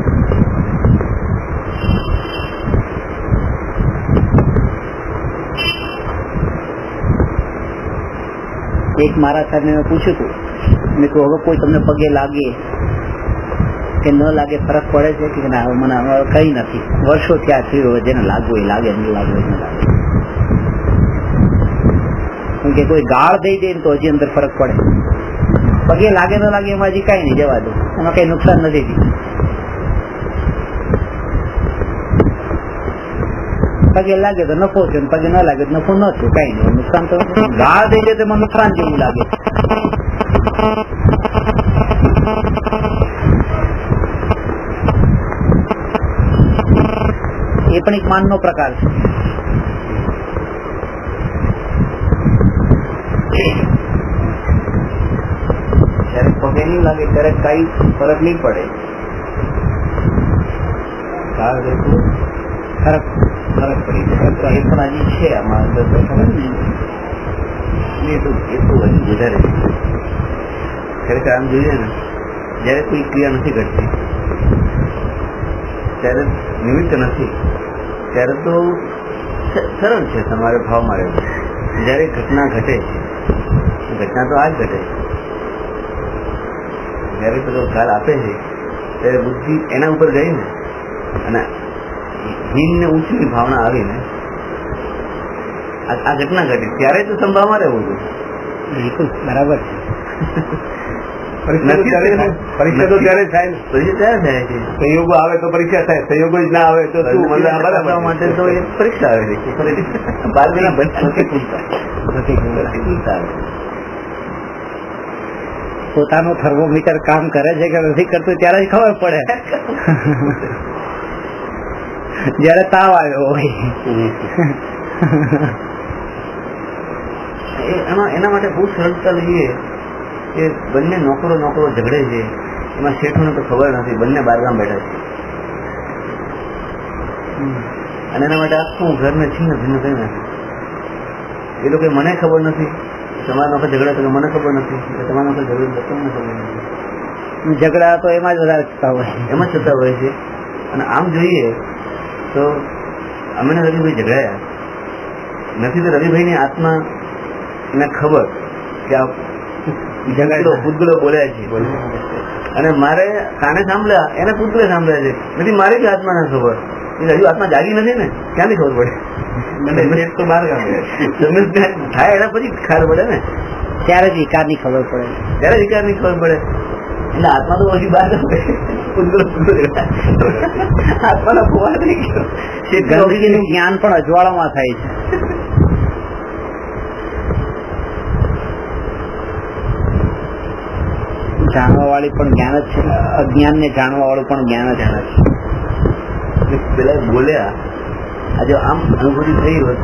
એક મારા સાહેબને મેં પૂછ્યું હતું, મેં કહ્યું હવે કોઈ તમને પગે લાગે કે ન લાગે ફરક પડે છે કે ના? મને કઈ નથી, વર્ષો ત્યાં થયું, જેને લાગવું એ લાગે, ન લાગવું એ ન લાગે. કેમ કે કોઈ ગાળ દઈ દે તો હજી અંદર ફરક પડે, પગે લાગે ન લાગે એમાં હજી કઈ નહીં, જવા દો, એમાં કઈ નુકસાન નથી. પગે લાગે તો નફો છે, પગે ન લાગે તો નફો ન છે, કઈ નહીં, નુકસાન તો. ગાળ દઈ દે તો એમાં નુકસાન જેવું લાગે. એ પણ એક માનનો પ્રકાર છે. જયારે પગે નહીં લાગે ત્યારે કઈ ફરક નહીં પડે, ફરક પડી જાય. એ પણ હજી છે આમાં એટલું વધારે. ખરેખર આમ જોઈએ ને, જયારે કોઈ ક્રિયા નથી ઘટતી ત્યારે નિમિત્ત નથી, ત્યારે તો સરળ છે તમારે ભાવમાં રહેવું. જયારે ઘટના ઘટે છે, ઘટના તો આ જ ઘટે છે, જયારે પેલો ખ્યાલ આપે છે ત્યારે બુદ્ધિ એના ઉપર ગઈ ને, અને હીન ને ઊંચી ભાવના આવીને આ ઘટના ઘટી, ત્યારે તો સંભાવમાં રહેવું હતું. બિલકુલ બરાબર છે. પરીક્ષા તો ત્યારે થાય ને, પરીક્ષા ત્યારે થાય છે. સંયોગો આવે તો પરીક્ષા થાય, સંયોગો જ ના આવે તો માટે તો એ પરીક્ષા આવે છે. 12 મહિના નથી પૂછતા. પોતાનું થર્મોમીટર કામ કરે છે કે નથી કરતું ત્યારે જ ખબર પડે, જયારે તાવ આવ્યો હોય. એના માટે બહુ સરળતા લઈએ કે બંને નોકરો ઝઘડે છે, એમાં શેઠોને તો ખબર નથી, બંને બારગામ બેઠા છે, અને એના માટે આખું ઘરને છીન ભિન્ન કરી નાખે. એ લોકો મને ખબર નથી, તમારા નોકર ઝઘડા તો મને ખબર નથી, તમારા નોકર ઝઘડા તમને ખબર નથી. ઝઘડા તો એમાં જ વધારે થતા હોય, એમાં જ થતા હોય છે. અને આમ જોઈએ તો અમે રવિભાઈ ઝઘડાયા નથી, તો રવિભાઈની આત્મા ને ખબર કે આ પૂતગલો બોલ્યા છે, અને મારે કાને સાંભળ્યા, એને પૂતગલે સાંભળ્યા છે, નથી મારે બી આત્મા ના ખબર. હજુ આત્મા જાગી નથી ને, ક્યાંથી ખબર પડે? તો બહાર થાય એના પછી ખ્યાલ પડે ને, ત્યારે જ વિકાર ની ખબર પડે, ત્યારે વિકાર ની ખબર પડે. એટલે આત્મા તો હજી બહાર આત્માનો ફુવા થઈ ગયો. ગંદકીનું જ્ઞાન પણ અજવાળામાં થાય છે. જાણવા વાળી પણ જ્ઞાન જ છે, અજ્ઞાન ને જાણવા વાળું પણ જ્ઞાન જ છે. પેલા બોલ્યા આજે આમ અનુભૂતિ થઈ હોત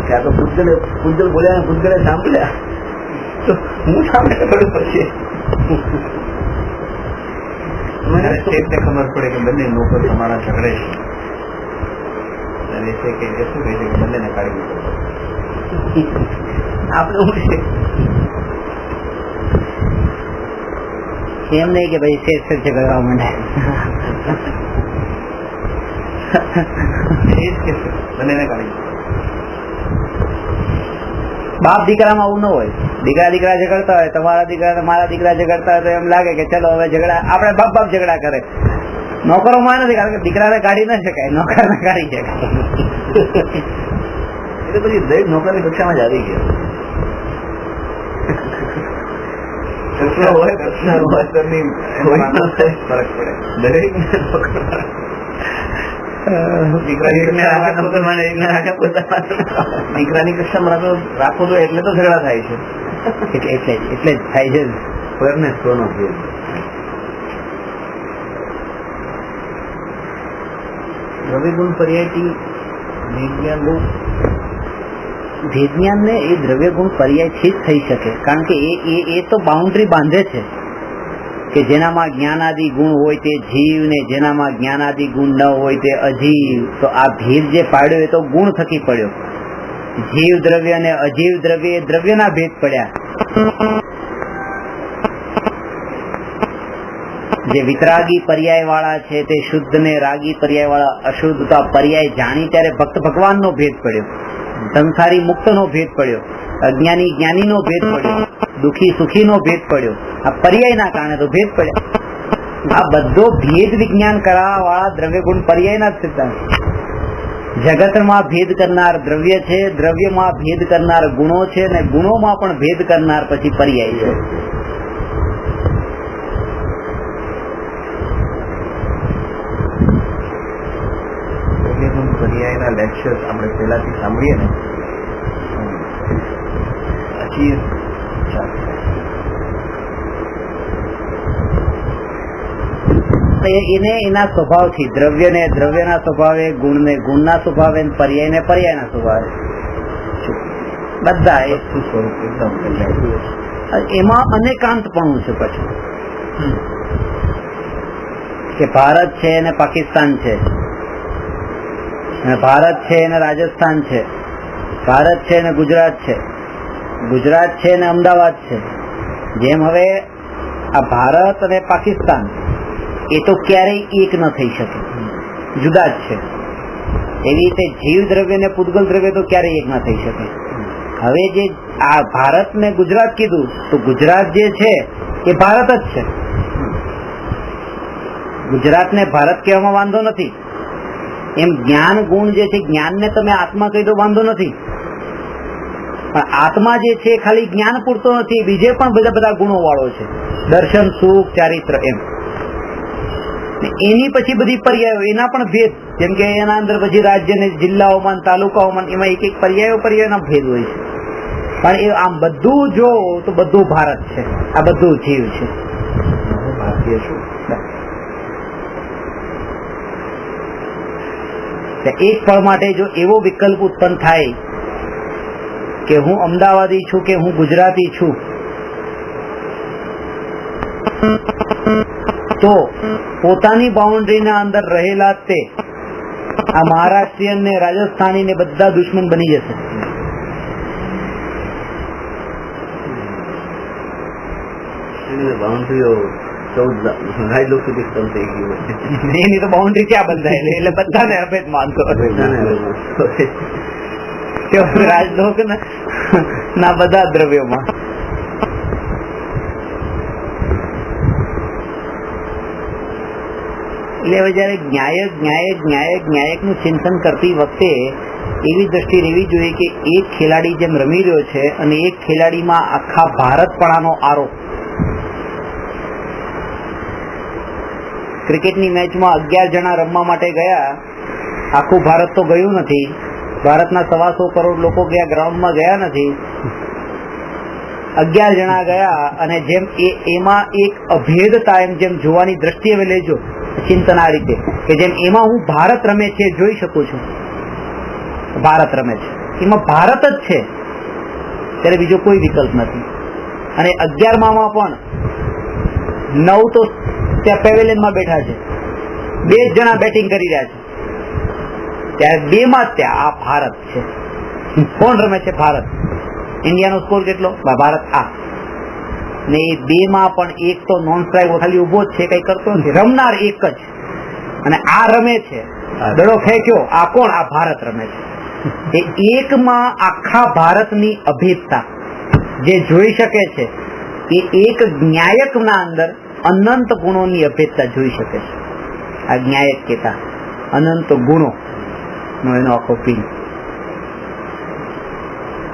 કે આ તો પૂતગલ બોલ્યા, પૂતગલે સાંભળ્યા, તો હું સાંભળે ખબર પડશે. મને ખબર પડે કે બંને નોકર તમારા ઝઘડે છે, કે શું કહે છે કે બંનેને કાઢી મૂકો. આપણે શું છે એમ નહીં કે ભાઈ શેર ઝઘડવા માંડે, બાપ દીકરામાં આવું ન હોય. દીકરા ઝઘડતા હોય, તમારા દીકરા મારા દીકરા ઝઘડતા હોય તો એમ લાગે કે ચલો હવે ઝઘડા આપણે બાપ ઝઘડા કરે. નોકરોમાં નથી, કારણ કે દીકરાને કાઢી ના શકાય, નોકરને કાઢી શકાય. એટલે પછી દરેક નોકરની કક્ષામાં જ આવી ગયો. તત્વ હોય તત્વની ફરક પડે દરેક દીકરાની કક્ષામાં રાખો તો એટલે તો ઝઘડા થાય છે, એટલે જ થાય છે. ફરને સોનો ભેદ દ્રવ્યગુણ પર્યાયથી વિજ્ઞાન બહુ વિજ્ઞાન ને એ દ્રવ્ય ગુણ પર્યાયથી જ થઈ શકે, કારણ કે એ તો બાઉન્ડ્રી બાંધે છે કે જેનામાં જ્ઞાનાદિ ગુણ હોય તે જીવ ને જેનામાં જ્ઞાનાદિ ગુણ ન હોય તે અજીવ. તો આ ભેદ જે પાડ્યો એ તો ગુણ થકી પડ્યો. જીવ દ્રવ્ય ને અજીવ દ્રવ્ય એ દ્રવ્યના ભેદ પડ્યા. જે વિતરાગી પર્યાય વાળા છે તે શુદ્ધ ને રાગી પર્યાય વાળા અશુદ્ધ. તો આ પર્યાય જાણી ત્યારે ભક્ત ભગવાન નો ભેદ પડ્યો, સંસારી મુક્ત નો ભેદ પડ્યો, અજ્ઞાની જ્ઞાની નો ભેદ પડ્યો, દુઃખી સુખી નો ભેદ પડ્યો. આ પર્યાય ના કારણે તો ભેદ પડ્યા. આ બધો ભેદ વિજ્ઞાન કરાવવા વાળા દ્રવ્ય ગુણ પર્યાય ના સિદ્ધાંત. જગતમાં ભેદ કરનાર દ્રવ્ય છે, દ્રવ્યમાં ભેદ કરનાર ગુણો છે, અને ગુણોમાં પણ ભેદ કરનાર પછી પર્યાય છે. પર્યાયના લેક્ચર્સ આપણે પહેલાથી સાંભળીએ ને પછી એને એના સ્વભાવથી દ્રવ્ય ને દ્રવ્યના સ્વભાવે, ગુણ ને ગુણના સ્વભાવે, પર્યાય ને પર્યાયના સ્વભાવે બધા સ્વરૂપ એકદમ એમાં અનેકાંતપણું છે. પછી કે ભારત છે અને પાકિસ્તાન છે, ભારત છે અને રાજસ્થાન છે, ભારત છે અને ગુજરાત છે, ગુજરાત છે અને અમદાવાદ છે. જેમ હવે આ ભારત અને પાકિસ્તાન એ તો ક્યારેય એક ન થઈ શકે, જુદા જ છે. એવી રીતે જીવ દ્રવ્ય ને પૂતગલ દ્રવ્ય તો ક્યારેય એક ન થઈ શકે. હવે જે આ ભારત ને ગુજરાત કીધું તો ગુજરાત જે છે એ ભારત જ છે. ગુજરાત ને ભારત કહેવામાં વાંધો નથી. એમ જ્ઞાન ગુણ જે છે, જ્ઞાન ને તમે આત્મા કહી દો વાંધો નથી, પણ આત્મા જે છે ખાલી જ્ઞાન પૂરતો નથી, બીજે પણ બધા ગુણો વાળો છે. દર્શન, સુખ, ચારિત્ર, એમ એની પછી બધી પર્યાયો, એના પણ ભેદ. જેમ કે એના અંદર પછી રાજ્ય ને જિલ્લાઓમાં, તાલુકાઓમાં, એમાં એક એક પર્યાયના ભેદ હોય છે. પણ એ આમ બધું જો તો બધું ભારત છે, આ બધું જીવ છે. ભારતીય શું એક પળ માટે જો એવો વિકલ્પ ઉત્પન્ન થાય કે હું અમદાવાદી છું કે હું ગુજરાતી છું, તો પોતાની બાઉન્ડ્રીના અંદર રહેલા તે આ મહારાષ્ટ્રીયન ને રાજસ્થાની ને બધા દુશ્મન બની જશે. બાઉન્ડ્રીઓ 14 લોકો સુધી ખતમ થઈ ગયું. એની તો બાઉન્ડ્રી ક્યાં બંધાય, એટલે બધાને અભેદ માનતો રાજલોક ના બધા દ્રવ્યોમાં. એટલે હવે જયારે ન્યાયક નું ચિંતન કરતી વખતે એવી દ્રષ્ટિ રહેવી જોઈએ કે એક ખેલાડી જેમ રમી રહ્યો છે અને એક ખેલાડીમાં આખા ભારતપણાનો આરોપ. ક્રિકેટની મેચમાં 11 જણા રમવા માટે ગયા, આખું ભારત તો ગયું નથી, ભારતના 125 કરોડ લોકો ગયા, ગ્રાઉન્ડમાં ગયા નથી, 11 જણા ગયા. અને જેમ એમાં એક અભેદતા, એમ જેમ જોવાની દ્રષ્ટિએ હવે લેજો ચિંતન આ રીતે કે જેમ એમાં હું ભારત રમે છે જોઈ શકું છું, ભારત રમે છે એમાં ભારત જ છે, ત્યારે બીજો કોઈ વિકલ્પ નથી. અને 11માં પણ 9 તો ત્યાં પેવેલિયનમાં બેઠા છે, 2 જણા બેટિંગ કરી રહ્યા છે, ત્યારે 2 માં ત્યાં આ ભારત છે. કોણ રમે છે? ભારત. ઇન્ડિયાનો સ્કોર કેટલો? ભારત આ. ને એ 2 માં પણ એક તો નોન સ્ટ્રાઇક ખાલી ઉભો જ છે, કઈ કરતો નથી, રમનાર એક જ. અને આ રમે છે, દડો ફેંક્યો, આ કોણ? આ ભારત રમે છે. એ એકમાં આખા ભારતની અભેદતા જે જોઈ શકે છે, એ એક ન્યાયકના અંદર અનંત ગુણોની અભેદતા જોઈ શકે છે. આ ન્યાયક કહેતા અનંત ગુણો નો એનો આખો પીન.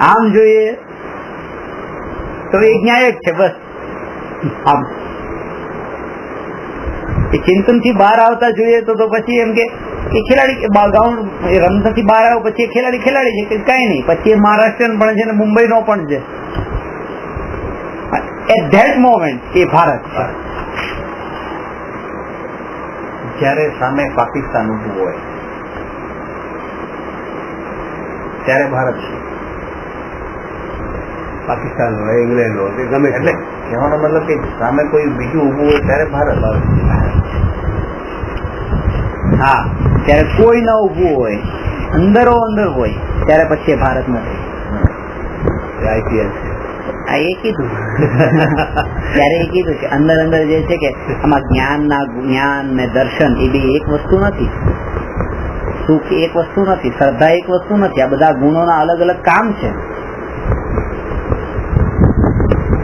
આમ જોઈએ તો એ ન્યાયક છે, બસ આમ ચિંતનથી બહાર આવતા જોઈએ તો પછી એમ કે એ ખેલાડી ગ્રાઉન્ડ રમતાથી બહાર આવ્યો પછી એ ખેલાડી છે કે કઈ નહીં, પછી એ મહારાષ્ટ્રન પણ છે ને મુંબઈનો પણ છે. એટ ધેટ મોમેન્ટ એ ભારત. જયારે સામે પાકિસ્તાન ઉભું હોય ત્યારે ભારત છે, પાકિસ્તાન હોય, ઇંગ્લેન્ડ હોય, ગમે એટલે કહેવાનો મતલબ કે સામે કોઈ બીજું ઉભું હોય ત્યારે ભારત આવે. હા, ત્યારે કોઈ ન ઉભું હોય, અંદરો અંદર હોય ત્યારે પછી ભારત નથી. આઈપીએલ એ કીધું ત્યારે એ કીધું કે અંદર અંદર જે છે કે આમાં જ્ઞાન ને દર્શન એ બી એક વસ્તુ નથી, સુખ એક વસ્તુ નથી, શ્રદ્ધા એક વસ્તુ નથી. આ બધા ગુણોના અલગ અલગ કામ છે.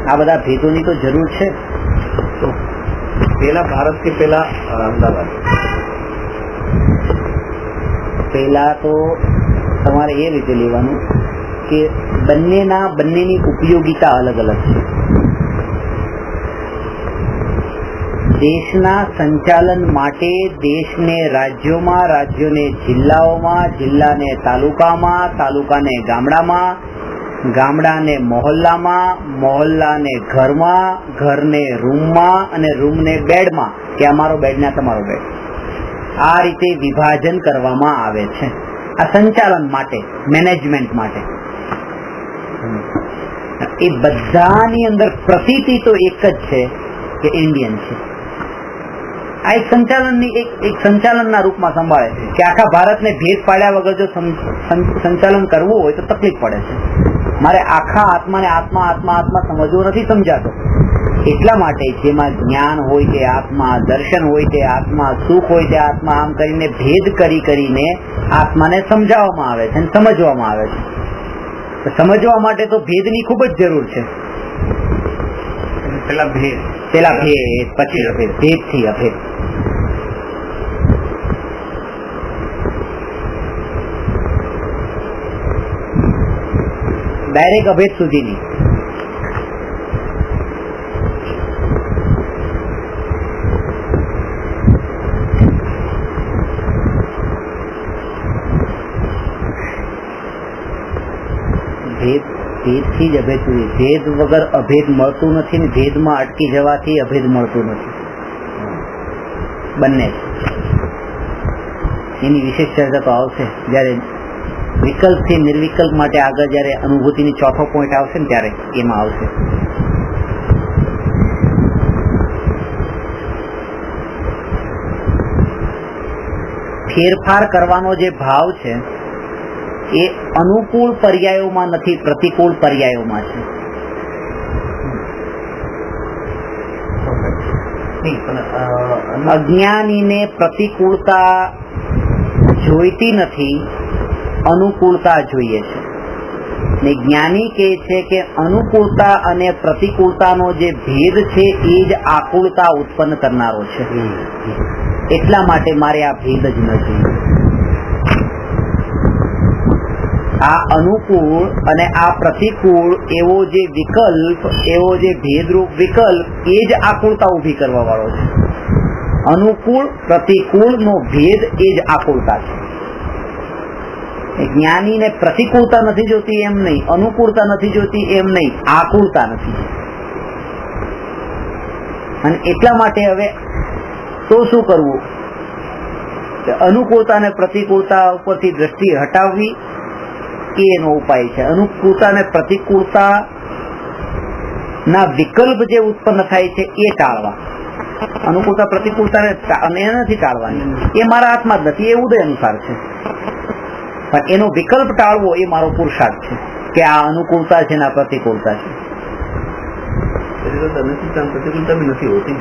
આ બધા ભેદોની તો જરૂર છે. પેલા ભારત કે પેલા અમદાવાદ? પેલા તો તમારે એ રીતે લેવાનું કે બંનેની ઉપયોગિતા અલગ અલગ છે. દેશના સંચાલન માટે દેશને રાજ્યોમાં, રાજ્યોને જિલ્લાઓમાં, જિલ્લાને તાલુકામાં, તાલુકાને ગામડામાં, ગામડાને મહોલ્લામાં, મહોલ્લાને ઘરમાં, ઘરને રૂમમાં અને રૂમને બેડમાં, કે અમારો બેડ ને તમારો બેડ, આ રીતે વિભાજન કરવામાં આવે છે. આ સંચાલન માટે, મેનેજમેન્ટ માટે. એ બધાની અંદર પ્રતીતિ તો એક જ છે કે ઇન્ડિયન છે. આ એક સંચાલનના રૂપમાં સંભાળે છે કે આખા ભારતને ભેદ પાડ્યા વગર જો સંચાલન કરવું હોય તો તકલીફ પડે છે. મારે આખા આત્માને આત્મા આત્મા આત્મા સમજવો નથી સમજાતો. એટલા માટે જેમાં જ્ઞાન હોય તે આત્મા, દર્શન હોય તે આત્મા, સુખ હોય તે આત્મા, આમ કરીને ભેદ કરીને આત્માને સમજાવવામાં આવે છે અને સમજવામાં આવે છે. સમજવા માટે તો ભેદની ખૂબ જ જરૂર છે. પેલા ભેદ પછી અભેદ, ભેદ થી અભેદ. ડાયરેક્ટ અભેદ સુધીની. ભેદથી જ અભેદ સુધી. ભેદ વગર અભેદ મળતું નથી ને ભેદમાં અટકી જવાથી અભેદ મળતું નથી. બંને એની વિશેષ ચર્ચા તો આવશે જયારે વિકલ્પ થી નિર્વિકલ્પ માટે આગળ જયારે અનુભૂતિની ચોથો પોઈન્ટ આવશે ને ત્યારે એમાં આવશે. ફેરફાર કરવાનો જે ભાવ છે એ અનુકૂળ પર્યાયોમાં નથી, પ્રતિકૂળ પર્યાયોમાં છે. અજ્ઞાનીને પ્રતિકૂળતા જોઈતી નથી, અનુકૂળતા જોઈએ છે. ને જ્ઞાની કહે છે કે અનુકૂળતા અને પ્રતિકૂળતાનો જે ભેદ છે એ જ આકુળતા ઉત્પન્ન કરનારો છે. એટલા માટે મારે આ ભેદ જ નથી. આ અનુકૂળ અને આ પ્રતિકૂળ એવો જે વિકલ્પ, એવો જે ભેદરૂપ વિકલ્પ એ જ આકુળતા ઉભી કરવા વાળો છે. અનુકૂળ પ્રતિકૂળ નો ભેદ એ જ આકુળતા છે. જ્ઞાનીને પ્રતિકૂળતા નથી જોતી એમ નહીં, અનુકૂળતા નથી જોતી એમ નહીં, આકુળતા નથી. અને એટલા માટે હવે તો શું કરવું? અનુકૂળતા અને પ્રતિકૂળતા ઉપરથી દ્રષ્ટિ હટાવવી એ એનો ઉપાય છે. અનુકૂળતા અને પ્રતિકૂળતા ના વિકલ્પ જે ઉત્પન્ન થાય છે એ ટાળવા. અનુકૂળતા પ્રતિકૂળતા અને નથી ટાળવાની, એ મારા હાથમાં જ નથી, એ ઉદય અનુસાર છે. પણ એનો વિકલ્પ ટાળવો એ મારો પુરુષાર્થ છે કે આ અનુકૂળતા છે ને આ પ્રતિકૂળતા છે. પ્રતિકૂળતા બી નથી હોતી,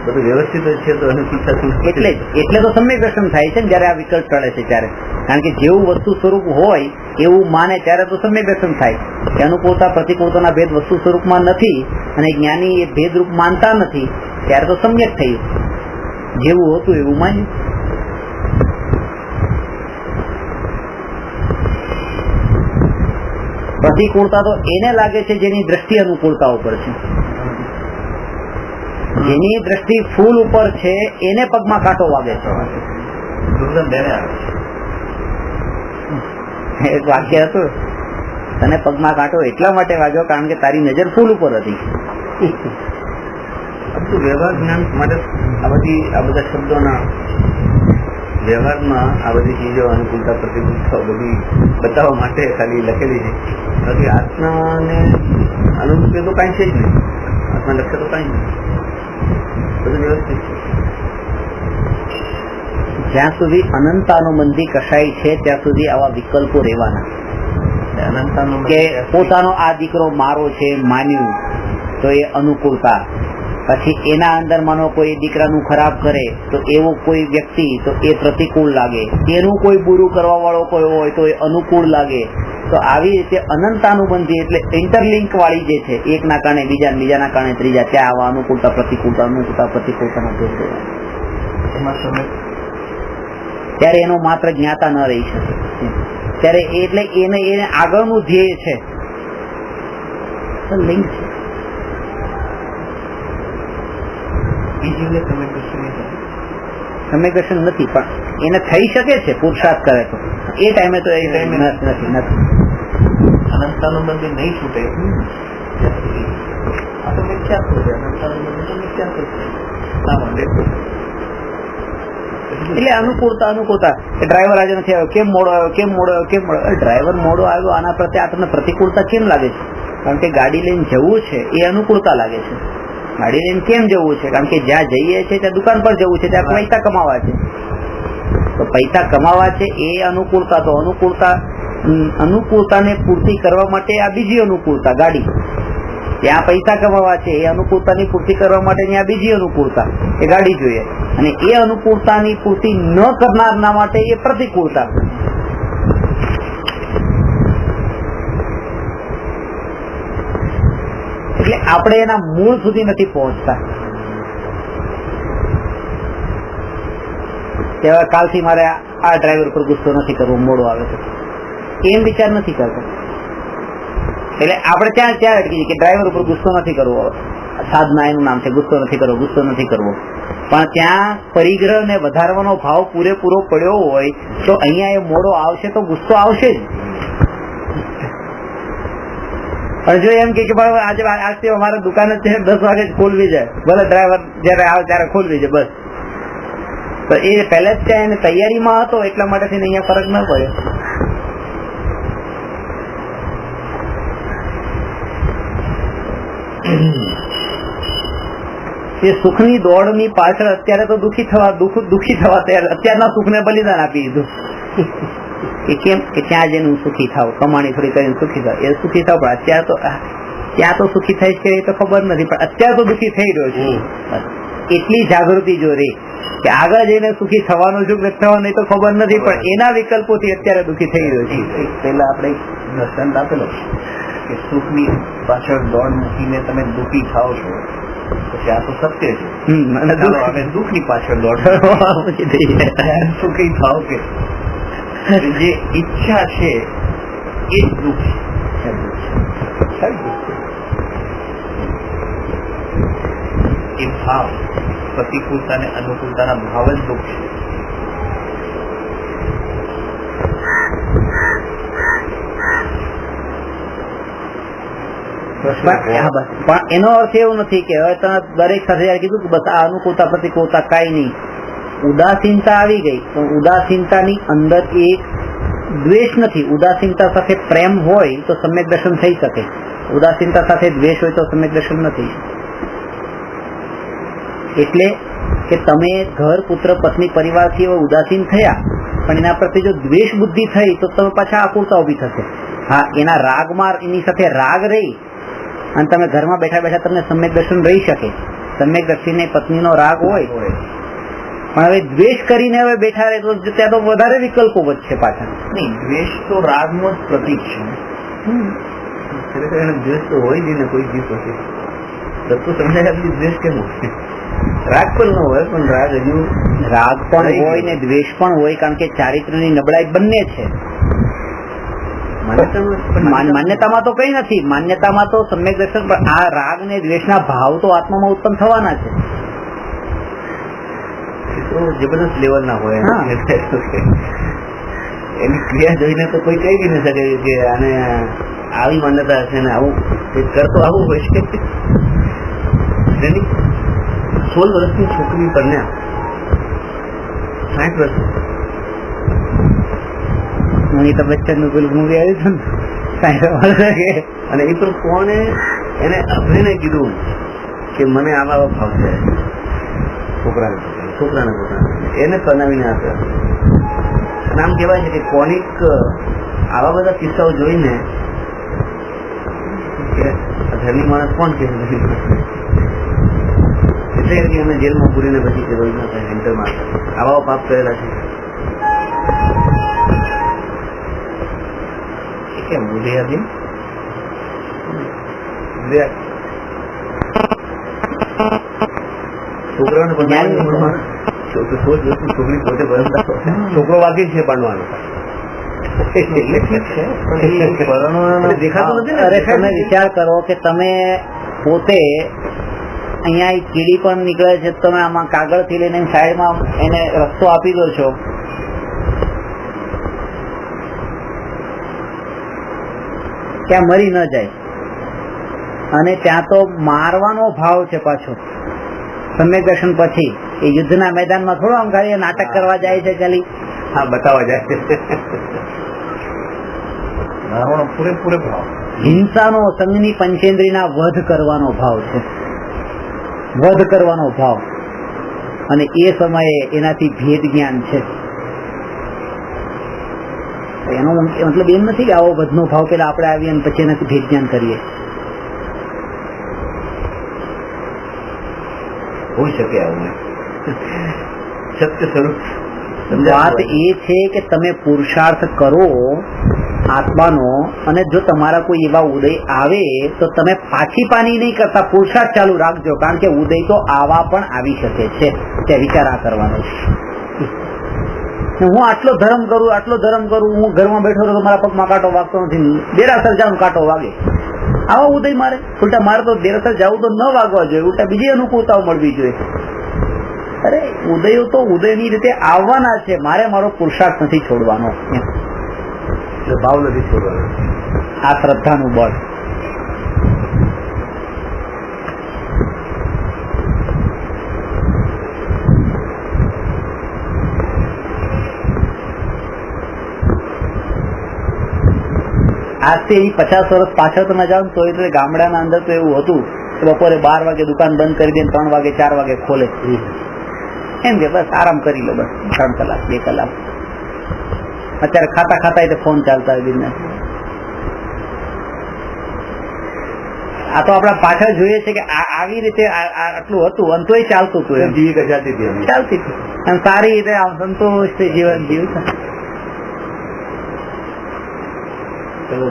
બધું વ્યવસ્થિત છે તો એટલે તો સમ્યક દર્શન થાય છે ને જયારે આ વિકલ્પ ટળે છે ત્યારે. કારણ કે જેવું વસ્તુ સ્વરૂપ હોય એવું માને ત્યારે તો સમ્યક દર્શન થાય કે અનુકૂળતા પ્રતિકૂળતાના ભેદ વસ્તુ સ્વરૂપમાં નથી અને જ્ઞાની એ ભેદરૂપ માનતા નથી, ત્યારે તો સમ્યક થયું. જેવું હતું એવું માન્યું. પ્રતિકૂળતા તો એને લાગે છે જેની દ્રષ્ટિ અનુકૂળતા ઉપર છે. જેની દ્રષ્ટિ ફૂલ ઉપર છે એને પગમાં કાંટો વાગે છે. એક વાક્ય હતું, તને પગમાં કાંટો એટલા માટે વાગ્યો કારણ કે તારી નજર ફૂલ ઉપર હતી. વ્યવહાર જ્ઞાન માટે આ બધા શબ્દોના વ્યવહારમાં આ બધી ચીજો અનુકૂળતા પ્રતિકૂળતા બધી બતાવવા માટે ખાલી લખેલી છે. બાકી આત્માને અનુરૂપ તો કાંઈ છે જ નહીં. આત્મા લક્ષ્ય તો કાંઈ નહીં, બધું વ્યવસ્થિત છે. જ્યાં સુધી અનંતાનુબંધી કસાય છે ત્યાં સુધી આવા વિકલ્પો રહેવાના. કે પોતાનો આ દીકરો મારો છે માન્યું તો એ અનુકૂળતા, પછી એના અંદર માનો કોઈ દીકરાનું ખરાબ કરે તો એવો કોઈ વ્યક્તિ તો એ પ્રતિકૂળ લાગે, એનું કોઈ બુરું કરવા વાળો કોઈ હોય તો એ અનુકૂળ લાગે. તો આવી રીતે અનંતાનુબંધી એટલે ઇન્ટરલિંક વાળી જે છે, એકના કારણે બીજા, બીજાના કારણે ત્રીજા, ત્યાં આવા અનુકૂળતા પ્રતિકૂળતા પ્રતિકૂળતાના ભેદ ત્યારે એનો માત્ર જ્ઞાતા ન રહી શકે. ત્યારે એટલે એને આગળનું ધ્યેય છે લિંક છે. સમ્યક દર્શન નથી પણ એને થઈ શકે છે પુરુષાર્થ કરે તો. એ ટાઈમે તો અનંતાનુબંધી નહીં છૂટે એટલે અનુકૂળતા ડ્રાઈવર આજે નથી આવ્યો, કેમ મોડો આવ્યો. ડ્રાઈવર મોડો આવ્યો આના પ્રત્યે આપણને પ્રતિકૂળતા કેમ લાગે છે? કારણ કે ગાડી લઈને જવું છે એ અનુકૂળતા લાગે છે. ગાડી લઈને કેમ જવું છે? કારણ કે જ્યાં જઈએ છીએ ત્યાં દુકાન પર જવું છે, ત્યાં પૈસા કમાવા છે. તો પૈસા કમાવા છે એ અનુકૂળતા. તો અનુકૂળતાને પૂર્તિ કરવા માટે આ બીજી અનુકૂળતા ગાડી. ત્યાં પૈસા કમાવા છે એ અનુકૂળતાની પૂર્તિ કરવા માટે ત્યાં બીજી અનુકૂળતા એ ગાડી જોઈએ. અને એ અનુકૂળતાની પૂર્તિ ન કરનારના માટે એ પ્રતિકૂળતા. એટલે આપણે એના મૂળ સુધી નથી પહોંચતા. કાલથી મારે આ ડ્રાઈવર પર ગુસ્સો નથી કરવો, મોડો આવે છે એમ વિચાર નથી કરતો. એટલે આપણે ત્યાં અટકી જઈએ કે ડ્રાઈવર ઉપર ગુસ્સો નથી કરવો. સાધના એનું નામ છે, ગુસ્સો નથી કરવો. પણ ત્યાં પરિગ્રહ ને વધારવાનો ભાવ પૂરેપૂરો પડ્યો હોય તો અહીંયા એ મોડો આવશે તો ગુસ્સો આવશે જ. પણ જો એમ કે આજથી અમારે દુકાન જ છે 10 વાગે જ ખોલવી જાય, ભલે ડ્રાઈવર જયારે આવે ત્યારે ખોલવી જાય બસ, તો એ પહેલા જ ત્યાં એને તૈયારીમાં હતો એટલા માટે અહીંયા ફરક ન પડ્યો. એ સુખની દોડની પાછળ અત્યારે તો દુખી થવા અત્યારના સુખને બલિદાન આપી દીધું કે કેમ કે ત્યાં જઈને હું સુખી થાવ, કમાણી થોડી કરીને સુખી થાવ. એ સુખી થાવ પણ અત્યારે તો ત્યાં તો સુખી થઈશ કે એ તો ખબર નથી, પણ અત્યારે તો દુખી થઈ રહ્યો છું. એટલી જાગૃતિ જો રે કે આગળ જઈને સુખી થવાનું છું કે થવાનું એ તો ખબર નથી, પણ એના વિકલ્પોથી અત્યારે દુખી થઈ રહ્યો છે. પહેલા આપણે દર્શન આપેલો કે સુખની પાછળ દોડ મૂકીને તમે દુઃખી થાવ છો, પછી આ તો સત્ય છે. હવે દુઃખની પાછળ દોડ સુખી થાવ કે જે ઈચ્છા છે એ જ દુઃખ છે. એ ભાવ પ્રતિકૂળતા અને અનુકૂળતાના ભાવ જ દુઃખ છે. પણ એનો અર્થ એવું નથી કે હવે તમે દરેક સાથે કીધું કે બસ આ અનુકૂળતા પ્રતિકૂળતા કઈ નહીં. ઉદાસીનતા આવી ગઈ તો ઉદાસીનતાની અંદર એક દ્વેષ નથી. ઉદાસીનતા સાથે પ્રેમ હોય તો સમ્યક દર્શન થઈ શકે, ઉદાસીનતા સાથે દ્વેષ હોય તો સમ્યક દર્શન નથી. એટલે કે તમે ઘર પુત્ર પત્ની પરિવારથી ઉદાસીન થયા પણ એના પ્રત્યે જો દ્વેષ બુદ્ધિ થઈ તો તમે પાછા આકુરતા ઉભી થશે. હા, એના રાગમાં એની સાથે રાગ રહી અને તમે ઘરમાં બેઠા બેઠા તમને સમ્યક દર્શન રહી શકે. સમ્યક દર્શીને પત્નીનો રાગ હોય પણ હવે દ્વેષ કરીને હવે બેઠા રહે તો ત્યાં તો વધારે વિકલ્પો વધશે પાછા. નહીં, દ્વેષ તો રાગનો જ પ્રતીક છે. દ્વેષ તો હોય જ ને કોઈ દિવસ પછી તત્વ સમજાય દ્વેષ કેમ હોય? રાગ પણ ન હોય પણ રાગ હજુ રાગ પણ હોય ને દ્વેષ પણ હોય, કારણ કે ચારિત્રની નબળાઈ બંને છે. માન્યતામાં તો કઈ નથી, માન્યતામાં તો સમ્યક દર્શન, પણ આ રાગ ને દ્વેષના ભાવ તો આત્મામાં ઉત્પન્ન થવાના છે. જબરદસ્ત લેવલ ના હોય, એની ક્રિયા જોઈને તો કોઈ કહી ન શકે કે આને આવી માન્યતા હશે ને આવું કરતો આવું હોય છે. 16 વર્ષની છોકરી પરણ્યા, 60 વર્ષ અમિતાભ બચ્ચન નું પેલું મૂવી આવ્યું છે ને, અને એ પણ કોને એને અભયને કીધું કે મને આવા ભાવ છે છોકરાને એને પરણાવીને આપ્યા. અને આમ કહેવાય છે કે કોનિક આવા બધા કિસ્સાઓ જોઈને ધર્મી માણસ કોણ કે એટલે અમે જેલમાં પૂરીને પછી કે સેન્ટરમાં આવા પાપ કરેલા છે. કેમ ઉદયાથી છોકરાને છોકરી પોતે છોકરો વાગી છે ભણવાનો દેખાતું નથી. અરે તમે વિચાર કરો કે તમે પોતે અહીંયા કીડી પણ નીકળે છે, તમે આમાં કાગળ થી લઈને સાઈડમાં એને રસ્તો આપી દો છો, ત્યાં મરી ન જાય. અને ત્યાં તો મારવાનો ભાવ છે પાછો. સમ્યક દર્શન પછી એ યુદ્ધના મેદાનમાં થોડું આમ ખાલી નાટક કરવા જાય છે, ખાલી હા બતાવવા જાય છે. પૂરેપૂરે ભાવ હિંસાનો, સંઘની પંચેન્દ્રિયના વધ કરવાનો ભાવ છે, વધ કરવાનો ભાવ. અને એ સમયે એનાથી ભેદ જ્ઞાન છે. એનો મતલબ એમ નથી કે આવો વધનો ભાવ પેલા આપણે આવીએ અને પછી એનાથી ભેદ જ્ઞાન કરીએ. હોઈ શકે આવું સત્ય સ્વરૂપ. વાત એ છે કે તમે પુરુષાર્થ કરો આત્માનો, અને જો તમારા કોઈ એવા ઉદય આવે તો તમે પાછી પાની નહીં કરતા, પુરુષાર્થ ચાલુ રાખજો. કારણ કે ઉદય તો આવા પણ આવી શકે છે, ત્યાં વિચાર આ કરવાનો છે. હું આટલો ધર્મ કરું, હું ઘરમાં બેઠો તો મારા પગમાં કાંટો વાગતો નથી, દેરાસર જાઉં કાંટો વાગે. આવા ઉદય મારે ઉલટા મારે તો દેરાસર જવું તો ન વાગવા જોઈએ, ઉલટા બીજી અનુકૂળતાઓ મળવી જોઈએ. અરે ઉદયો તો ઉદયની રીતે આવવાના છે, મારે મારો પુરુષાર્થ નથી છોડવાનો, ભાવ નથી છોડવાનો. આ શ્રદ્ધાનું બળ. આજથી 50 વર્ષ પાછળ તમે જાઓ તો એટલે ગામડાના અંદર તો એવું હતું કે બપોરે 12 વાગે દુકાન બંધ કરી દે, 3 વાગે 4 વાગે ખોલે, એમ કે બસ આરામ કરી લો, બસ 3 કલાક 2 કલાક. અત્યારે ખાતા ખાતા ફોન ચાલતા હોય બિઝનેસ. આ તો આપડા પાછળ જોઈએ છે કે આવી રીતે આટલું હતું અને તોય ચાલતું હતું, જીવિકા ચાલતી હતી અને સારી રીતે સંતોષ જીવન જીવતા.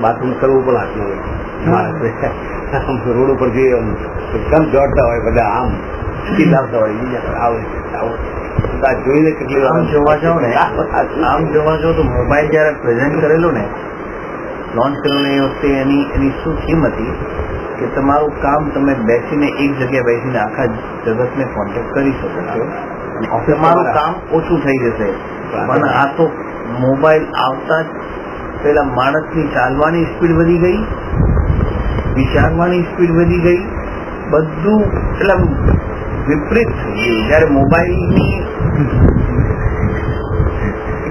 બાથરૂમ કરવું પણ હાથમાં રોડ ઉપર જઈએ કમ દોડતા હોય બધા, આમ લાવતા હોય બીજા આવે જોઈને કેટલી આમ જોવા જાવ તો મોબાઈલ જયારે પ્રેઝન્ટ કરેલો ને, લોન્ચ કરેલો એ વખતે એની શું થીમ હતી કે તમારું કામ તમે બેસીને એક જગ્યાએ બેસીને આખા જગતને કોન્ટેક્ટ કરી શકો છો, તમારું કામ ઓછું થઈ જશે. પણ આ તો મોબાઈલ આવતા જ પેલા માણસની ચાલવાની સ્પીડ વધી ગઈ, વિચારવાની સ્પીડ વધી ગઈ, બધું એટલે વિપરીત થઈ ગયું. જયારે મોબાઈલની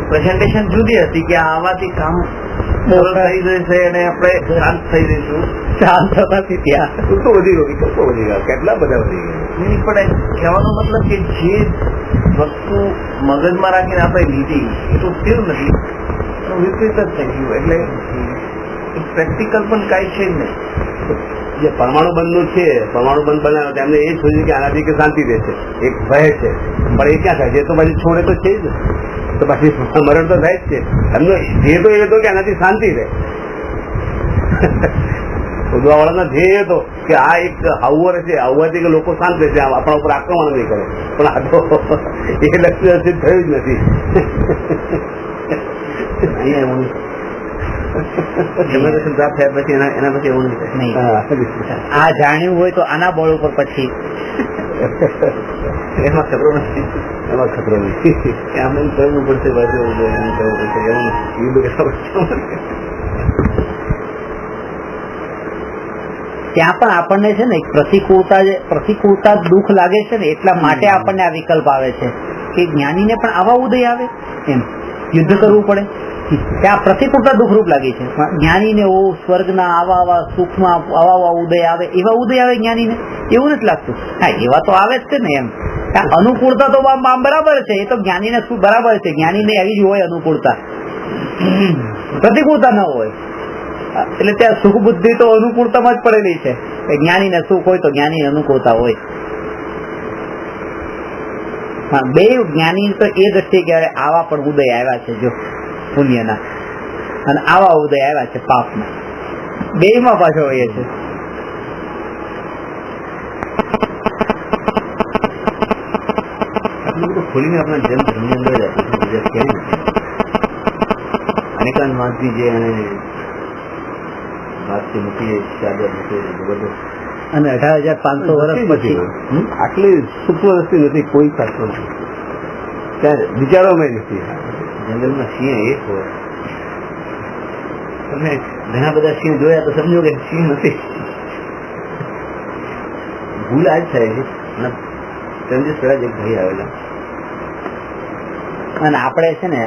પ્રેઝન્ટેશન જુદી હતી કે આવાથી કામ થઈ જશે અને આપણે શાંત થઈ જઈશું, શાંત થવાથી ત્યાં તો વધી ગયું, કેટલા બધા વધી ગયા. પણ કહેવાનો મતલબ કે જે વસ્તુ મગજમાં રાખીને આપણે લીધી એ તો સ્થિર નથી, વિપરીત જ થઈ ગયું. એટલે પ્રેક્ટિકલ પણ કઈ છે જ નહીં. જે પરમાણુ બંધનું છે, પરમાણુ બંધ બનાવ્યો તેમને એ જોયું કે આનાથી કે શાંતિ રહેશે, એક ભય છે, પણ એ ક્યાં થાય? જે તો પછી છોડે તો છે જ, તો પછી મરણ તો થાય જ છે. એમનો ધ્યેય તો એ હતો કે આનાથી શાંતિ રહે. ઉદવાવાળાનો ધ્યેય હતો કે આ એક હાવર છે, હાવવાથી કે લોકો શાંત રહેશે, આપણા ઉપર આક્રમણ નહીં કરે. પણ આ તો એ લક્ષ્ય થયું જ નથી. જન્મદર્શન પ્રાપ્ત થયા પછી એના પછી એવું નહીં નહીં. આ જાણ્યું હોય તો આના બળ ઉપર પછી એમાં ખતરો નથી. એમાં ખતરો નથી. આમ એમ કરવું પડશે, બાજુ એમ કરવું પડશે, એવું નથી. ત્યાં પણ આપણને છે ને પ્રતિકૂળતા દુઃખ લાગે છે ને એટલા માટે આપણને આ વિકલ્પ આવે છે કે જ્ઞાનીને પણ આવા ઉદય આવે, એમ યુદ્ધ કરવું પડે. ત્યાં પ્રતિકૂળતા દુઃખરૂપ લાગી છે. જ્ઞાનીને સ્વર્ગના આવા સુખમાં આવા ઉદય આવે, એવા ઉદય આવે જ્ઞાનીને એવું નથી લાગતું. હા, એવા તો આવે જ છે ને. એમ અનુકૂળતા તો બરાબર છે, એ તો જ્ઞાનીને શું બરાબર છે. જ્ઞાનીને આવી જ હોય અનુકૂળતા, પ્રતિકૂળતા ન હોય. એટલે ત્યાં સુખ બુદ્ધિ તો અનુકૂળતામાં જ પડેલી છે. જ્ઞાનીને સુખ હોય તો જ્ઞાની અનુકૂળતા હોય. હા, બે જ્ઞાની તો એ દ્રષ્ટિએ કહેવાય આવા પણ ઉદય આવ્યા છે જો પુણ્યના, અને આવા ઉદય આવ્યા છે પાપના. બે માં પાછો હોય છે. ખોલીને આપણા જન્મ ધર્મની અંદર અનેકાંત માનવી જે અને વાતથી મૂકી ચાદર મૂકી જબરદસ્ત. અને 18,500 વર્ષ પછી આટલી સૂક્ષ્મ વસ્તુ નથી, કોઈ શાસ્ત્રો નથી, ત્યારે વિચારોમાં નથી. જંગલમાં સિંહ એક હોય, તમે ઘણા બધા સિંહ જોયા તો સમજો કે સિંહ નથી. ભૂલ આ જ થાય છે. 3 દિવસ પહેલા જ એક ભાઈ આવેલા, અને આપણે છે ને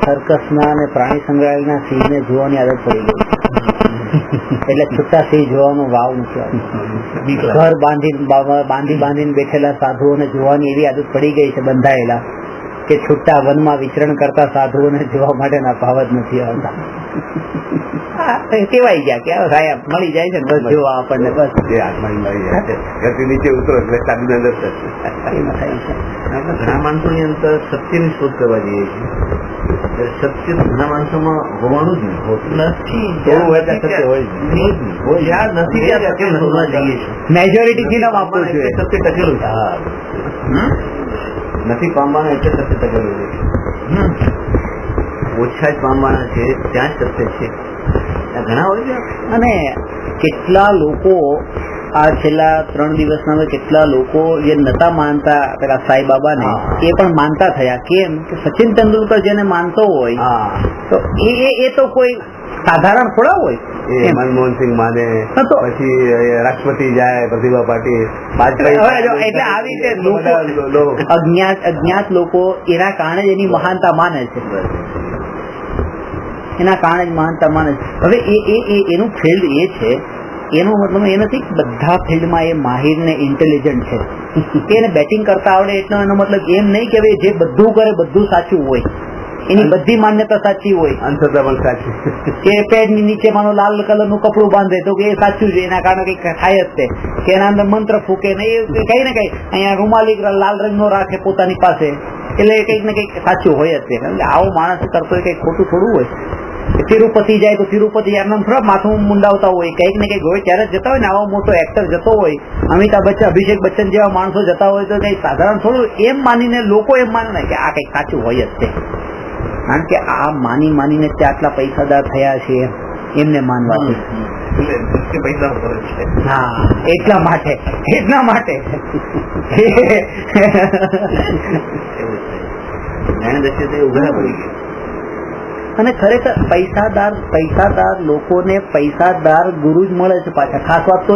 સર્કસના અને પ્રાણી સંગ્રહાલયના સિંહને જોવાની આદત પડી ગઈ. એટલે છૂટા સિંહ જોવાનો વાવ નથી આવતો. ઘર બાંધીને બેઠેલા સાધુઓને જોવાની એવી આદત પડી ગઈ છે, બંધાયેલા, કે છૂટા વનમાં વિચરણ કરતા સાધુઓને જોવા માટેના ભાવ જ નથી આવતા. કેવાય ગયા કે સાહેબ મળી જાય છે બસ જોવા આપણને, બસ નીચે ઉતરો એટલે સાધુની અંદર ઘણા માણસોની અંદર સત્યની શોધ કરવા જઈએ છીએ. સત્ય ઘણા માણસોમાં હોવાનું જ નથી. મેજોરિટી થી નામ આપવું જોઈએ. સત્ય ટકેલું છે, નથી પામવાના એટલે સત્ય ટકેલું છે. ઓછા જ પામવાના છે ત્યાં જ સત્ય છે. ઘણા હોય છે. અને કેટલા લોકો આ છેલ્લા 3 દિવસના કેટલા લોકો જે નતા માનતા પેલા સાંઈ બાબા ને, એ પણ માનતા થયા. કેમ કે સચિન તેંડુલકર જેને માનતો હોય તો એ તો કોઈ સાધારણ થોડા હોય. મનમોહનસિંહ માને, પછી રાષ્ટ્રપતિ જાય, પ્રતિભા પાટીલ, એટલે આવી રીતે અજ્ઞાત લોકો એના કારણે જ એની મહાનતા માને છે. એના કારણે જ મહાનતા માને છે. હવે એનું ફિલ્ડ એ છે, એનો મતલબ એ નથી કે બધા ફિલ્ડમાં એ માહિર ને ઇન્ટેલિજન્ટ છે, કે એને બેટિંગ કરતા આવડે એટલો એનો મતલબ એમ નહીં કે જે બધું કરે બધું સાચું હોય, એની બધી માન્યતા સાચી હોય. અંધશ્રદ્ધા પણ સાચી. કે પેડ ની નીચે માનો લાલ કલર નું કપડું બાંધે તો એ સાચું છે, એના કારણે કઈ થાય જ છે. કે એના અંદર મંત્ર ફૂકે ને એ કઈ ને કઈ અહીંયા રૂમાલી લાલ રંગ નો રાખે પોતાની પાસે, એટલે કઈક ને કઈક સાચું હોય જ છે. આવો માણસ કરતો હોય કઈ ખોટું થોડું હોય. તિરુપતિ જાય તો તિરુપતિ એમને થોડા માથું મુંડાવતા હોય, કઈક ને કઈક હોય ત્યારે જતા હોય ને. આવો મોટો એક્ટર જતો હોય, અમિતાભ બચ્ચન, અભિષેક બચ્ચન જેવા માણસો જતા હોય તો કઈ સાધારણ થોડું એમ માનીને લોકો એમ માને કે આ કઈક સાચું હોય જ છે. કારણ કે આ માનીને આટલા પૈસાદાર થયા છે એમને માનવાથી. હા, એટલા માટે અને ખરેખર પૈસાદાર લોકોને પૈસાદાર ગુરુ જ મળે છે પાછા. ખાસ વાત તો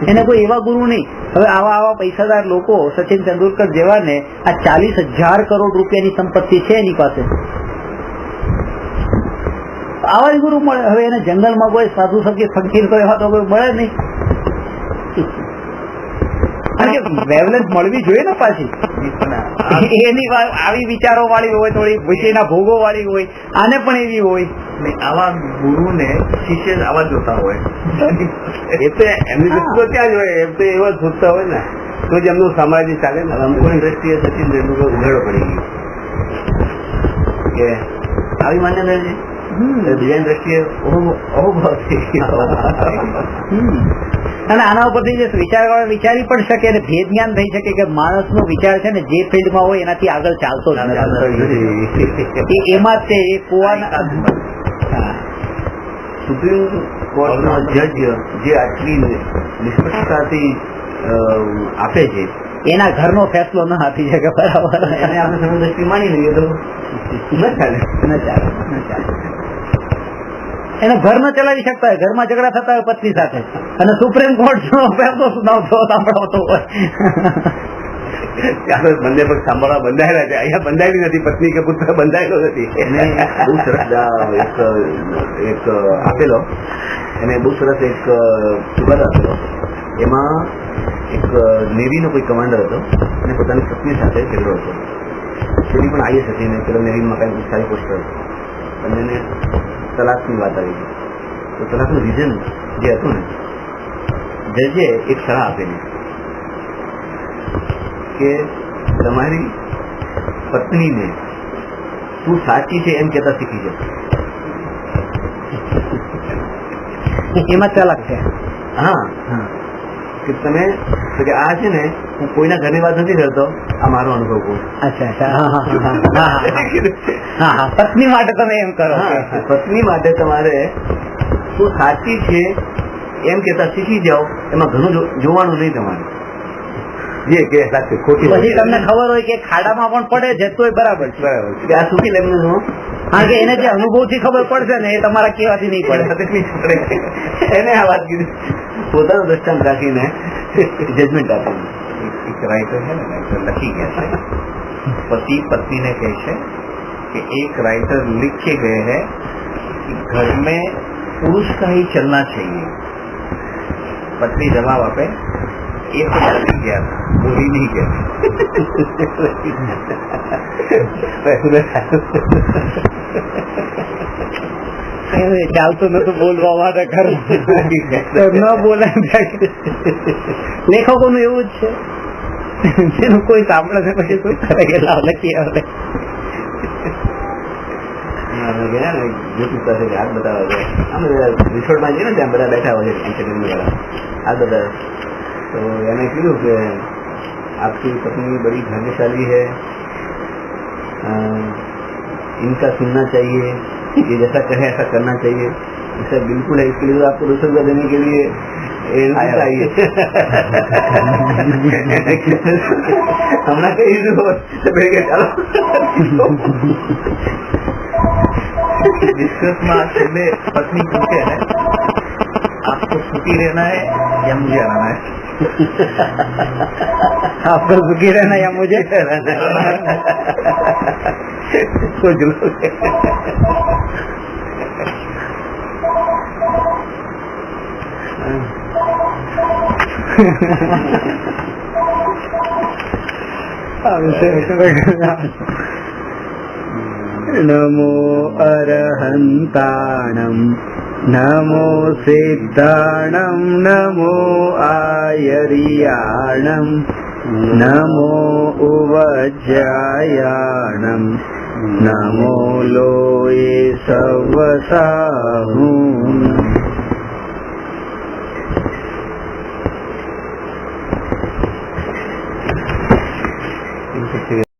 એને કોઈ એવા ગુરુ નહીં. હવે આવા પૈસાદાર લોકો સચિન તેંડુલકર જેવા ને આ 40,000 કરોડ રૂપિયાની સંપત્તિ છે એની પાસે, આવા જ ગુરુ મળે. હવે એને જંગલમાં કોઈ સાધુ ફકીર તો એવા તો કોઈ મળે નહીં. કારણ કે વેવલેન્સ મળવી જોઈએ ને પાછી. એની આવી વિચારો વાળી હોય, થોડી વિષયના ભોગો વાળી હોય, આને પણ એવી હોય. આવા ગુરુ ને શિષ્ય આવા જોતા હોય, એ તો એમની દૃષ્ટિ ત્યાં જ હોય, એમ તો એવા જ શોધતા હોય ને તો જ એમનું સામ્રાજ્ય ચાલે ને. અમુકની દ્રષ્ટિએ સચિન તેંડુલકર ઉઘાડો પડી ગયો કે આવી માન્યતા છે. બીજાની દ્રષ્ટિએ અહોભાવ થઈ ગયો. અને આના ઉપરથી જે વિચારી પણ શકે અને ભેદ જ્ઞાન થઈ શકે કે માણસનો વિચાર છે ને જે ફિલ્ડમાં હોય એનાથી આગળ ચાલતો જ નથી. એમાં જ તે એ કુવાના સુપ્રીમ કોર્ટનો જજ જે આટલી નિષ્પક્ષતાથી આપે છે એના ઘરનો ફેસલો ન આપી શકે બરાબર. એને આપણે સમજદ્રષ્ટિ માની લઈએ તો ન ચાલે. એને ઘર ન ચલાવી શકતા હોય, ઘરમાં ઝઘડા થતા હોય પત્ની સાથે, અને સુપ્રીમ કોર્ટ નો ફેસલો સાંભળતો હોય. બંને પક્ષ સાંભળવા બંધાયેલા છે. અહીંયા બંધાયેલી નથી, પત્ની કે પુત્ર બંધાયેલો નથી. એને બહુ સરસ એક આપેલો, એને બહુ સરસ એક ચુકાદો આપેલો. એમાં એક નેવીનો કોઈ કમાન્ડર હતો અને પોતાની પત્ની સાથે ઝઘડો હતો. તેની પણ આઈએસ હતી ને પેલો નેવીમાં કઈ સારી પોસ્ટ હતી. અને એને તલાકની વાત આવી હતી. તો તલાકનું રીઝન જે હતું ને, જજે એક સલાહ આપેલી કે તમારી પત્નીને તું સાચી છે એમ કેતા શીખી જાય. એમાં તલાક છે. હા, કે તમે આ છે ને, હું કોઈના ઘરની વાત નથી કરતો, આ મારો અનુભવ કહું. પત્ની માટે તમે એમ કરો. પત્ની માટે તમારે તું સાચી છે એમ કેતા શીખી જાઓ. એમાં ઘણું જોવાનું નહીં તમારે. જે કે સાચું ખોટી પછી તમને ખબર હોય કે ખાડામાં પણ પડે છે તોય બરાબર છે. બરાબર. આ સુખી લગ્ન નું, કારણ કે એને જે અનુભવ થી ખબર પડશે ને એ તમારા કહેવાથી નહીં પડે. એને આ વાત કીધી, પોતાનું દ્રષ્ટાંત રાખીને જજમેન્ટ આપેલું. એક રાઇટર છે ને, રાઇટર લખી ગયા છે, पति पत्नी ने कहे છે कि एक राइटर लिख के गए हैं कि घर में पुरुष का ही चलना चाहिए. पत्नी जवाब आपे ये तो लगी गया था, बोली नहीं गया. ચાલતું નતું બોલવા માટે ઘર ન બોલાય. લેખકોનું એવું જ છે, જેનું કોઈ સાંભળે છે પછી કોઈ કરે ગયેલા લખી આવે. યુટ્યુબ પાસે હાથ બતાવે છે, અમે રિસોર્ટમાં જઈએ ને ત્યાં બધા બેઠા હોય છે, હાથ બતાવે. तो मैंने कहा कि आपकी पत्नी बड़ी भाग्यशाली है, इनका सुनना चाहिए, ये जैसा कहे ऐसा करना चाहिए. ऐसा बिल्कुल है, इसके लिए तो आपको 200 रुपया देने के लिए चाहिए. हमने कही ચાલો डिस्कस में पहले पत्नी पूछे है आपको सुखी रहना है या मुझे रहना है. आपको सुखी रहना या मुझे रहना है. सोच लो. नमो अरहंताणं नमो सिद्धाणं नमो आयर्याणं नमो उवज्यायाणं नमो लोये सवसाहुं.